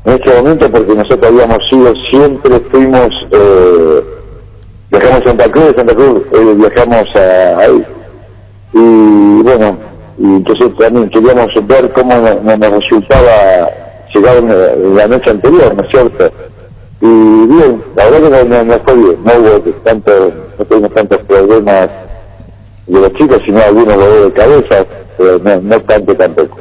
en este momento, porque nosotros habíamos sido, siempre fuimos, viajamos a Santa Cruz, viajamos ahí. Y bueno, y entonces también queríamos ver cómo nos resultaba llegar en la noche anterior, ¿no es cierto? Y bien, la verdad que no fue bien, no tuvimos tantos problemas de los chicos, sino algunos dolores de cabeza, pero no tanto tampoco.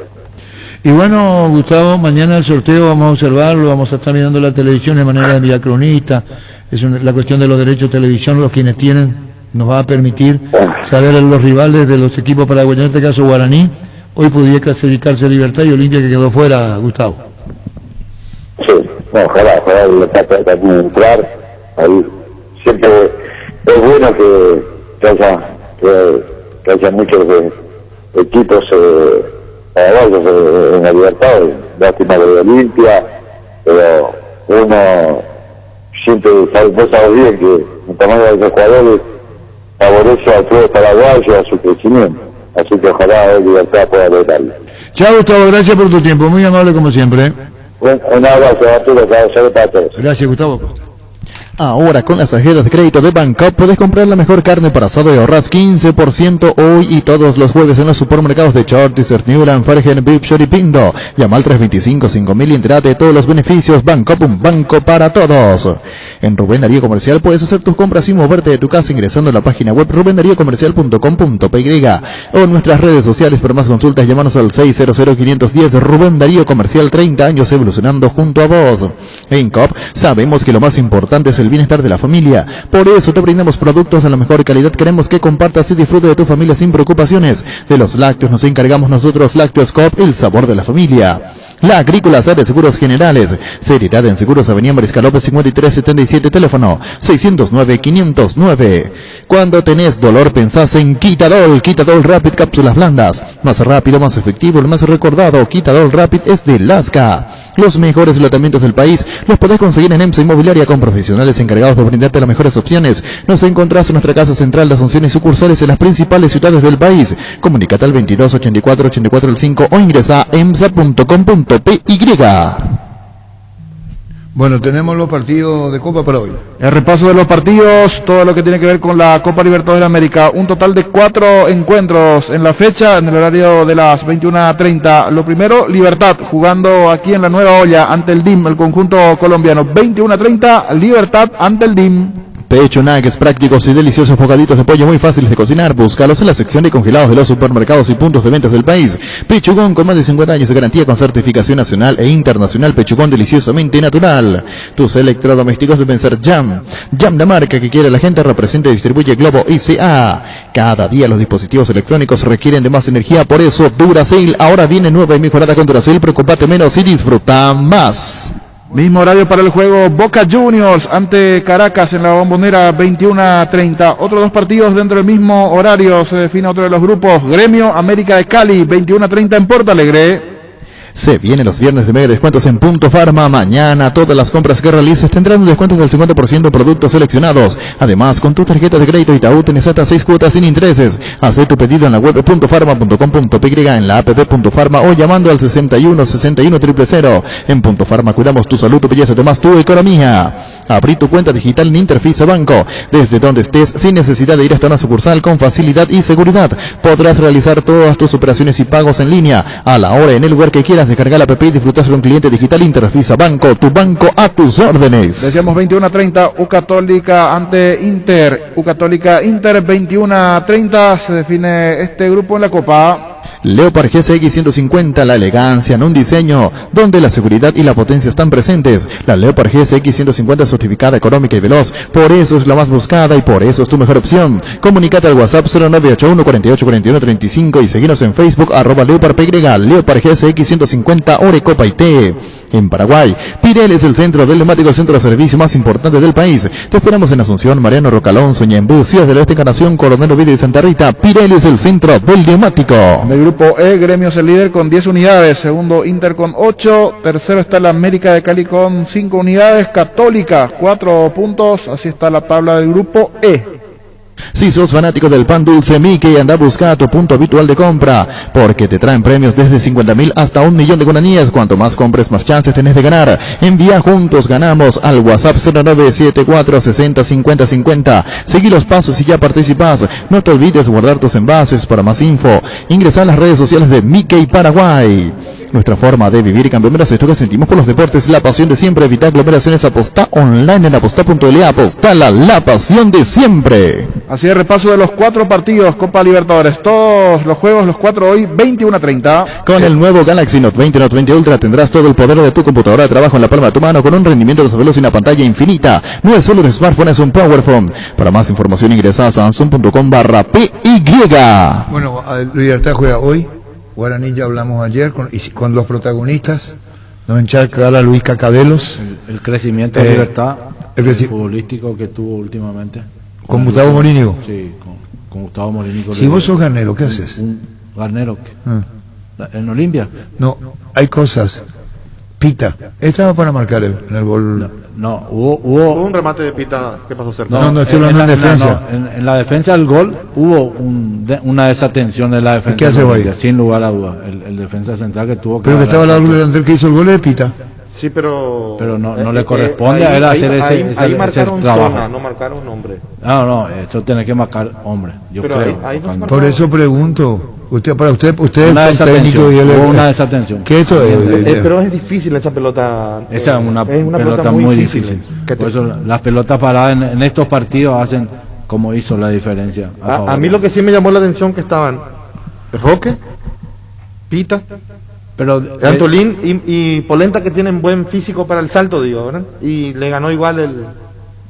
Y bueno, Gustavo, mañana el sorteo vamos a observarlo, vamos a estar mirando la televisión de manera de villacronista, la cuestión de los derechos de televisión, los quienes tienen, nos va a permitir saber los rivales de los equipos paraguayos, en este caso Guaraní. Hoy podría clasificarse Libertad y Olimpia, que quedó fuera, Gustavo. Sí, no, ojalá le trate de entrar, ahí siempre es bueno que haya muchos equipos paraguayos en la Libertad, lástima de Olimpia, pero uno siempre vos sabés bien que el tamaño de los jugadores favorece al club paraguayo, a su crecimiento, así que ojalá el Libertad pueda lograrlo. Chao, Gustavo, gracias por tu tiempo, muy amable como siempre. Un abrazo a todos, para todos. Gracias, Gustavo. Ahora con las tarjetas de crédito de Banco puedes comprar la mejor carne para asado y ahorras 15% hoy y todos los jueves en los supermercados de Shorty, Newland, Fergen, Bipshore y Pindo. Llama al 325-5000 y entérate de todos los beneficios. Banco, un banco para todos. En Rubén Darío Comercial puedes hacer tus compras sin moverte de tu casa ingresando a la página web rubendariocomercial.com.py o en nuestras redes sociales. Para más consultas llámanos al 600-510. Rubén Darío Comercial, 30 años evolucionando junto a vos. En COP sabemos que lo más importante es el bienestar de la familia, por eso te brindamos productos de la mejor calidad. Queremos que compartas y disfrutes de tu familia sin preocupaciones. De los lácteos nos encargamos nosotros. Lácteos Coop, el sabor de la familia. La Agrícola Sare Seguros Generales. Seriedad en Seguros, Avenida Mariscal López 5377, teléfono 609-509. Cuando tenés dolor pensás en Quitadol. Quitadol Rapid, cápsulas blandas. Más rápido, más efectivo, el más recordado. Quitadol Rapid es de Lasca. Los mejores tratamientos del país los podés conseguir en EMSA Inmobiliaria con profesionales encargados de brindarte las mejores opciones. Nos encontrás en nuestra casa central de Asunción y sucursales en las principales ciudades del país. Comunicate al 22 84 84 5 o ingresa a emsa.com.py. Bueno, tenemos los partidos de Copa para hoy. El repaso de los partidos, todo lo que tiene que ver con la Copa Libertadores de América. Un total de 4 encuentros en la fecha, en el horario de las 21:30. Lo primero, Libertad, jugando aquí en la Nueva Olla ante el DIM, el conjunto colombiano. 21:30, Libertad ante el DIM. Pecho nuggets prácticos y deliciosos bocaditos de pollo muy fáciles de cocinar. Búscalos en la sección de congelados de los supermercados y puntos de ventas del país. Pechugón con más de 50 años de garantía con certificación nacional e internacional. Pechugón deliciosamente natural. Tus electrodomésticos deben ser Jam. Jam, la marca que quiere la gente, representa y distribuye Globo ICA. Cada día los dispositivos electrónicos requieren de más energía, por eso Duracell ahora viene nueva y mejorada con Duracell. Preocupate menos y disfruta más. Mismo horario para el juego Boca Juniors ante Caracas en la Bombonera, 21:30. Otros dos partidos dentro del mismo horario, se define otro de los grupos. Gremio América de Cali, 21:30 en Porto Alegre. Se vienen los viernes de mega descuentos en Punto Farma. Mañana todas las compras que realices tendrán descuentos del 50% en productos seleccionados. Además, con tu tarjeta de crédito Itaú tenés hasta 6 cuotas sin intereses. Haz tu pedido en la web .farma.com.py, en la app .farma o llamando al 61 61 000. En Punto Farma cuidamos tu salud, tu belleza, además tu economía. Abrí tu cuenta digital en Interfisa Banco. Desde donde estés, sin necesidad de ir hasta una sucursal, con facilidad y seguridad. Podrás realizar todas tus operaciones y pagos en línea, a la hora, en el lugar que quieras. Descargar la app y disfrutar de un cliente digital. Interfisa Banco, tu banco a tus órdenes. Decíamos 21:30, U Católica ante Inter. U Católica Inter, 21:30. Se define este grupo en la Copa. Leopard GSX 150, la elegancia en un diseño donde la seguridad y la potencia están presentes. La Leopard GSX 150 es certificada, económica y veloz, por eso es la más buscada y por eso es tu mejor opción. Comunícate al WhatsApp 0981 48 41 35 y seguinos en Facebook @LeopardPY. Leopard GSX 150 Orecopa IT. En Paraguay, Pirelli es el centro del neumático, el centro de servicio más importante del país. Te esperamos en Asunción, Mariano Rocalonso, Ñembú, Ciudad del Este, Encarnación, Coronel Ovidio y Santa Rita. Pirelli es el centro del neumático. Del grupo E, Gremio es el líder con 10 unidades, segundo Inter con 8, tercero está la América de Cali con 5 unidades, Católica 4 puntos, así está la tabla del grupo E. Si sos fanático del pan dulce Mickey, anda a buscar tu punto habitual de compra, porque te traen premios desde 50.000 hasta 1.000.000 de guaraníes. Cuanto más compres, más chances tenés de ganar. Envía Juntos Ganamos al WhatsApp 0974 60 50 50. Seguí los pasos y ya participás. No te olvides guardar tus envases. Para más info, ingresa a las redes sociales de Mickey Paraguay. Nuestra forma de vivir y cambiar esto que sentimos por los deportes, la pasión de siempre. Evita aglomeraciones, apostá online en apostá.la. Apostala, la pasión de siempre. Así es, repaso de los 4 partidos Copa Libertadores, todos los juegos, los 4 hoy, 21:30. Con el nuevo Galaxy Note 20 Note 20 Ultra tendrás todo el poder de tu computadora de trabajo en la palma de tu mano, con un rendimiento de veloz y una pantalla infinita. No es solo un smartphone, es un power phone. Para más información ingresa a samsung.com/PY. Bueno, Libertad juega hoy. Guaraní ya hablamos ayer con los protagonistas. Nos encharca a Luis Cacabelos. El crecimiento de Libertad, el futbolístico que tuvo últimamente. ¿Con Gustavo Morínigo? Sí, con Gustavo Morínigo. Si vos sos garnero, ¿qué haces? ¿Garnero? ¿En Olimpia? No, hay cosas. Pita, estaba para marcar en el gol. No, hubo un remate de Pita. ¿Qué pasó cerca? No, estoy hablando en defensa. En la defensa del gol hubo una desatención de la defensa. ¿Qué hace ahí? Sin lugar a duda. El defensa central que tuvo que. Pero que estaba al lado del delantero que hizo el gol de Pita. Sí, pero no le corresponde a él hacer ese marcaron trabajo. Zona, no marcaron hombre. No, eso tiene que marcar hombre, yo pero creo. Ahí por eso pregunto. Usted una es técnico y él es una desatención. ¿Qué esto es? Pero es difícil esa pelota. Esa es una pelota muy difícil. Por eso las pelotas paradas en estos partidos hacen como hizo la diferencia. A mí lo que sí me llamó la atención que estaban Roque, Pita, pero Antolín y Polenta, que tienen buen físico para el salto, digo, ¿verdad? Y le ganó igual el.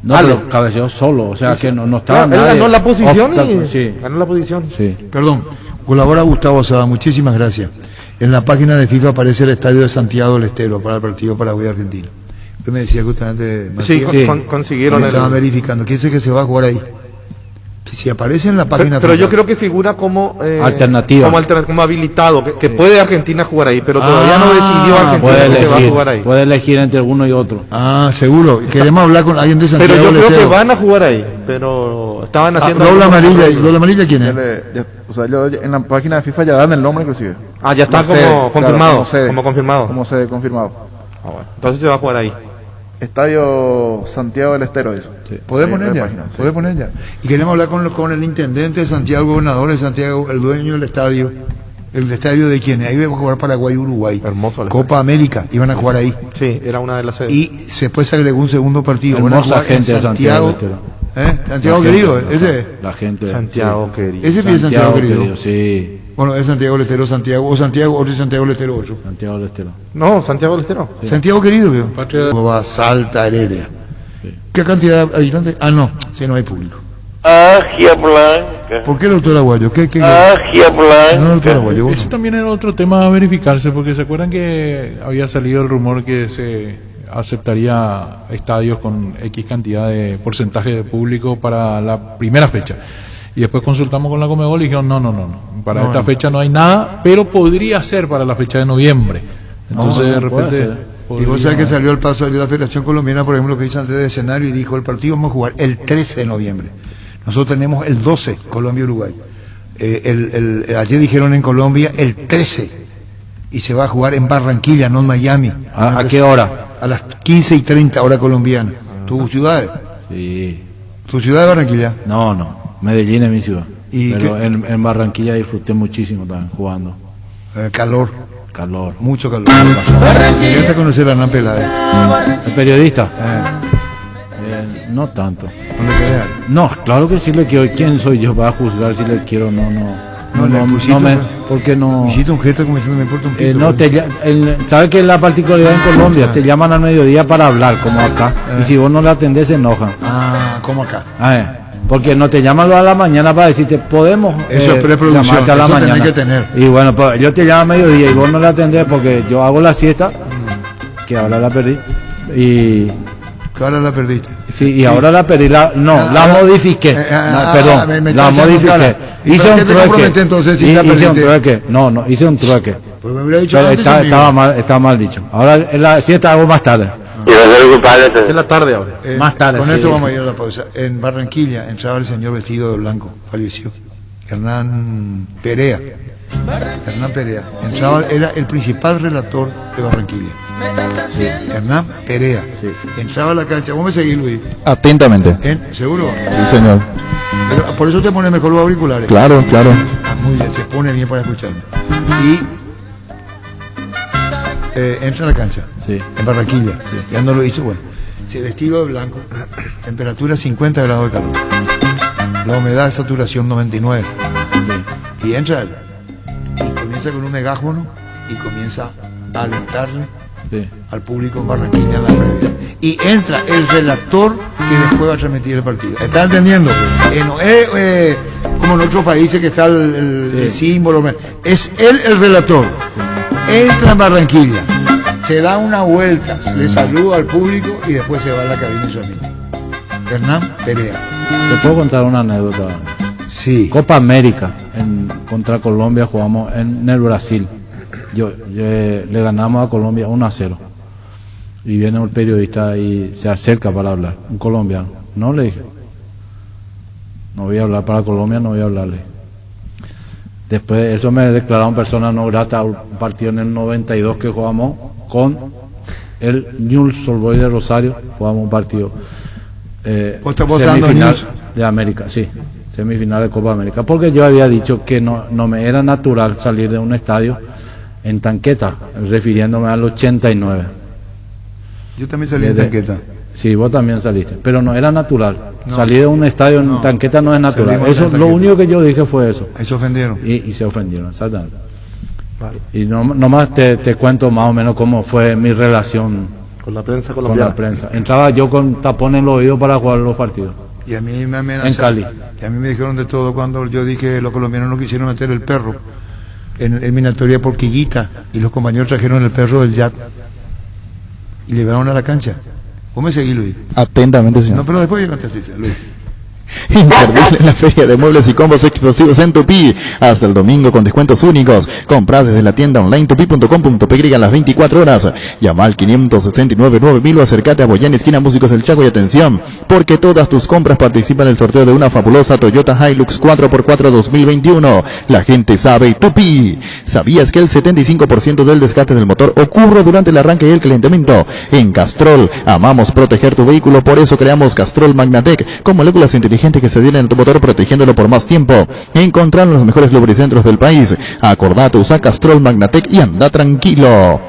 No, pero cabeceó solo, o sea que no estaba. Él ganó la posición sí. ganó la posición. Sí. Perdón, colabora Gustavo Sada, muchísimas gracias. En la página de FIFA aparece el estadio de Santiago del Estero para el partido Paraguay-Argentina. Usted me decía justamente, Matías, sí, consiguieron. Estaban verificando. ¿Quién dice que se va a jugar ahí? Si aparece en la página pero yo creo que figura como alternativa, como habilitado, que puede Argentina jugar ahí, pero todavía no decidió Argentina que se va a jugar ahí. Puede elegir entre uno y otro. Seguro. Queremos hablar con alguien de Santiago. Pero yo creo que van a jugar ahí, pero estaban haciendo. Lola amarilla. ¿Y Lola amarilla quién es? O sea, en la página de FIFA ya dan el nombre inclusive. Ya está como confirmado. Como confirmado. Bueno. Entonces se va a jugar ahí. Estadio Santiago del Estero, eso. Sí. ¿Puede poner ya? ¿Puede poner ya? Y queremos hablar con el intendente de Santiago, el gobernador de Santiago, el dueño del estadio. ¿El estadio de quién? Ahí iba a jugar Paraguay-Uruguay. Hermoso. Copa América, iban a jugar ahí. Sí, era una de las sedes. Y después se agregó un segundo partido. Hermosa gente de Santiago. Santiago querido, ese. La gente de Santiago querido. Ese es Santiago querido. Sí. Bueno, es Santiago del Estero, Santiago, o Santiago, otro Santiago del Estero, otro. Santiago del Estero. No, Santiago del Estero. Sí. Santiago querido, veo. Va Salta, Heredia. Sí. ¿Qué cantidad de habitantes? No, si no hay público. Agia blanca. ¿Por qué, doctor Aguayo? ¿Qué? Agia blanca. No, doctor Aguayo. Ese también era otro tema a verificarse, porque se acuerdan que había salido el rumor que se aceptaría estadios con X cantidad de porcentaje de público para la primera fecha. Y después consultamos con la Conmebol y dijeron, no, para esta fecha no hay nada, pero podría ser para la fecha de noviembre. Entonces, de repente... Y vos sabés que salió el paso de la Federación Colombiana, por ejemplo, que hizo antes de escenario y dijo, el partido vamos a jugar el 13 de noviembre. Nosotros tenemos el 12, Colombia-Uruguay. Ayer dijeron en Colombia el 13, y se va a jugar en Barranquilla, no en Miami. ¿A qué hora? A las 15:30, hora colombiana. ¿Tu ciudad? Sí. ¿Tu ciudad de Barranquilla? No. Medellín es mi ciudad. Pero en Barranquilla disfruté muchísimo también jugando. Calor. Mucho calor. ¿Llegaste a conocer a Hernán Peláez? ¿El periodista? No tanto. ¿No le querés? No, claro que sí le quiero. ¿Quién soy yo para juzgar si le quiero? ¿Por qué no? Hiciste un gesto como diciendo me importa un pito. ¿Sabes qué es la particularidad en Colombia? Te llaman al mediodía para hablar, como acá. Y si vos no le atendés, se enojan. Como acá. Porque no te llaman a la mañana para decirte, podemos eso es preproducción, a la eso mañana. Que tener. Y bueno, pues yo te llamo a mediodía y vos no le atendés porque yo hago la siesta, que ahora la perdí. Y ahora la perdiste. Sí, y ahora la perdí, la modifiqué. Perdón, la modifiqué. Hice un trueque. Entonces, hice un trueque. No, hice un trueque. Pues me hubiera dicho estaba mal dicho. Ahora la siesta hago más tarde. Es la tarde ahora. Más tarde. Con esto vamos a ir a la pausa. En Barranquilla entraba el señor vestido de blanco, falleció. Hernán Perea. Entraba, era el principal relator de Barranquilla. Hernán Perea. Sí. Entraba a la cancha. ¿Vos me seguís, Luis? Atentamente. ¿Seguro? Sí, señor. Pero por eso te pones mejor los auriculares. Claro. Muy bien, se pone bien para escucharme. Y entra a la cancha, en Barranquilla, ya no lo hizo, vestido de blanco, temperatura 50 grados de calor, la humedad de saturación 99, y entra él, y comienza con un megáfono, y comienza a alentarle al público en Barranquilla en la previa, y entra el relator que después va a transmitir el partido. ¿Está entendiendo? Como en otros países que está el símbolo, es él el relator. Entra en Barranquilla, se da una vuelta, le saluda al público y después se va a la cabina y transmite. Hernán Perea. ¿Te puedo contar una anécdota? Sí. Copa América contra Colombia jugamos en el Brasil. Le ganamos a Colombia 1-0. Y viene un periodista y se acerca para hablar, un colombiano. No le dije, no voy a hablar para Colombia, no voy a hablarle. Después de eso me declararon persona no grata, un partido en el 92 que jugamos con el Newell's Old Boys de Rosario, jugamos un partido semifinal de América, semifinal de Copa América, porque yo había dicho que no me era natural salir de un estadio en tanqueta, refiriéndome al 89. Yo también salí en tanqueta. Sí, vos también saliste, pero no era natural. Salir de un estadio en tanqueta no es natural. Eso, lo único que yo dije fue eso. Ahí se ofendieron. Y se ofendieron, exactamente. Vale. Y nomás te cuento más o menos cómo fue mi relación con la prensa colombiana. Entraba yo con tapón en los oídos para jugar los partidos. Y a mí me amenazaron. En Cali. Y a mí me dijeron de todo cuando yo dije que los colombianos no quisieron meter el perro en eliminatoria por Quillita y los compañeros trajeron el perro del Jack y le llevaron a la cancha. ¿Cómo me seguí, Luis? Atentamente, señor. No, pero después yo contesté, Luis. Imperdible en la feria de muebles y combos explosivos en Tupí. Hasta el domingo con descuentos únicos. Compras desde la tienda online tupi.com.py a las 24 horas. Llama al 569-9000 o acércate a Boyán, esquina Músicos del Chaco. Y atención, porque todas tus compras participan en el sorteo de una fabulosa Toyota Hilux 4x4 2021. La gente sabe Tupí. ¿Sabías que el 75% del desgaste del motor ocurre durante el arranque y el calentamiento? En Castrol amamos proteger tu vehículo, por eso creamos Castrol Magnatec con moléculas inteligentes que se adhieren a tu motor protegiéndolo por más tiempo. Encontrarlo en los mejores lubricentros del país. Acordate, usa Castrol Magnatec y anda tranquilo.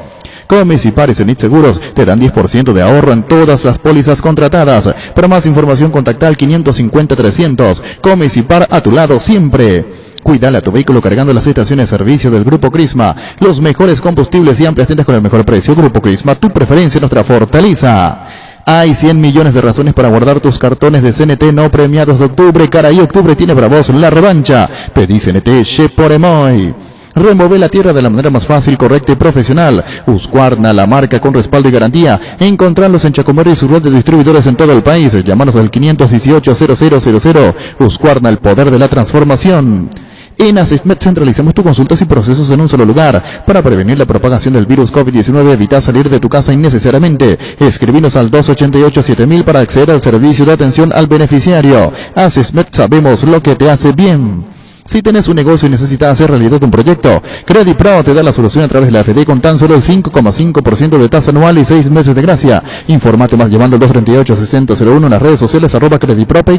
Comis y Pares en IT Seguros te dan 10% de ahorro en todas las pólizas contratadas. Para más información contacta al 550-300. Comis y Par, a tu lado siempre. Cuídale a tu vehículo cargando las estaciones de servicio del Grupo Crisma. Los mejores combustibles y amplias tiendas con el mejor precio. Grupo Crisma, tu preferencia, nuestra fortaleza. Hay 100 millones de razones para guardar tus cartones de CNT no premiados de octubre. Caray, octubre tiene para vos la revancha. Pedí CNT Che por Emoy. Remove la tierra de la manera más fácil, correcta y profesional. Husqvarna, la marca con respaldo y garantía. Encontrarlos en Chacomerri y su red de distribuidores en todo el país. Llámanos al 518-0000. Husqvarna, el poder de la transformación. En Asismed centralizamos tus consultas y procesos en un solo lugar. Para prevenir la propagación del virus COVID-19, evita salir de tu casa innecesariamente. Escribinos al 288-7000 para acceder al servicio de atención al beneficiario. Asismed, sabemos lo que te hace bien. Si tenés un negocio y necesitas hacer realidad un proyecto, CrediPro te da la solución a través de la AFD con tan solo el 5,5% de tasa anual y 6 meses de gracia. Informate más llamando al 238-6001 en las redes sociales @CrediProPy.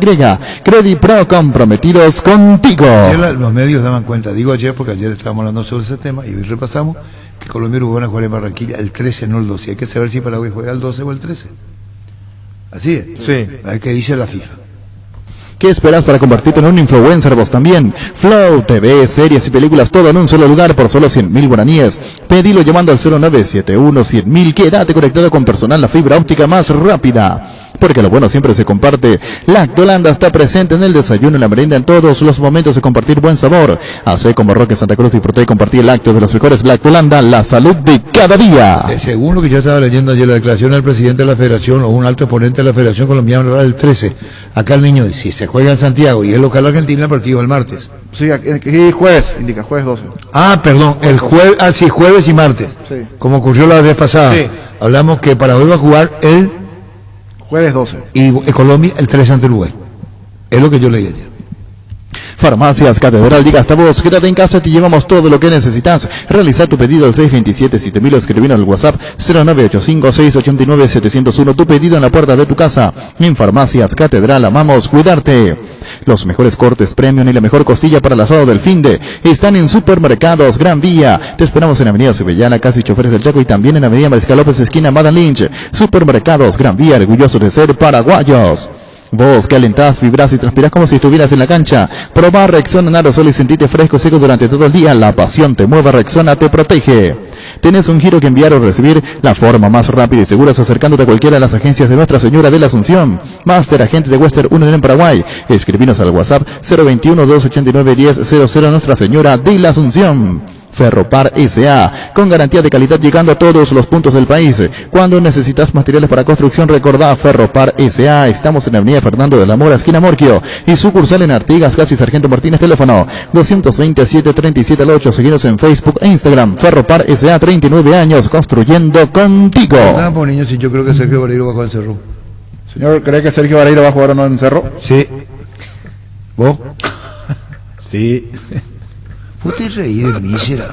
CrediPro, comprometidos contigo. Ayer los medios daban cuenta, digo ayer porque ayer estábamos hablando sobre ese tema y hoy repasamos que Colombia y Uruguay van a jugar en Barranquilla el 13, no el 12. Hay que saber si Paraguay juega el 12 o el 13. Así es. Sí. A ver qué dice la FIFA. ¿Qué esperas para convertirte en un influencer vos también? Flow, TV, series y películas, todo en un solo lugar por solo 100.000 guaraníes. Pedilo llamando al 0971-100.000. Quédate conectado con personal, la fibra óptica más rápida. Porque lo bueno siempre se comparte. Lactolanda está presente en el desayuno, en la merienda, en todos los momentos de compartir buen sabor. Hacé como Roque Santa Cruz, disfruté y compartí el lácteo de los mejores. Lactolanda, la salud de cada día. Según lo que yo estaba leyendo ayer, la declaración del presidente de la federación o un alto exponente de la federación colombiana el 13. Acá el niño, si se juega en Santiago y es local Argentina, el partido el martes. Sí, aquí jueves, indica jueves 12. Ah, perdón, el jueves, sí, jueves y martes. Sí. Como ocurrió la vez pasada. Sí. Hablamos que Paraguay va a jugar el jueves 12. Y Colombia el 13 ante Uruguay. Es lo que yo leí ayer. Farmacias Catedral, diga hasta vos, quédate en casa, te llevamos todo lo que necesitas. Realiza tu pedido al 627-7000 o escribir al WhatsApp 0985-689-701. Tu pedido en la puerta de tu casa. En Farmacias Catedral, amamos cuidarte. Los mejores cortes premium y la mejor costilla para el asado del finde están en Supermercados Gran Vía. Te esperamos en Avenida Sevillana, casi Choferes del Chaco, y también en Avenida Mariscal López, esquina Madame Lynch. Supermercados Gran Vía, orgullosos de ser paraguayos. Vos que alentás, vibrás y transpirás como si estuvieras en la cancha. Probá Rexona en aerosol y sentite fresco seco durante todo el día. La pasión te mueve, Rexona te protege. ¿Tenés un giro que enviar o recibir? La forma más rápida y segura es acercándote a cualquiera de las agencias de Nuestra Señora de la Asunción. Master, agente de Western Union en Paraguay. Escribinos al WhatsApp 021-289-1000. Nuestra Señora de la Asunción. Ferropar S.A. con garantía de calidad llegando a todos los puntos del país. Cuando necesitas materiales para construcción, recordá Ferropar S.A. Estamos en Avenida Fernando de la Mora, esquina Morquio, y sucursal en Artigas, casi Sargento Martínez, teléfono 227-37-8. Seguinos en Facebook e Instagram. Ferropar S.A. 39 años construyendo contigo. Por niños, sí, yo creo que Sergio Vareiro va a jugar en Cerro. Señor, ¿cree que Sergio Vareiro va a jugar o no en Cerro? Sí. ¿Vos? Sí. Vos te reí de mísera.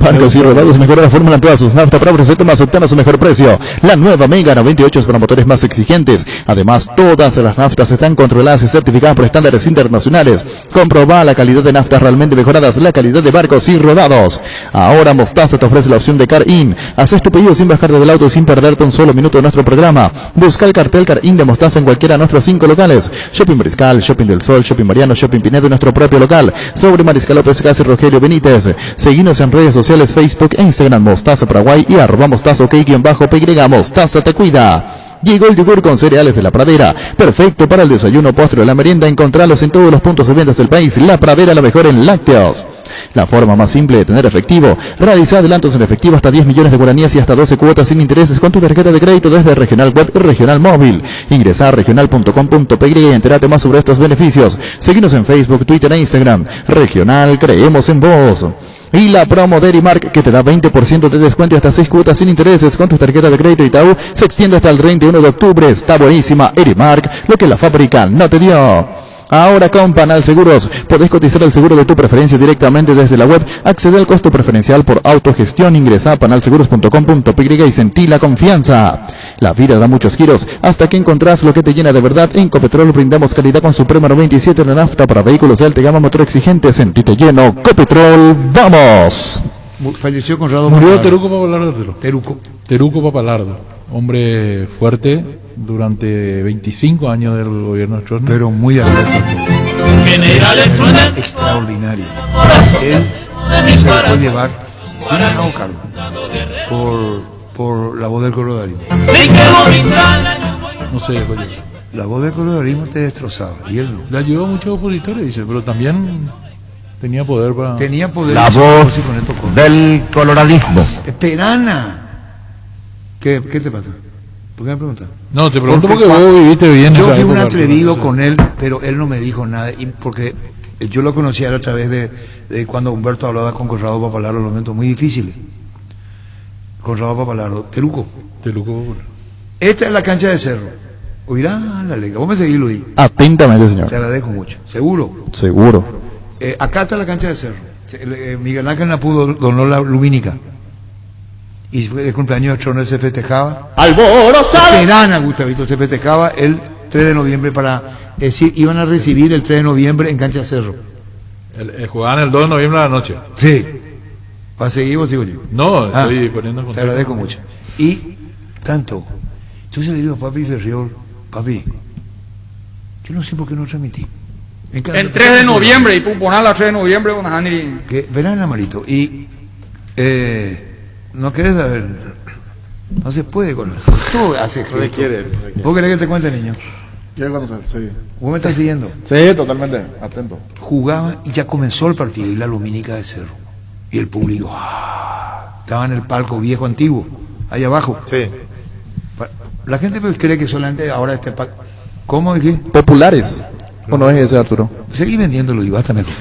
Barcos y Rodados mejora la fórmula en todas sus naftas para ofrecerte más octana a su mejor precio. La nueva Mega 98 es para motores más exigentes. Además, todas las naftas están controladas y certificadas por estándares internacionales. Comprobá la calidad de naftas realmente mejoradas, la calidad de Barcos y Rodados. Ahora Mostaza te ofrece la opción de Car-In. Haces tu pedido sin bajarte del auto y sin perderte un solo minuto de nuestro programa. Busca el cartel Car-In de Mostaza en cualquiera de nuestros 5 locales. Shopping Mariscal, Shopping del Sol, Shopping Mariano, Shopping Pinedo y nuestro propio local. Sobre Mariscal López, casi Rogelio Benítez. Seguinos en redes sociales, Facebook e Instagram, Mostaza Paraguay y @Mostaza OK-PY. Mostaza te cuida. Llegó el yogur con cereales de La Pradera, perfecto para el desayuno, postre o la merienda. Encontralos en todos los puntos de ventas del país. La Pradera, la mejor en lácteos. La forma más simple de tener efectivo. Realiza adelantos en efectivo hasta 10 millones de guaraníes y hasta 12 cuotas sin intereses con tu tarjeta de crédito desde Regional Web y Regional Móvil. Ingresa a regional.com.py y entérate más sobre estos beneficios. Seguinos en Facebook, Twitter e Instagram. Regional, creemos en vos. Y la promo de Erimark, que te da 20% de descuento y hasta 6 cuotas sin intereses con tu tarjeta de crédito Itaú, se extiende hasta el 31 de octubre. Está buenísima Erimark, lo que la fábrica no te dio. Ahora con Panal Seguros, podés cotizar el seguro de tu preferencia directamente desde la web, acceder al costo preferencial por autogestión, ingresa a panalseguros.com.py y sentí la confianza. La vida da muchos giros, hasta que encontrás lo que te llena de verdad. En Copetrol brindamos calidad con Suprema 97 de nafta para vehículos de alta gama, motor exigente, sentite lleno. Copetrol, ¡vamos! Falleció Conrado. Murió Teruco Papalardo. Teruco Papalardo, hombre fuerte durante 25 años del gobierno de Stroessner. Pero muy abierto. Extraordinario. Él se dejó llevar un nuevo cargo por la voz del colorarismo. No sé, la voz del colorarismo te destrozaba y él no. Le ayudó a muchos opositores, dice, pero también tenía poder para... Tenía poder. La voz del coloradismo. Esperana. ¿Qué te pasa? ¿Por qué me preguntas? No, te pregunto porque vos viviste bien. Yo fui un atrevido con él, pero él no me dijo nada, y porque yo lo conocía a través de cuando Humberto hablaba con Conrado Papalardo en los momentos muy difíciles. Conrado Papalardo, Teruco. Esta es la cancha de Cerro. Oirá la lega. Vos me seguís, Luis. Atentamente, señor. Te agradezco mucho. ¿Seguro? Seguro. Acá está la cancha de Cerro. Miguel Ángel Napudo donó la lumínica. Y fue de cumpleaños de Stroessner, se festejaba. Esperana, Gustavito, se festejaba el 3 de noviembre para decir, iban a recibir el 3 de noviembre en Cancha Cerro. Jugaban el 2 de noviembre a la noche. Sí. ¿Va a seguir o sigo yo? No, estoy poniendo en te agradezco mucho. Y tanto. Entonces le digo a Papi Ferriol, papi, yo no sé por qué no transmití. El 3 de noviembre, y poner la 3 de noviembre con Hanri. Verán, Amarito, y no querés saber, no se puede con eso. Tú haces gesto. ¿Vos querés que te cuente, niño? Quiero conocer, sí. ¿Vos me estás siguiendo? Sí, totalmente, atento. Jugaba y ya comenzó el partido y la lumínica de Cerro. Y el público, estaba en el palco viejo antiguo, ahí abajo. Sí. La gente cree que solamente ahora este palco. ¿Cómo dije? Populares. ¿O no es ese, Arturo? Seguí vendiéndolo y basta mejor.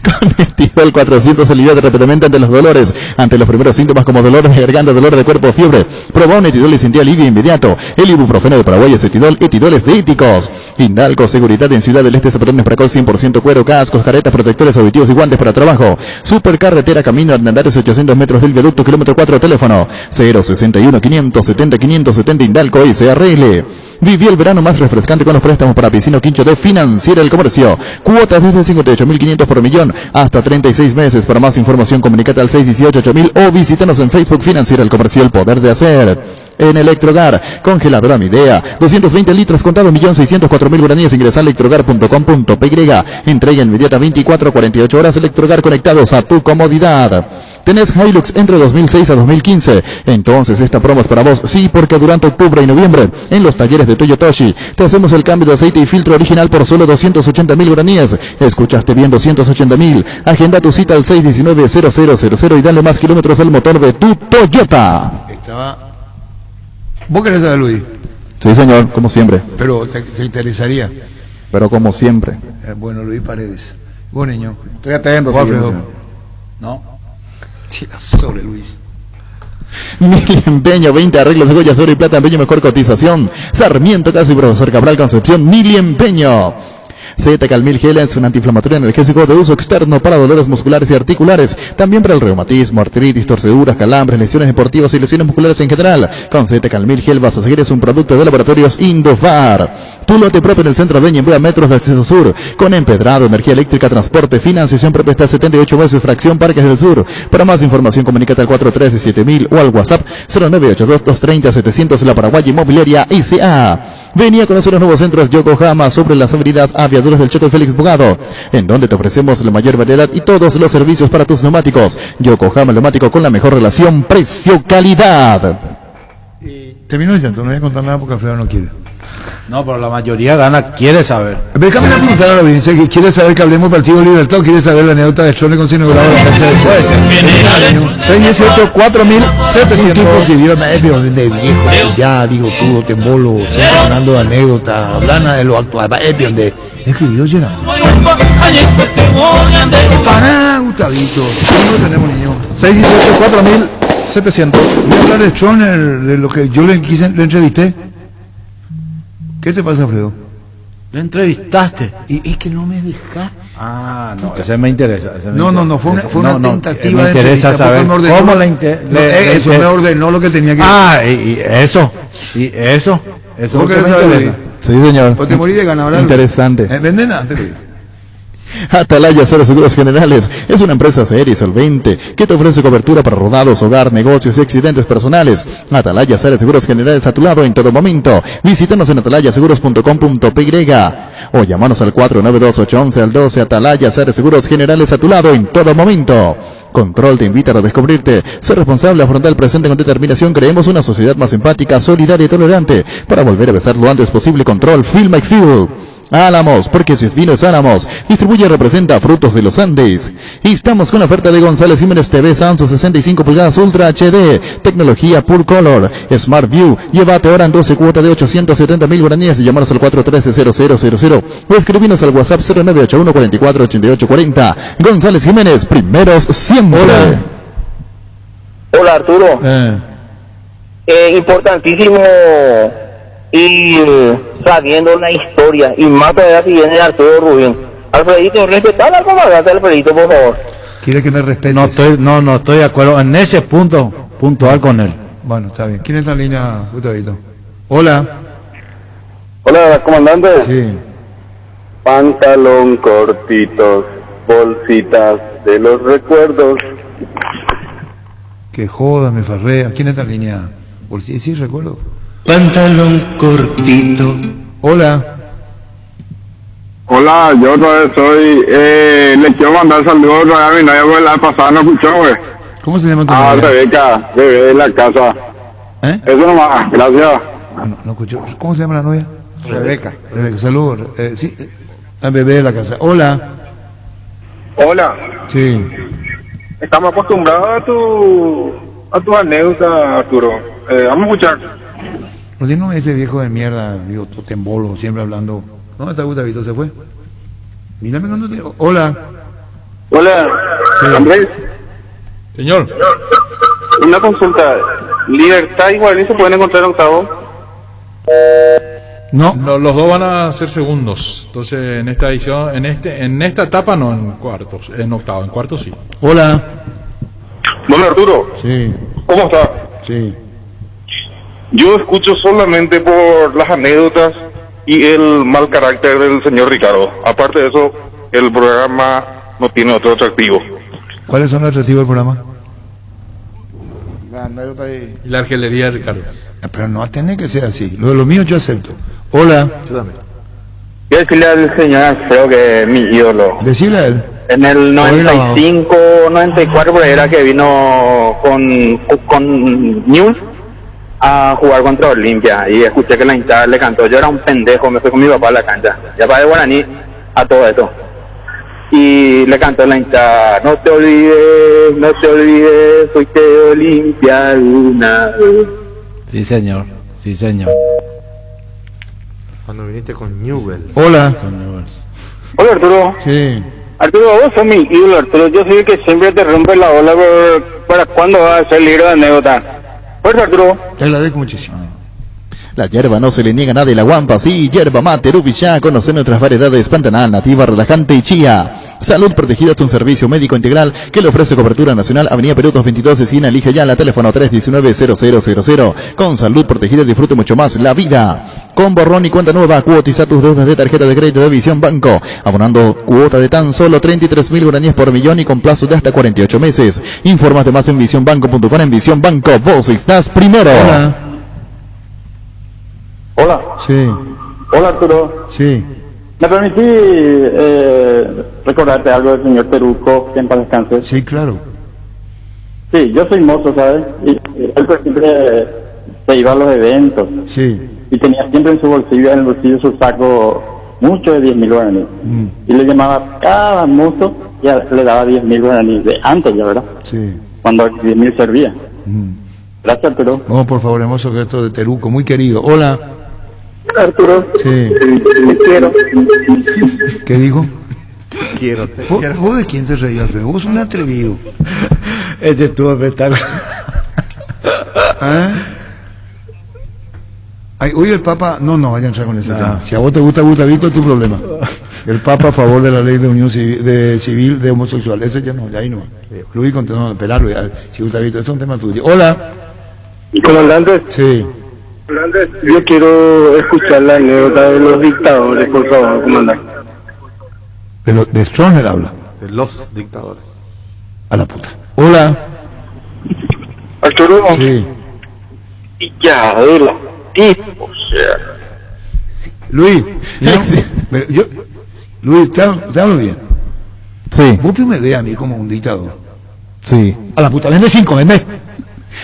Con Metidol 400 alivia rápidamente ante los dolores, ante los primeros síntomas como dolor de garganta, dolor de cuerpo, fiebre. Probá un Etidol y sentí alivio inmediato. El ibuprofeno de Paraguay es Etidol, Etidoles de Éticos. Indalco, seguridad en Ciudad del Este, zapatones Pracol 100% cuero, cascos, caretas, protectores auditivos y guantes para trabajo. Supercarretera, camino Hernandarios 800 metros del viaducto, kilómetro 4, teléfono 061 570 570 Indalco SRL. Viví el verano más refrescante con los préstamos para Piscino Quincho de Financiera El Comercio. Cuotas desde 58.500 por millón hasta 36 meses. Para más información, comunícate al 618-8000 o visítanos en Facebook. Financiera El Comercio, el poder de hacer. En Electrogar, congeladora Midea, 220 litros contados, 1.604.000 guaraníes. Ingresa a electrogar.com.py. Entrega inmediata 24-48 horas. Electrogar, conectados a tu comodidad. Tenés Hilux entre 2006 a 2015. Entonces esta promo es para vos. Sí, porque durante octubre y noviembre en los talleres de Toyotoshi te hacemos el cambio de aceite y filtro original por solo 280.000 guaraníes. Escuchaste bien, 280.000. Agenda tu cita al 619-0000 y dale más kilómetros al motor de tu Toyota. ¿Vos querés saber, Luis? Sí, señor, como siempre. Pero te interesaría. Pero como siempre. Bueno, Luis Paredes. Vos, niño. Estoy atento. ¿Vos, Alfredo? No. Sobre Luis. Mil Empeño, 20 arreglos de joyas, oro y plata, empeño, mejor cotización. Sarmiento, Casi, Profesor Cabral, Concepción, Mil Empeño. Z Calmil Gel es un antiinflamatorio analgésico de uso externo para dolores musculares y articulares, también para el reumatismo, artritis, torceduras, calambres, lesiones deportivas y lesiones musculares en general. Con Z Calmil Gel vas a seguir, es un producto de laboratorios Indofar. Tu lote propio en el centro de Ñembuea, metros de acceso sur, con empedrado, energía eléctrica, transporte, financiación propia hasta 78 meses, fracción Parques del Sur. Para más información, comunícate al 413-7000 o al WhatsApp 0982230-700, La Paraguay Inmobiliaria ICA. Venía a conocer los nuevos centros Yokohama sobre las avenidas Aviaduras del Choco y Félix Bogado, en donde te ofrecemos la mayor variedad y todos los servicios para tus neumáticos. Yokohama Neumático, con la mejor relación precio-calidad. Terminó ya, no voy a contar nada porque Alfredo no quiere. No, pero la mayoría gana, quiere saber. Déjame preguntar a la audiencia que quiere saber que hablemos del Partido Libertad o quiere saber la anécdota de Strone con inaugurado la cancha de 618 4700. Un tipo que vio de viejo, ya digo tú, Tembolo, siempre hablando de anécdotas, hablando de lo actual, de escribió llena. Para Gustavito, no tenemos niño. 618 4700. Voy a hablar de Strone, de lo que yo le entrevisté. ¿Qué te pasa, Alfredo? ¿Le entrevistaste? Y es que no me deja. Ah, no, ese me interesa. No, fue una tentativa me interesa de saber cómo eso me ordenó lo que tenía que decir. Ah, y eso ¿Vos querés saber? Sí, señor. Pues te morí de ganar. Interesante. ¿Venden antes? Atalaya Cero Seguros Generales es una empresa seria y solvente que te ofrece cobertura para rodados, hogar, negocios y accidentes personales. Atalaya Cero Seguros Generales, a tu lado en todo momento. Visítanos en atalayaseguros.com.py o llámanos al 492-811-12. Atalaya Cero Seguros Generales, a tu lado en todo momento. Control te invita a descubrirte. Ser responsable, afrontar el presente con determinación. Creemos una sociedad más empática, solidaria y tolerante. Para volver a besar lo antes posible, Control, Feel My Fuel. Álamos, porque si es vino es Álamos. Distribuye y representa Frutos de los Andes. Y estamos con la oferta de González Jiménez TV Samsung 65 pulgadas Ultra HD. Tecnología Pure Color. Smart View. Llévate ahora en 12 cuotas de 870.000 guaraníes y llamanos al 413-0000. O escribinos al WhatsApp 0981 44 88 40. González Jiménez, primeros siempre. Hola Arturo. Importantísimo ir sabiendo la historia y más todavía si viene Arturo Rubín. Alfredito, respetar al comandante Alfredito, por favor. ¿Quiere que me respete? No estoy de acuerdo en ese punto puntual con él. Bueno, está bien. ¿Quién está en línea, Gustavito? Hola. Hola, comandante. Sí. Pantalón cortitos, bolsitas de los recuerdos. Que joda, me farrea. ¿Quién está en línea? Sí, recuerdo. Pantalón cortito. Hola. Hola, yo otra vez soy, le quiero mandar saludos a mi novia, porque la pasada no escuchó, güey. ¿Cómo se llama tu novia? Rebeca, bebé de la casa. Eso nomás, gracias. No escuchó. ¿Cómo se llama la novia? Rebeca, saludos. Sí, la bebé de la casa. Hola. Hola. Sí. Estamos acostumbrados a tu anécdota, Arturo. Vamos a escuchar. ¿No tiene ese viejo de mierda, digo, Tembolo, siempre hablando? ¿Dónde está Gustavito? ¿Se fue? Mírame cuando te... Hola. Hola. Sí. Andrés. Señor. Una consulta. ¿Libertad y Guaraní se pueden encontrar en octavo? No. Los dos van a ser segundos. Entonces, en esta edición, en esta etapa no, en cuartos, en octavo, en cuartos sí. Hola. Don Arturo. Sí. ¿Cómo está? Sí. Yo escucho solamente por las anécdotas y el mal carácter del señor Ricardo. Aparte de eso, el programa no tiene otro atractivo. ¿Cuáles son los atractivos del programa? La anécdota y la argelería de Ricardo. Pero no tiene que ser así. Lo mío yo acepto. Hola. Quiero decirle al señor Alfredo que es mi ídolo. Decirle a él. En el 95, 94 por ahí era que vino con News a jugar contra Olimpia y escuché que la hinchada le cantó. Yo era un pendejo, me fui con mi papá a la cancha. Ya para de Guaraní a todo esto. Y le cantó la hinchada: no te olvides, fuiste de Olimpia una vez. Sí, señor. Sí, señor. Cuando viniste con Newell. Hola. Hola, Arturo. Sí. Arturo, vos sos mi ídolo, Arturo. Yo soy el que siempre te rompe la ola para cuándo va a ser libro de anécdota. Fuerza, Arturo. Te agradezco muchísimo. La hierba no se le niega a nadie, la guampa sí, hierba mate, Rufichá, conocer nuestras variedades Pantanal, nativa, relajante y chía. Salud Protegida es un servicio médico integral que le ofrece cobertura nacional. Avenida Perú 222, esquina Elige Ya, la teléfono 319-0000. Con Salud Protegida disfrute mucho más la vida. Con borrón y cuenta nueva, cuotiza tus deudas de tarjeta de crédito de Visión Banco, abonando cuota de tan solo 33.000 guaraníes por millón y con plazo de hasta 48 meses. Infórmate más en visionbanco.com. En Visión Banco, vos estás primero. Hola. Hola. Sí. Hola, Arturo. Sí. ¿Me permití recordarte algo del señor Teruco, que en paz descanse? Sí, claro. Sí, yo soy mozo, ¿sabes? Y él siempre se iba a los eventos. Sí. Y tenía siempre en el bolsillo su saco mucho de 10.000 guaraníes. Y le llamaba cada mozo y le daba 10.000 guaraníes de antes ya, ¿verdad? Sí. Cuando 10.000 servía. Gracias, Arturo. Vamos, por favor, hermoso gesto de Teruco, muy querido. Hola. Arturo. Sí. Te quiero. ¿Qué dijo? Quiero, ¿Vos de quién te reías, Alfredo? Vos sos un atrevido. Este estuvo espectacular. ¿Eh? Ay, hoy el Papa... No, vaya a entrar con ese tema. Si a vos te gusta Gustavito, es tu problema. El Papa a favor de la ley de unión civil de homosexual. Ese ya no, ya ahí no. Luis, no, pelarlo ya. Si Gustavito, ese es un tema tuyo. Hola. Comandante. Sí. Yo quiero escuchar la anécdota de los dictadores, por favor, comandante. De Stroessner habla. De los dictadores. A la puta. Hola. Arturo. Sí. Y ya, de la tipo, o sea. Luis, Luis, te hablo bien. Sí. Vos me ve a mí como un dictador. Sí. A la puta, vende 5, vende.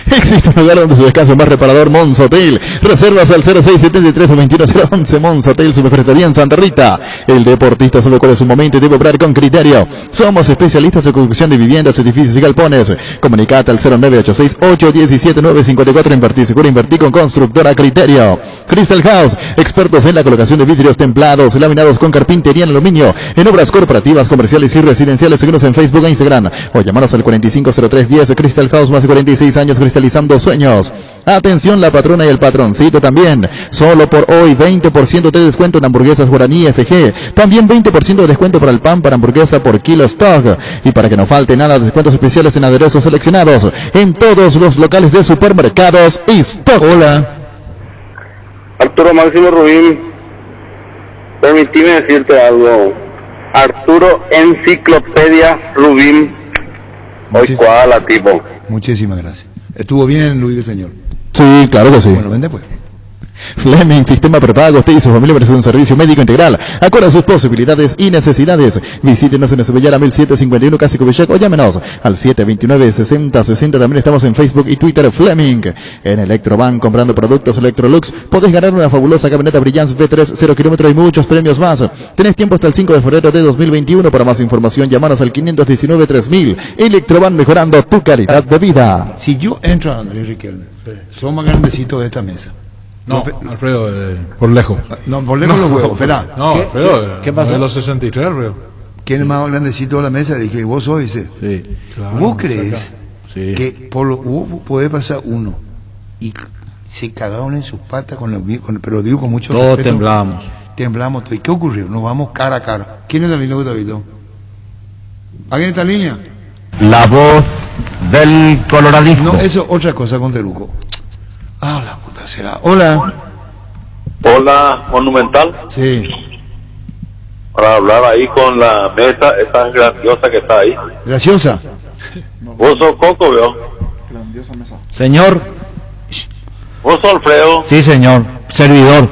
Existe un lugar donde su descanso más reparador, Mons Hotel. Reservas al 0673-21011. Mons Hotel, su preferería en Santa Rita. El deportista sabe cuál es su momento y debe obrar con criterio. Somos especialistas en construcción de viviendas, edificios y galpones. Comunicate al 0986-817-954. Invertí seguro, invertí con Constructora Criterio. Crystal House, expertos en la colocación de vidrios templados, laminados con carpintería en aluminio, en obras corporativas, comerciales y residenciales. Síguenos en Facebook e Instagram o llamanos al 450310. Crystal House, más de 46 años cristalizando sueños. Atención, la patrona y el patroncito también. Solo por hoy 20% de descuento en hamburguesas Guaraní FG. También 20% de descuento para el pan para hamburguesa por kilo stock. Y para que no falte nada, descuentos especiales en aderezos seleccionados en todos los locales de supermercados y stock. Hola. Arturo Máximo Rubín, permitime decirte algo. Arturo Enciclopedia Rubín. Hoy cuadra tipo. Muchísimas gracias. ¿Estuvo bien, Luis, señor? Sí, claro que sí. Bueno, vende pues. Fleming, sistema prepago. Usted y su familia merecen un servicio médico integral. Acorde a sus posibilidades y necesidades. Visítenos en Esubellara 1751, Casi Cubillac, o llámenos al 729-6060. También estamos en Facebook y Twitter. Fleming. En Electroban, comprando productos Electrolux, podés ganar una fabulosa camioneta Brillance V3 0 kilómetros y muchos premios más. Tenés tiempo hasta el 5 de febrero de 2021. Para más información, llamanos al 519-3000. Electroban, mejorando tu calidad de vida. Si yo entro a Andrés Riquelme, somos más grandecitos de esta mesa. No, Alfredo, por lejos. No, por lejos los huevos, espera. No, Alfredo, ¿Qué pasó? De los 63, Alfredo. ¿Quién es más grandecito de la mesa? Dije, vos sois ese. Sí, claro. ¿Vos crees sí. que vos podés pasar uno y se cagaron en sus patas pero lo digo con mucho Todos respeto? temblamos. Temblamos. ¿Y qué ocurrió? Nos vamos cara a cara. ¿Quién es la línea, David? ¿Alguien está en línea? La voz del coloradismo. No, eso otra cosa con Teruco. Ah, la puta será. Hola. Hola, Monumental. Sí. Para hablar ahí con la mesa, esa grandiosa que está ahí. ¿Graciosa? Vos sos Coco, veo. Grandiosa mesa. Señor. Vos sos Alfredo. Sí, señor. Servidor.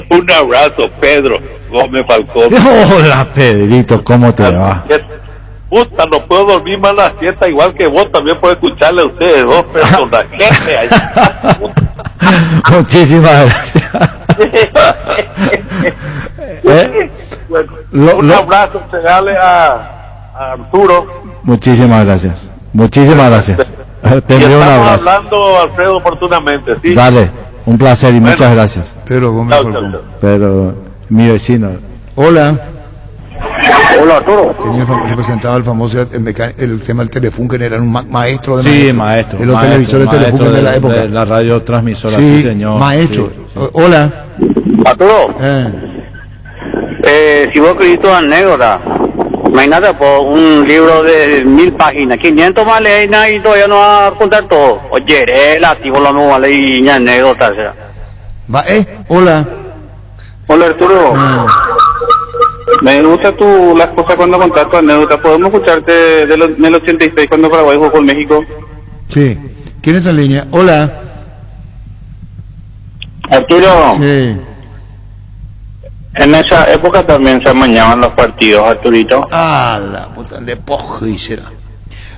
Un abrazo, Pedro Gómez Falcón. Hola, Pedrito, ¿cómo te va? Puta, no puedo dormir más la siesta, igual que vos, también puedo escucharle a ustedes dos personas. Muchísimas gracias. Bueno, un abrazo, regale a Arturo. Muchísimas gracias. Muchísimas gracias. Te envío un estamos abrazo. hablando, Alfredo, oportunamente, ¿sí? Dale, un placer y muchas gracias. Pedro Gómez Falcón. Pero mi vecino. Hola. Hola, Arturo. Tenía representado el famoso el tema del Telefunken, era un maestro de Sí, maestros. maestro. De los maestro, televisores Telefunken de la época. De la radiotransmisora, sí, señor. Maestro. Sí. Hola. Arturo. Si vos querés tu anécdota, imagínate por un libro de 1000 páginas, 500 más leer y todavía no va a contar todo. Oye, el activo lo mismo vale y anécdota. O sea. Hola. Hola, Arturo. Me gusta las cosas cuando contas tu anécdota. ¿Podemos escucharte en el 86 cuando Paraguay jugó con México? Sí. ¿Quién está en línea? Hola. Arturo. Sí. En esa época también se amañaban los partidos, Arturito. Ah, la puta de pojo y será.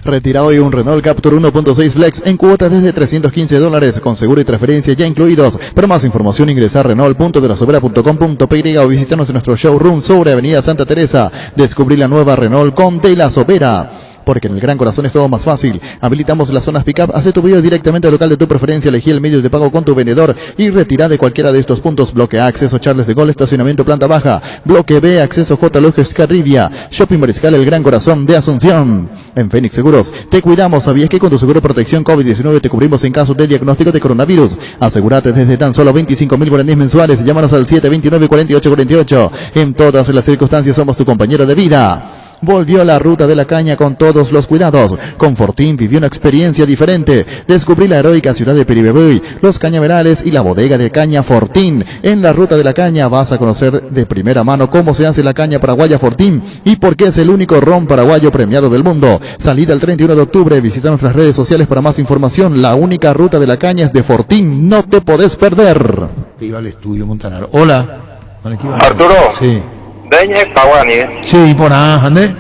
Retira hoy un Renault Captur 1.6 Flex en cuotas desde $315 con seguro y transferencia ya incluidos. Para más información ingresa a renault.delasobera.com.py o visítanos en nuestro showroom sobre Avenida Santa Teresa. Descubrí la nueva Renault con De La Sobera. Porque en el Gran Corazón es todo más fácil. Habilitamos las zonas pick-up, hace tu pedido directamente al local de tu preferencia, elegí el medio de pago con tu vendedor y retira de cualquiera de estos puntos. Bloque A, acceso Charles de Gaulle, estacionamiento planta baja. Bloque B, acceso J. Lojes Carribia. Shopping Mariscal El Gran Corazón de Asunción. En Fénix Seguros, te cuidamos. ¿Sabías que con tu seguro de protección COVID-19 te cubrimos en caso de diagnóstico de coronavirus? Asegúrate desde tan solo 25.000 guaraníes mensuales. Llámanos al 729-4848. En todas las circunstancias somos tu compañero de vida. Volvió a la ruta de la caña con todos los cuidados. Con Fortín vivió una experiencia diferente. Descubrí la heroica ciudad de Piribebuy, los cañaverales y la bodega de caña Fortín. En la ruta de la caña vas a conocer de primera mano cómo se hace la caña paraguaya Fortín y por qué es el único ron paraguayo premiado del mundo. Salida el 31 de octubre. Visita nuestras redes sociales para más información. La única ruta de la caña es de Fortín. No te podés perder. Iba al estudio Montanaro. Hola. Arturo. Sí. Deñe Paguani. Sí, por ahí, ¿ande?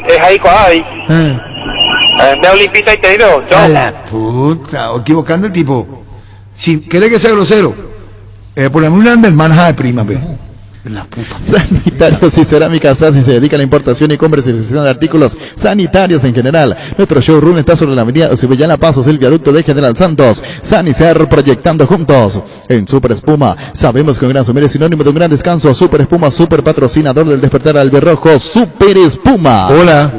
Es ahí con ahí. De Olimpita y te digo. A la puta, equivocando el tipo. Si quiere que sea grosero, ponemos una hermana de prima, pe. La puta. Sanitarios y Cerámica Sassi se dedica a la importación y comercialización de artículos sanitarios en general. Nuestro showroom está sobre la avenida Cibellana Pasos, el viaducto de General Santos. Sanicer, proyectando juntos. En Super Espuma, sabemos que un gran summer es sinónimo de un gran descanso. Super Espuma, super patrocinador del despertar albirrojo. Super Espuma. Hola.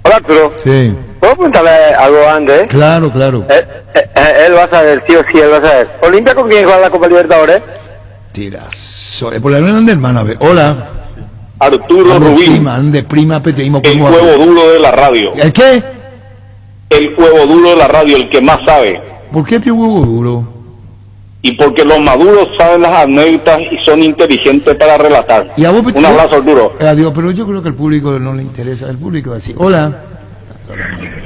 Hola, Arturo. Sí. ¿Puedo preguntarle algo antes? Claro, claro. Él va a saber, sí o sí, él va a saber. ¿Olimpia con quién juega la Copa Libertadores? Tiras. Por la de hermana, ve. Hola. Arturo Rubín. De prima, pe, te dimos el huevo duro de la radio. ¿El qué? El huevo duro de la radio, el que más sabe. ¿Por qué te huevo duro? Y porque los maduros saben las anécdotas y son inteligentes para relatar. ¿Y a vos, un abrazo, Arturo. Adiós, pero yo creo que al público no le interesa. El público va a decir, hola.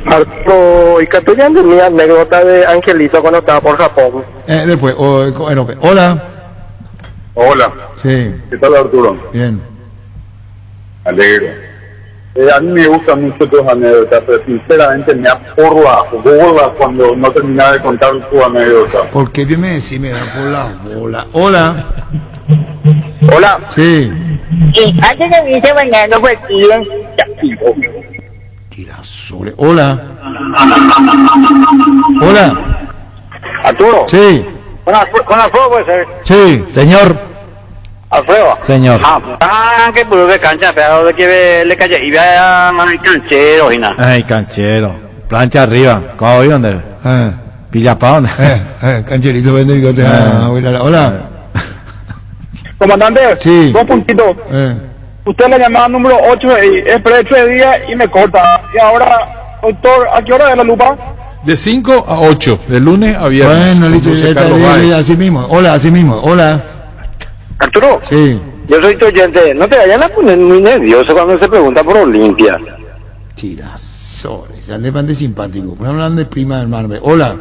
Arturo, y que tú ya mi anécdota de Angelito cuando estaba por Japón. Después, hola. Hola. Sí. ¿Qué tal, Arturo? Bien. Alegre. A mí me gustan mucho tus anécdotas, pero sinceramente me da por la bola cuando no terminaba de contar tu anécdota. ¿Por qué me decís me da por la bola? Hola. Hola. Sí. Y antes de irse bañando, pues, tira sobre. Hola. Hola. Arturo. Sí. Con Alfredo puede ser. Sí, señor. Alfredo. Señor. Que puro de cancha, pero de que le calle y vea canchero y nada. Ay, canchero. Plancha arriba. ¿Cómo voy? ¿Dónde? Pillapa, ¿dónde? Cancherito, vende bigote. Hola. Comandante. Sí. 2 puntitos. Usted le llamaba número 8 y esperé 3 días y me corta. Y ahora, doctor, ¿a qué hora es la lupa? De 5 a 8, de lunes a viernes. Bueno, listo, así mismo. Hola, así mismo. Hola. Arturo. Sí. Yo soy tu oyente. No te vayan a poner muy nervioso cuando se pregunta por Olimpia. Tirazores. Ande pan de simpático. Por hablando de prima del Marvel. Hola.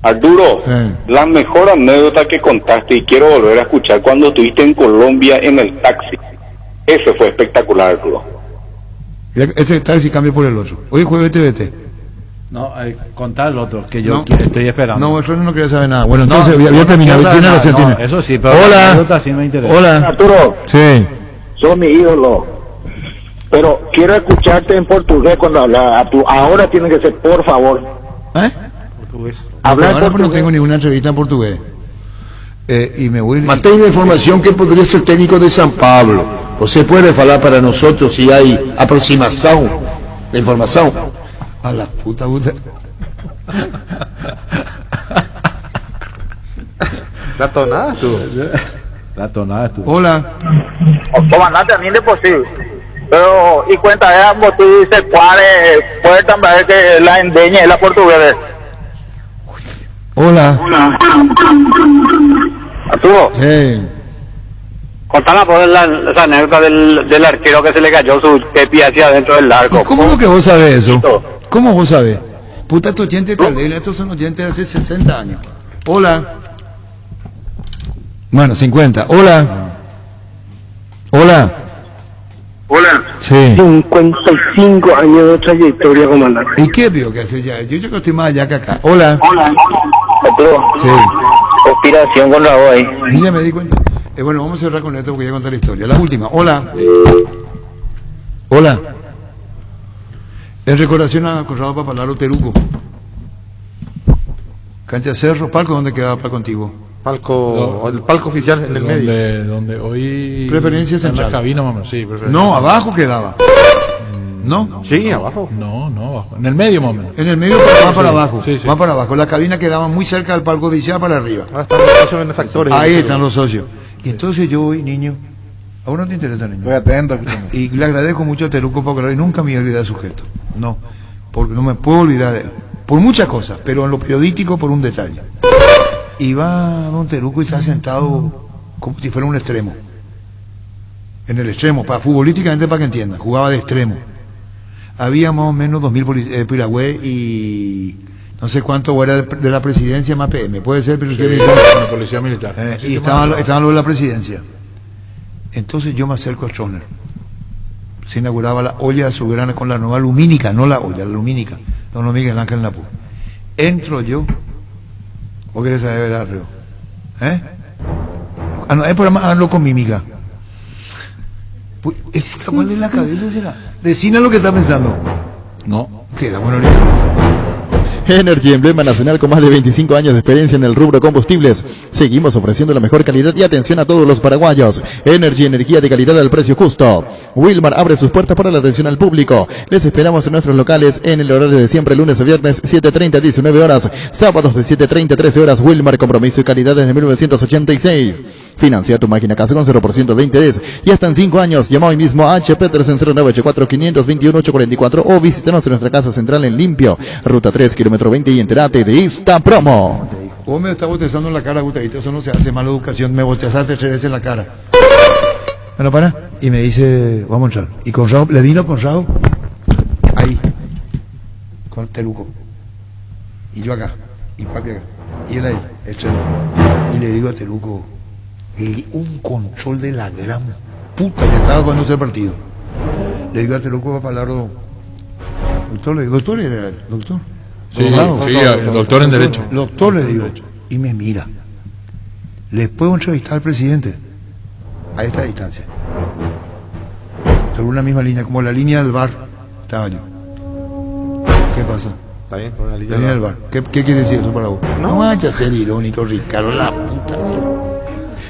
Arturo, la mejor anécdota que contaste y quiero volver a escuchar cuando estuviste en Colombia en el taxi. Ese fue espectacular, Arturo. Ese taxi cambia por el otro. Hoy jueves TVT. No, contar el otro, que yo estoy esperando. No, eso no quería saber nada. Bueno, entonces voy a terminar. Eso sí, pero hola. Sí me interesa. Hola. Arturo. Sí. Sos mi ídolo. Pero quiero escucharte en portugués cuando hablas. Ahora tiene que ser, por favor. Portugués. Hablar ahora portugués. No tengo ninguna entrevista en portugués. Y me voy. Mantém la información que podría ser técnico de San Pablo. Você puede falar para nosotros si hay aproximación de información. A la puta. La tonada tú. La tonada tú. Hola. Comandante, a mí no es posible. Pero, y cuenta, ambos tú dices cuáles puede también que la endeña es la portuguesa. Hola. Arturo. Sí. Contala por esa anécdota del arquero que se le cayó su kepi hacia adentro del arco. ¿Cómo que vos sabés eso? ¿Cómo vos sabés? Puta, estos oyentes Caldera, estos son oyentes de hace 60 años. Hola. Bueno, 50. Hola. Hola. Hola. Sí. 55 años de trayectoria, comandante. ¿Y qué veo que hace ya? Yo creo que estoy más allá que acá. Hola. Sí. Conspiración con la voz ahí. Y ya me di cuenta. Bueno, vamos a cerrar con esto porque voy a contar la historia. La última. Hola. Hola. En recordación a Conrado Papalaro Teruco. Cancha Cerro, Palco, ¿dónde quedaba Palco antiguo? Palco, el palco oficial en el medio. Donde hoy... Preferencia central. En la cabina, mamá, sí, preferencia No, central. abajo quedaba. ¿No? Sí, abajo. No, abajo. En el medio, mamá. En el medio, pero va para abajo. Sí, sí. Va para abajo. La cabina quedaba muy cerca del palco oficial para arriba. Ahora están los socios benefactores. Ahí están los socios. Y entonces yo voy, niño. ¿A vos no te interesa, niño? Estoy atento. Escúchame. Y le agradezco mucho a Teruco Papalaro y nunca me voy a olvidar de su gesto. No, porque no me puedo olvidar de él. Por muchas cosas, pero en lo periodístico por un detalle. Y va don Teruco y está sentado como si fuera un extremo. En el extremo, futbolísticamente para que entiendan, jugaba de extremo. Había más o menos 2.000 piragüe y no sé cuánto era de la presidencia más PM, puede ser, pero usted me dice. La policía militar. Y estaban los de la presidencia. Entonces yo me acerco a Stroner. Se inauguraba la olla azulgrana con la nueva lumínica, no la olla, la lumínica. Don Miguel Ángel Napú. Entro yo. ¿Vos querés saber, Arreo? ¿Eh? Ah, no, es por hablarlo con mímica. Pues, ¿ese está mal de la cabeza, será? Decina lo que está pensando. No. Sí, era bueno. Energy, emblema nacional con más de 25 años de experiencia en el rubro combustibles. Seguimos ofreciendo la mejor calidad y atención a todos los paraguayos. Energy, energía de calidad al precio justo. Wilmar abre sus puertas para la atención al público. Les esperamos en nuestros locales en el horario de siempre, lunes a viernes, 7:30 a 19 horas. Sábados de 7:30 a 13 horas. Wilmar, compromiso y calidad desde 1986. Financia tu máquina casa con 0% de interés y hasta en 5 años. Llama hoy mismo a H. Petersen 0984-521-844 o visítanos en nuestra casa central en Limpio, ruta 3, kilómetro 20 y entérate de esta promo. Vos me estás botezando en la cara, Gustavito, eso no se hace, mala educación, me botezaste 3 veces en la cara. Bueno, para, y me dice, vamos a entrar. Y Conrado, le vino Conrado, ahí, con Teruco. Y yo acá, y papi acá, y él ahí, extremo. Y le digo a Teruco, un control de la gran puta, ya estaba cuando el partido. Le digo a Teruco Papalaro, doctor, le digo, doctor, era el doctor. Sí, doctor en Derecho. Doctor, le digo, y me mira. ¿Les puedo entrevistar al presidente? A esta distancia. Sobre una misma línea, como la línea del bar. Estaba yo. ¿Qué pasa? Está bien, con la La línea del bar. ¿Qué quiere decir eso para vos? No vayas a ser irónico, Ricardo, la puta. ¿Sí?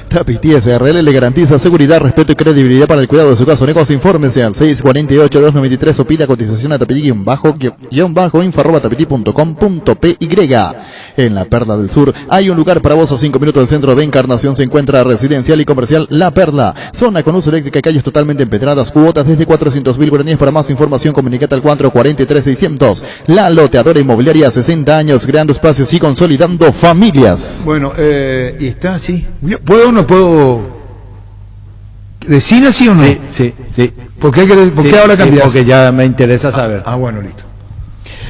Tapiti SRL le garantiza seguridad, respeto y credibilidad para el cuidado de su caso o negocio. Infórmese al 648-293 o pida cotización a tapiti-info@tapiti.com.py. En la Perla del Sur hay un lugar para vos a 5 minutos del centro de Encarnación. Se encuentra residencial y comercial La Perla, zona con luz eléctrica y calles totalmente empedradas, cuotas desde 400.000 guaraníes. Para más información comunicate al 443-600. La Loteadora Inmobiliaria, 60 años, creando espacios y consolidando familias. Bueno, y está así. ¿Puedo o no puedo decir así o no? Sí. ¿Por qué ahora cambias? Porque ya me interesa saber. Bueno, listo.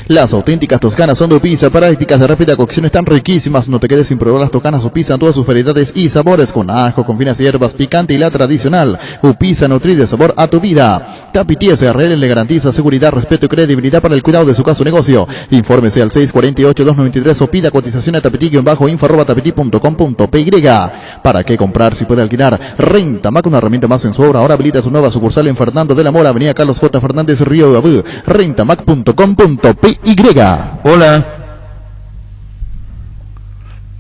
Las auténticas toskanas son de pizza, prácticas de rápida cocción, están riquísimas. No te quedes sin probar las tocanas Upisa en todas sus variedades y sabores, con ajo, con finas hierbas, picante y la tradicional. Upisa, nutrir de sabor a tu vida. Tapiti SRL le garantiza seguridad, respeto y credibilidad para el cuidado de su caso o negocio. Infórmese al 648-293 o pida cotización a tapiti-info@tapiti.com.py. ¿Para qué comprar si puede alquilar? Rentamac, una herramienta más en su obra. Ahora habilita su nueva sucursal en Fernando de la Mora, Avenida Carlos J. Fernández, Río de Abú. Rentamac.com.py. Hola.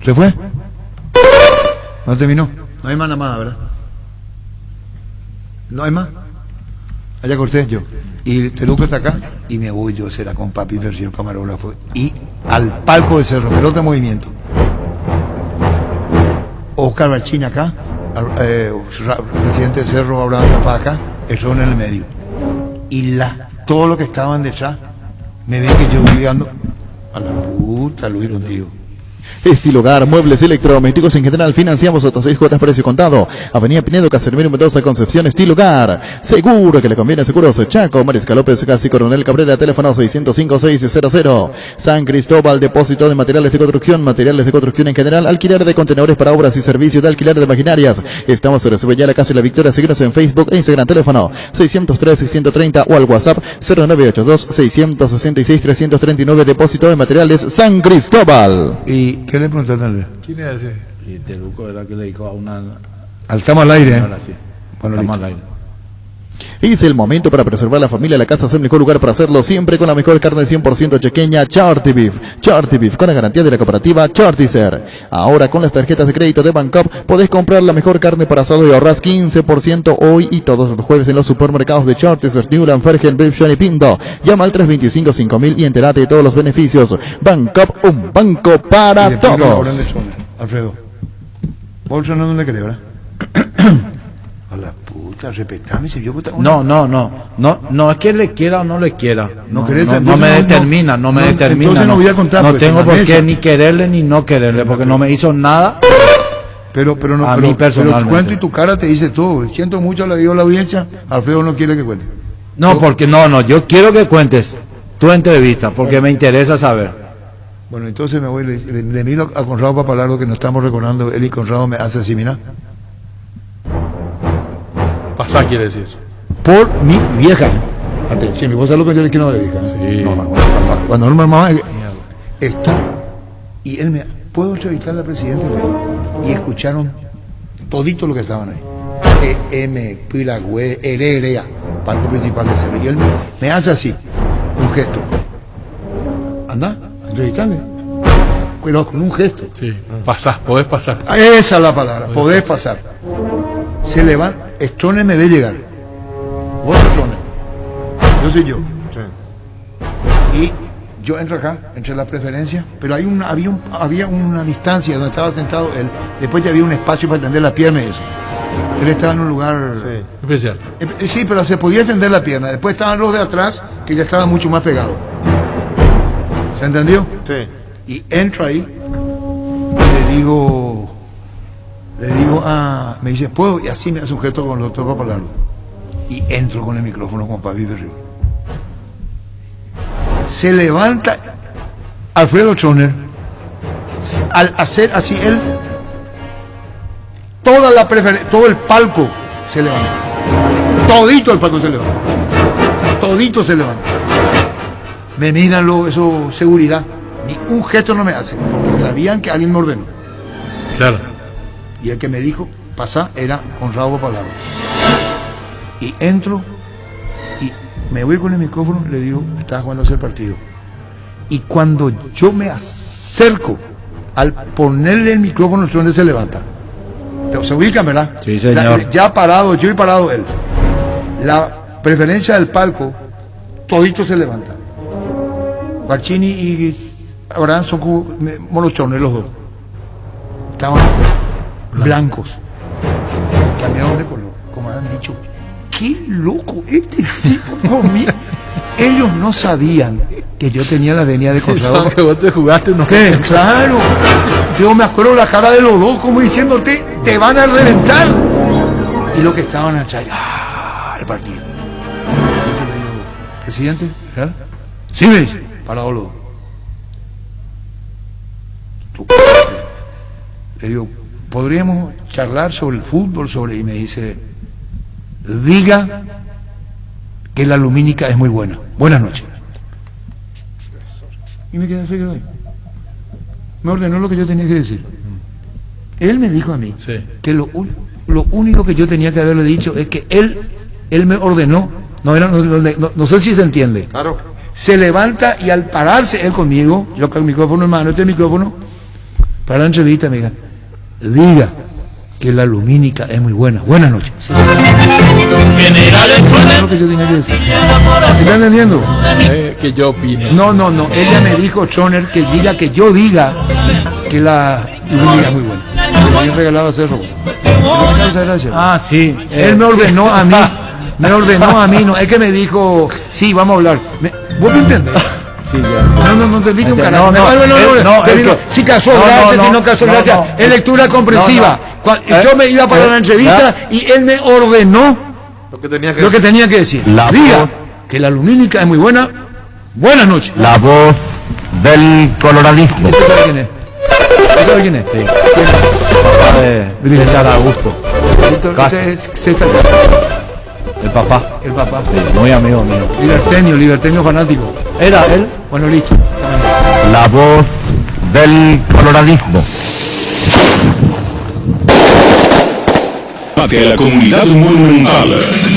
¿Se fue? ¿No terminó? No hay más nada más, ¿verdad? ¿No hay más? Allá corté yo. Y Teruco está acá y me voy yo, será con papi Versión camarógrafo. Y al palco de Cerro, pelota en movimiento. Oscar Bachín acá, presidente de Cerro, Abraham Zapata acá, el Ron en el medio. Y todos los que estaban detrás me ven que yo voy llegando a la puta Luis contigo. Estilo Hogar, muebles electrodomésticos en general, financiamos hasta 6 cuotas precio contado. Avenida Pinedo, Casemiro, Mendoza, Concepción, Estilo Hogar. Seguro que le conviene, seguros Chaco, Mariscal López, Casi Coronel Cabrera, teléfono 605-600. San Cristóbal, depósito de materiales de construcción en general, alquiler de contenedores para obras y servicios de alquiler de maquinarias. Estamos en Subellala, Casa La Victoria. Síguenos en Facebook e Instagram, teléfono 603-630 o al WhatsApp 0982-666-339, depósito de materiales San Cristóbal. ¿Y qué le preguntaste a él? ¿Quién es ese? Y Teluco era que le dijo a una... Estamos al aire, ¿eh? Ahora sí. Bueno, Estamos al aire. Es el momento para preservar la familia. La casa es el mejor lugar para hacerlo, siempre con la mejor carne 100% chequeña, Charty Beef. Charty Beef, con la garantía de la cooperativa Charticer. Ahora con las tarjetas de crédito de Bancoop podés comprar la mejor carne para asado y ahorrás 15% hoy y todos los jueves en los supermercados de Charticer, Newland, Fergen, Bipson y Pinto. Llama al 325-5000 y entérate de todos los beneficios. Bancoop, un banco para todos. Alfredo, vos no dónde querés, ¿verdad? A la puta, respetame, si yo No, es que le quiera o no le quiera. No No querés, me determina. Entonces no voy a contar. No pues, tengo en la por qué mesa. ni quererle ni no quererle, porque no me hizo nada. Pero no, A mí pero personalmente. tu cuento y tu cara te dice todo. Siento mucho, le digo a la audiencia, Alfredo no quiere que cuente. No, porque yo quiero que cuentes tu entrevista, porque me interesa saber. Bueno, entonces me voy, le miro a Conrado Papalardo, que nos estamos recordando, él y Conrado me hace así, mira. Pasá quiere decir. Por mi vieja. Atención, vos sabés lo que yo le quiero a la vieja. Sí. Cuando no me mamá está, y él me, ¿puedo entrevistar al presidente? Y escucharon todito lo que estaban ahí. Piragüe, Hererea, palco principal de Cerro. Y él me hace así, un gesto. Anda, entrevistame. Pero con un gesto. Sí, pasás, podés pasar. Esa es la palabra, podés pasar. Se levanta, Stroner me ve llegar. Vos Stroner. Yo soy yo. Sí. Y yo entro acá, entre la preferencia, pero había una distancia donde estaba sentado él. Después ya había un espacio para tender la pierna y eso. Él estaba en un lugar especial. Sí, pero se podía tender la pierna. Después estaban los de atrás, que ya estaban mucho más pegados. ¿Se entendió? Sí. Y entro ahí y le digo me dice, ¿puedo? Y así me hace un gesto con el doctor Papalardo. Y entro con el micrófono con Fabi Berrío. Se levanta Alfredo Troner, al hacer así él, todo el palco se levanta. Todito el palco se levanta. Todito se levanta. Me miran eso, seguridad. Ni un gesto no me hacen, porque sabían que alguien me ordenó. Claro. Y el que me dijo, pasá, era Conrado Papalardo. Y entro y me voy con el micrófono y le digo, estaba jugando ese partido. Y cuando yo me acerco, al ponerle el micrófono, el donde se levanta. Se ubican, ¿verdad? Sí, señor. Ya parado, yo y parado él. La preferencia del palco, todito se levanta. Barcini y Abraham son como molochones los dos. Estaban blancos. Cambiaron de color, como han dicho. ¡Qué loco! Este tipo conmigo. Ellos no sabían que yo tenía la venia de Conrado. Que vos te jugaste unos... ¿Qué? Claro. Yo me acuerdo la cara de los dos como diciéndote, te van a reventar. Y lo que estaban atrás, el partido. Entonces le digo, presidente, ¿real? Sí, me dice, parado los dos. Le digo, podríamos charlar sobre el fútbol, y me dice, diga que la lumínica es muy buena. Buenas noches. Y me quedé así, me ordenó lo que yo tenía que decir. Él me dijo a mí que lo único que yo tenía que haberle dicho es que él me ordenó, no sé si se entiende. Claro. Se levanta y al pararse él conmigo, yo con el micrófono en mano, micrófono, para la entrevista me diga que la lumínica es muy buena. Buenas noches. Es lo que yo tenía que decir. ¿Están entendiendo? Que yo opino. No. Ella me dijo, Troner, que yo diga que la lumínica es muy buena. Me habían regalado a Cerro. Muchas gracias. Ah, sí. Él me ordenó a mí. No, es que me dijo, sí, vamos a hablar. ¿Vos me entendés? Sí, ya. No te dije un carajo. No, si casó gracias, si no casó gracias. Es lectura comprensiva. Yo me iba para la entrevista y él me ordenó lo que tenía que decir. Diga que la lumínica es muy buena. Buenas noches. La voz del coloradismo. ¿Sabe quién es? ¿Sabe quién es? Sí. Papá de César Augusto. Este es César. El papá. El papá. Sí, muy amigo mío. Liberteño fanático. ¿Era él? Bueno, listo. La voz del coloradismo. Informate a la comunidad monumental.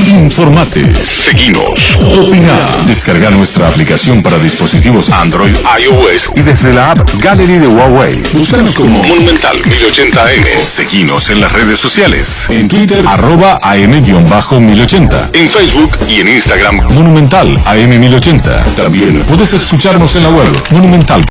Informate, seguinos, opina. Descarga nuestra aplicación para dispositivos Android, iOS y desde la app Gallery de Huawei. Búscanos como Monumental 1080M. Seguinos en las redes sociales. En Twitter, @am_1080. En Facebook y en Instagram, Monumental AM1080. También puedes escucharnos en la web Monumental.